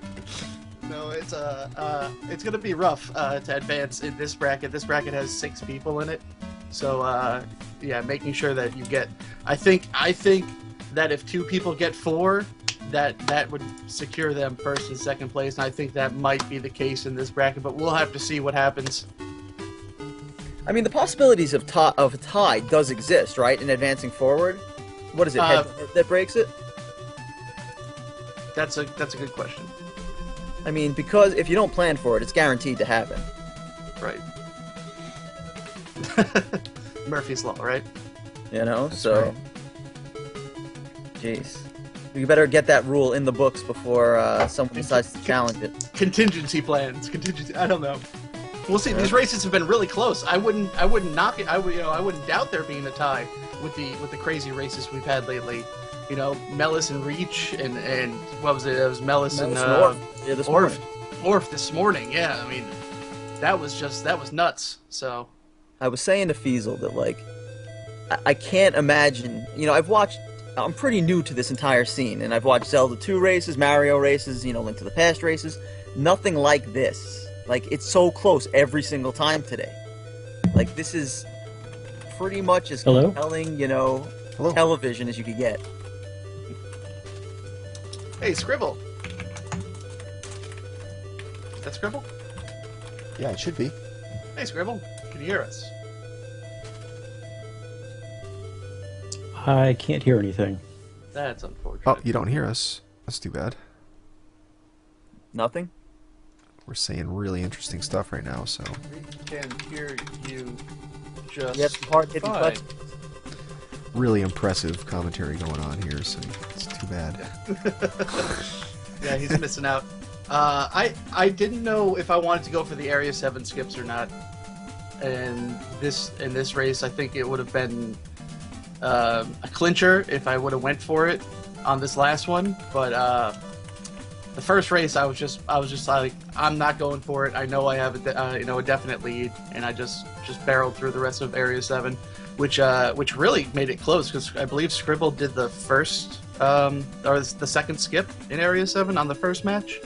No, it's gonna be rough to advance in this bracket. This bracket has 6 people in it, so yeah, making sure that you get. I think that if 2 people get 4, that would secure them first and second place, and I think that might be the case in this bracket. But we'll have to see what happens. I mean, the possibilities of a tie does exist, right? In advancing forward, what is it? Head that breaks it? That's a good question. I mean, because if you don't plan for it, it's guaranteed to happen. Right. Murphy's Law, right? You know, That's so. right. Jeez. You better get that rule in the books before someone decides to challenge it. Contingency plans. I don't know. We'll see. These races have been really close. I wouldn't knock it. I wouldn't doubt there being a tie with the crazy races we've had lately. You know, Mellis and Reach and what was it? It was Mellis and Orf this morning. Yeah, I mean, that was nuts. So I was saying to Fiesel that, like, I can't imagine. You know, I'm pretty new to this entire scene, and I've watched Zelda 2 races, Mario races, you know, Link to the Past races. Nothing like this. Like, it's so close every single time today. Like, this is pretty much as compelling, you know, television as you could get. Hey, Scribble. Is that Scribble? Yeah, it should be. Hey, Scribble. Can you hear us? I can't hear anything. That's unfortunate. Oh, you don't hear us. That's too bad. Nothing? We're saying really interesting stuff right now, so. We can hear you just You have some hard-hitting fine. questions. Really impressive commentary going on here, so it's too bad. Yeah, he's missing out. I didn't know if I wanted to go for the Area 7 skips or not. And in this race, I think it would have been a clincher if I would have went for it on this last one. But the first race, I was just like, I'm not going for it. I know I have a definite lead, and I just barreled through the rest of Area 7, which really made it close because I believe Scribble did the first or the second skip in Area 7 on the first match.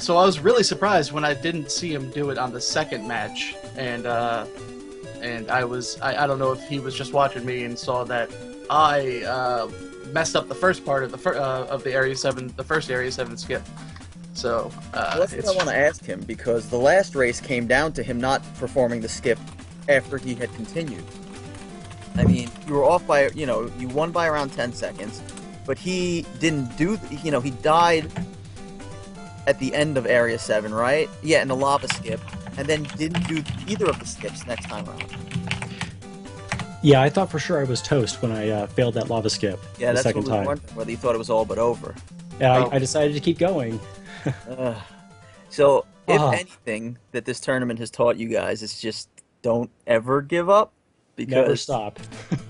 So I was really surprised when I didn't see him do it on the second match, and I don't know if he was just watching me and saw that I messed up the first part of the Area 7, the first Area 7 skip. So Well, that's what I want to ask him, because the last race came down to him not performing the skip after he had continued. I mean, you were off by, you know, you won by around 10 seconds, but he didn't do, you know, he died at the end of Area 7, right? Yeah, in the lava skip, and then didn't do either of the skips next time around. Yeah, I thought for sure I was toast when I failed that lava skip Yeah, the that's second what we were time. wondering, whether he thought it was all but over. Yeah, Oh. I decided to keep going. So, if Ah. anything that this tournament has taught you guys is just don't ever give up, Never because stop.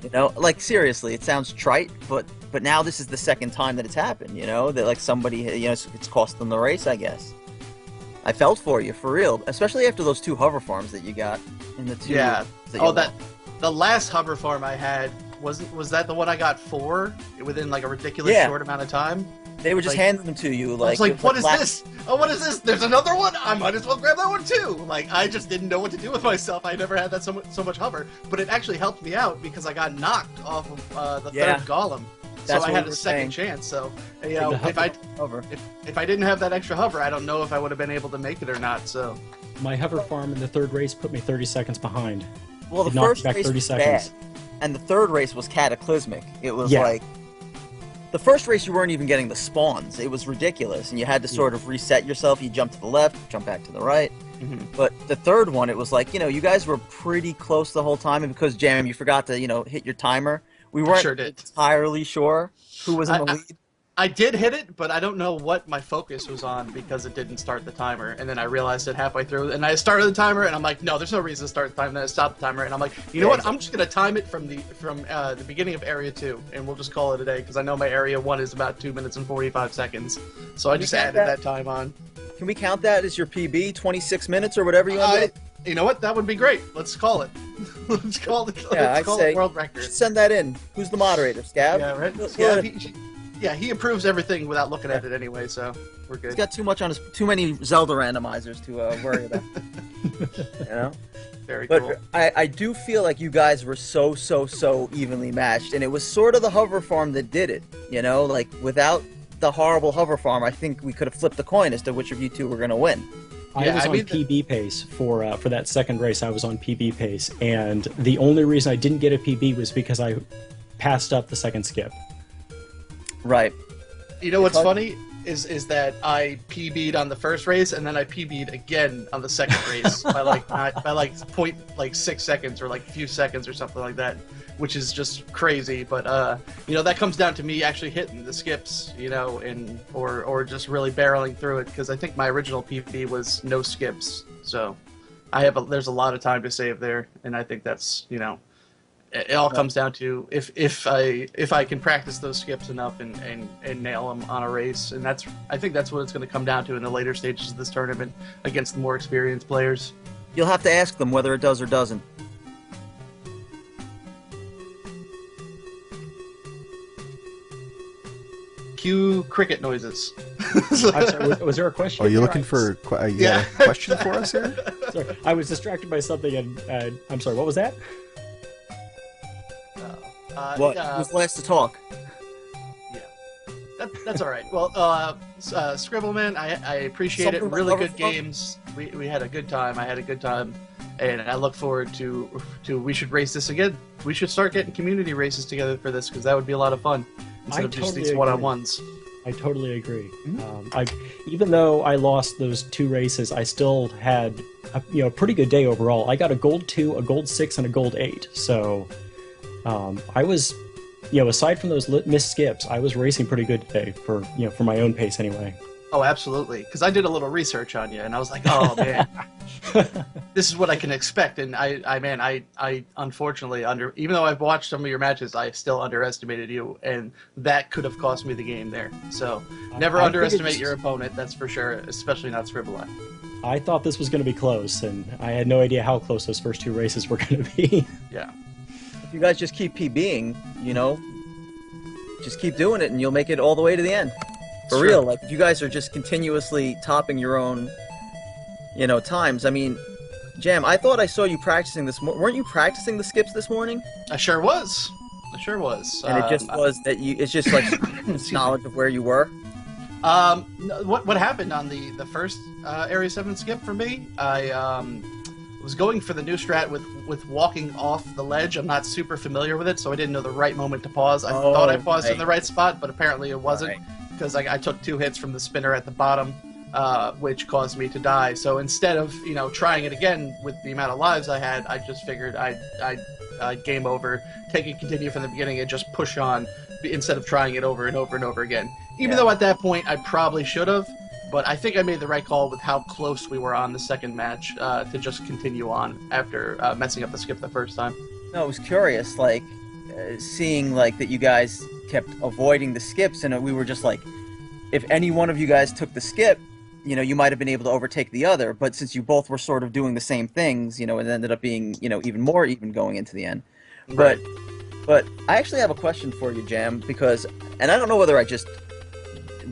you know, like, seriously, it sounds trite, but now this is the second time that it's happened. You know, that like somebody, you know, it's cost them the race, I guess. I felt for you, for real, especially after those 2 hover farms that you got in the 2. yeah. that you That won. the last hover farm I had was that the one I got 4 within like a ridiculous Yeah. short amount of time? They were just Like, handing them to you. I Like, was like, it was what is black- this? Oh, what is this? There's another one? I might as well grab that one too. Like, I just didn't know what to do with myself. I never had that so much hover. But it actually helped me out because I got knocked off of the Yeah. third golem. So That's I what had we a were second saying. chance. So, you The know, hover- Over. if I didn't have that extra hover, I don't know if I would have been able to make it or not. So, My hover farm in the third race put me 30 seconds behind. Well, the It knocked first back race 30 was seconds. bad, and the third race was cataclysmic. It was Yeah. like the first race you weren't even getting the spawns. It was ridiculous, and you had to sort of reset yourself. You jump to the left, jump back to the right. But the third one, it was like, you guys were pretty close the whole time, and because Jam, you forgot to hit your timer. We weren't sure did. entirely sure who was in the lead. I did hit it, but I don't know what my focus was on because it didn't start the timer. And then I realized it halfway through, and I started the timer, and I'm like, no, there's no reason to start the timer. Then I stopped the timer, and I'm like, you know what? I'm just gonna time it from the beginning of Area 2, and we'll just call it a day because I know my Area 1 is about 2 minutes and 45 seconds. So I just count added that time on. Can we count that as your PB, 26 minutes or whatever you want to do? You know what? That would be great. Let's call it. Let's call it. Yeah, Let's call I'd say it world record. send that in. Who's the moderator, Scab? Yeah, right. Look, Scab, look, he approves everything without looking at it anyway, so we're good. He's got too many Zelda randomizers to worry about. Very But cool. I do feel like you guys were so evenly matched, and it was sort of the hover farm that did it. Like without the horrible hover farm, I think we could have flipped the coin as to which of you two were going to win. I was on PB pace for that second race. I was on PB pace, and the only reason I didn't get a PB was because I passed up the second skip. Right. You know what's funny is that I PB'd on the first race and then I PB'd again on the second race by like 6 seconds or like a few seconds or something like that, which is just crazy. But that comes down to me actually hitting the skips, or just really barreling through it because I think my original PB was no skips, so there's a lot of time to save there, and I think that's it all comes down to if I can practice those skips enough and nail them on a race, and I think that's what it's going to come down to in the later stages of this tournament against the more experienced players. You'll have to ask them whether it does or doesn't. Cue cricket noises. I'm sorry, was there a question? Are you looking for a question for us here? Sorry, I was distracted by something, and I'm sorry. What was that? What? Who's last to talk? Yeah, that's all right. Well, Scribbleman, I appreciate Something it. about Really good Hoverfront? games. We had a good time. I had a good time, and I look forward to. We should race this again. We should start getting community races together for this because that would be a lot of fun instead I of just totally these agree. one-on-ones. I totally agree. Even though I lost those two races, I still had a pretty good day overall. I got a gold 2, a gold 6, and a gold 8. So I was, aside from those missed skips, I was racing pretty good today for my own pace anyway. Oh, absolutely. Because I did a little research on you, and I was like, oh man, this is what I can expect. And I unfortunately even though I've watched some of your matches, I still underestimated you, and that could have cost me the game there. So never I underestimate figured- your opponent, that's for sure, especially not Scribbleye. I thought this was going to be close, and I had no idea how close those first two races were going to be. Yeah. If you guys just keep PBing, just keep doing it, and you'll make it all the way to the end. For Sure. real, like if you guys are just continuously topping your own, times. I mean, Jam, I thought I saw you practicing this. Weren't you practicing the skips this morning? I sure was. And it just was that it's just like knowledge of where you were. What happened on the first Area 7 skip for me? I was going for the new strat with walking off the ledge. I'm not super familiar with it, so I didn't know the right moment to pause. I thought I paused in the right spot, but apparently it wasn't because I took 2 hits from the spinner at the bottom, which caused me to die. So instead of trying it again with the amount of lives I had, I just figured I'd game over, take it, continue from the beginning, and just push on instead of trying it over and over and over again. Even though at that point I probably should have, but I think I made the right call with how close we were on the second match to just continue on after messing up the skip the first time. No, I was curious, like seeing like that you guys kept avoiding the skips, and we were just like, if any one of you guys took the skip, you might have been able to overtake the other. But since you both were sort of doing the same things, it ended up being even more even going into the end. Right. But I actually have a question for you, Jam, because, and I don't know whether I just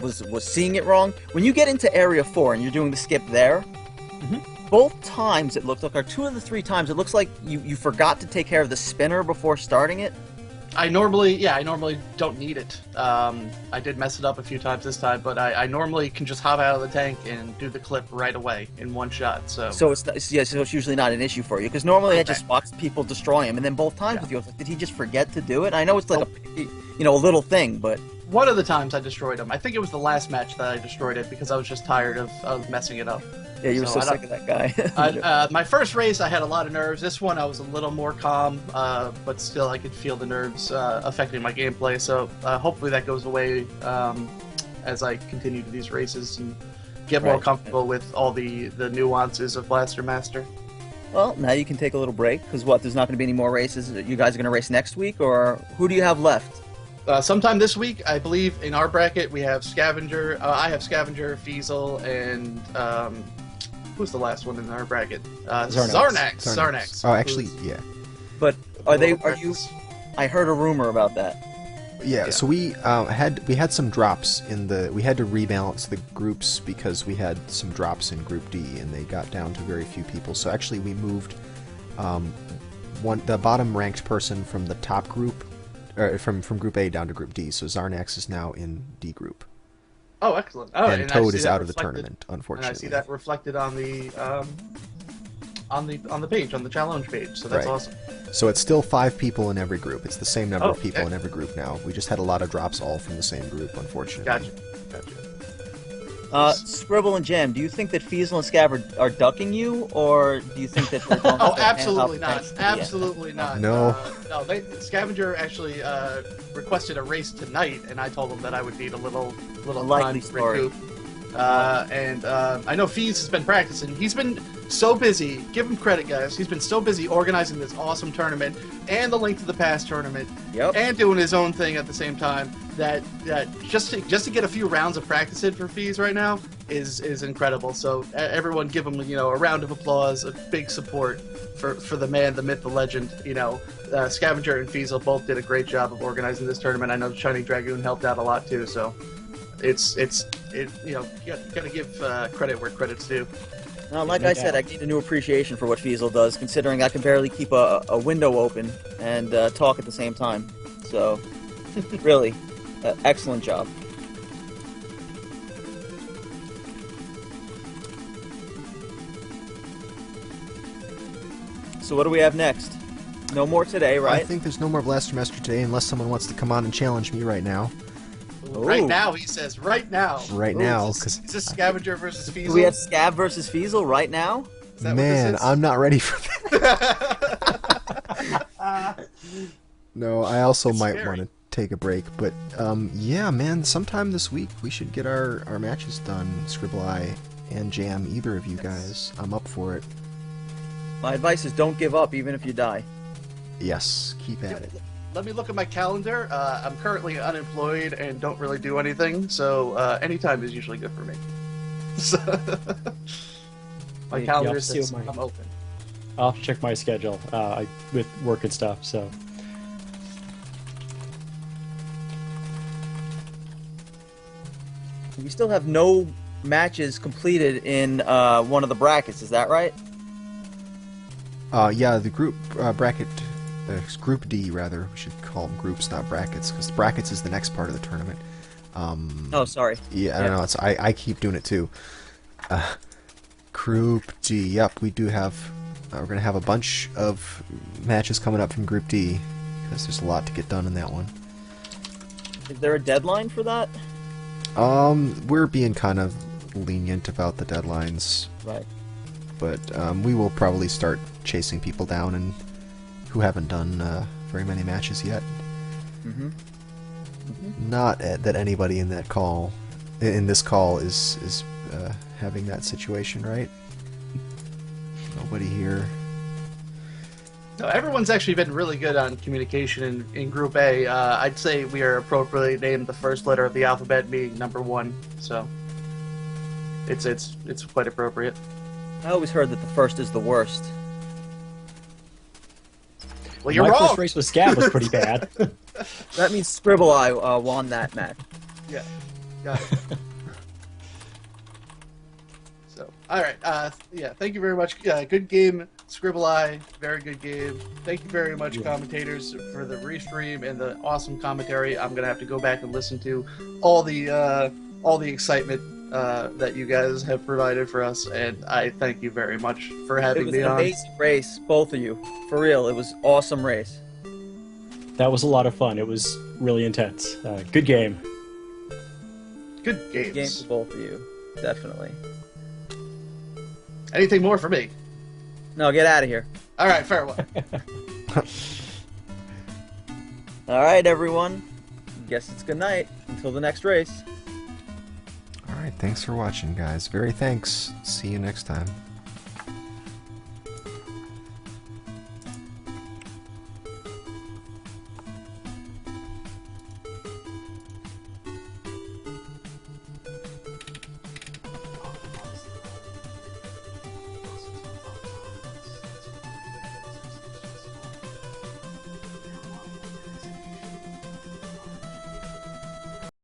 was seeing it wrong. When you get into Area 4 and you're doing the skip there, both times it looked like, or 2 of the 3 times, it looks like you forgot to take care of the spinner before starting it. I normally don't need it. I did mess it up a few times this time, but I normally can just hop out of the tank and do the clip right away in one shot. So it's usually not an issue for you, because normally I just watch people destroy him, and then both times with you, I was like, did he just forget to do it? I know it's like a little thing, but one of the times I destroyed him. I think it was the last match that I destroyed it because I was just tired of messing it up. Yeah, you were so sick of that guy. My first race, I had a lot of nerves. This one, I was a little more calm, but still, I could feel the nerves affecting my gameplay. So hopefully that goes away as I continue to these races and get more comfortable with all the nuances of Blaster Master. Well, now you can take a little break, because there's not going to be any more races. You guys are going to race next week, or who do you have left? Sometime this week, I believe, in our bracket, we have Scavenger. I have Scavenger, Feasel, and who's the last one in our bracket? Zarnax. Oh, actually, yeah. But are you? I heard a rumor about that. Yeah. So we had some drops we had to rebalance the groups because we had some drops in Group D and they got down to very few people. So actually, we moved the bottom ranked person from the top group, from Group A down to Group D. So Zarnax is now in D group. Oh, excellent! And Toad is out of the tournament, unfortunately. And I see that reflected on the page, on the challenge page. So that's awesome. So it's still 5 people in every group. It's the same number of people in every group now. We just had a lot of drops all from the same group, unfortunately. Gotcha. Scribble and Jam, do you think that Feasel and Scab are ducking you, or do you think that they're going Oh, absolutely not. Absolutely not. No. Scavenger actually requested a race tonight, and I told him that I would need a little likely time to story. recoup. And I know Fees has been practicing. He's been so busy. Give him credit, guys. He's been so busy organizing this awesome tournament and the Link to the Past tournament, and doing his own thing at the same time. That just to get a few rounds of practice in for Fees right now is incredible. So everyone give him a round of applause, a big support for the man, the myth, the legend. Scavenger and Feasel both did a great job of organizing this tournament. I know Shining Dragoon helped out a lot too. So it's you gotta give credit where credit's due. Like I said, I gained a new appreciation for what Feasel does, considering I can barely keep a window open and talk at the same time. So, really, excellent job. So what do we have next? No more today, right? I think there's no more Blaster Master today unless someone wants to come on and challenge me right now. Ooh. Right now, he says. Right now. Right now, because is this Scavenger versus Feasel? Do we have Scab versus Feasel right now? Man, I'm not ready for that. No, I also might want to take a break, but yeah, man, sometime this week we should get our matches done. Scribbleye and Jam, either of you guys. I'm up for it. My advice is don't give up, even if you die. Yes, keep at it. Let me look at my calendar. I'm currently unemployed and don't really do anything, so anytime is usually good for me. My calendar says I'm open. I'll have to check my schedule with work and stuff. So we still have no matches completed in one of the brackets. Is that right? Yeah, the group bracket. Group D, rather. We should call them groups, not brackets, because brackets is the next part of the tournament. Oh, sorry. Yeah, I don't know. I keep doing it too. Group D. Yep, we do have. We're going to have a bunch of matches coming up from Group D, because there's a lot to get done in that one. Is there a deadline for that? We're being kind of lenient about the deadlines. Right. But we will probably start chasing people down and who haven't done very many matches yet. Not that anybody in this call is having that situation, right? Nobody here. No, everyone's actually been really good on communication in Group A. I'd say we are appropriately named the first letter of the alphabet being number 1, so it's quite appropriate. I always heard that the first is the worst. Well, you're my wrong. first race with Scab was pretty bad. That means Scribbleye won that match. Yeah. Got it. So, all right. Yeah, thank you very much. Good game, Scribbleye. Very good game. Thank you very much, commentators, for the restream and the awesome commentary. I'm gonna have to go back and listen to all the excitement that you guys have provided for us, and I thank you very much for It having was me an on. amazing race, both of you. For real, it was awesome race. That was a lot of fun. It was really intense. Good game. Good games. Game for both of you, definitely. Anything more for me? No, get out of here. All right, farewell. All right, everyone. Guess it's good night until the next race. Alright, thanks for watching, guys. Very thanks. See you next time.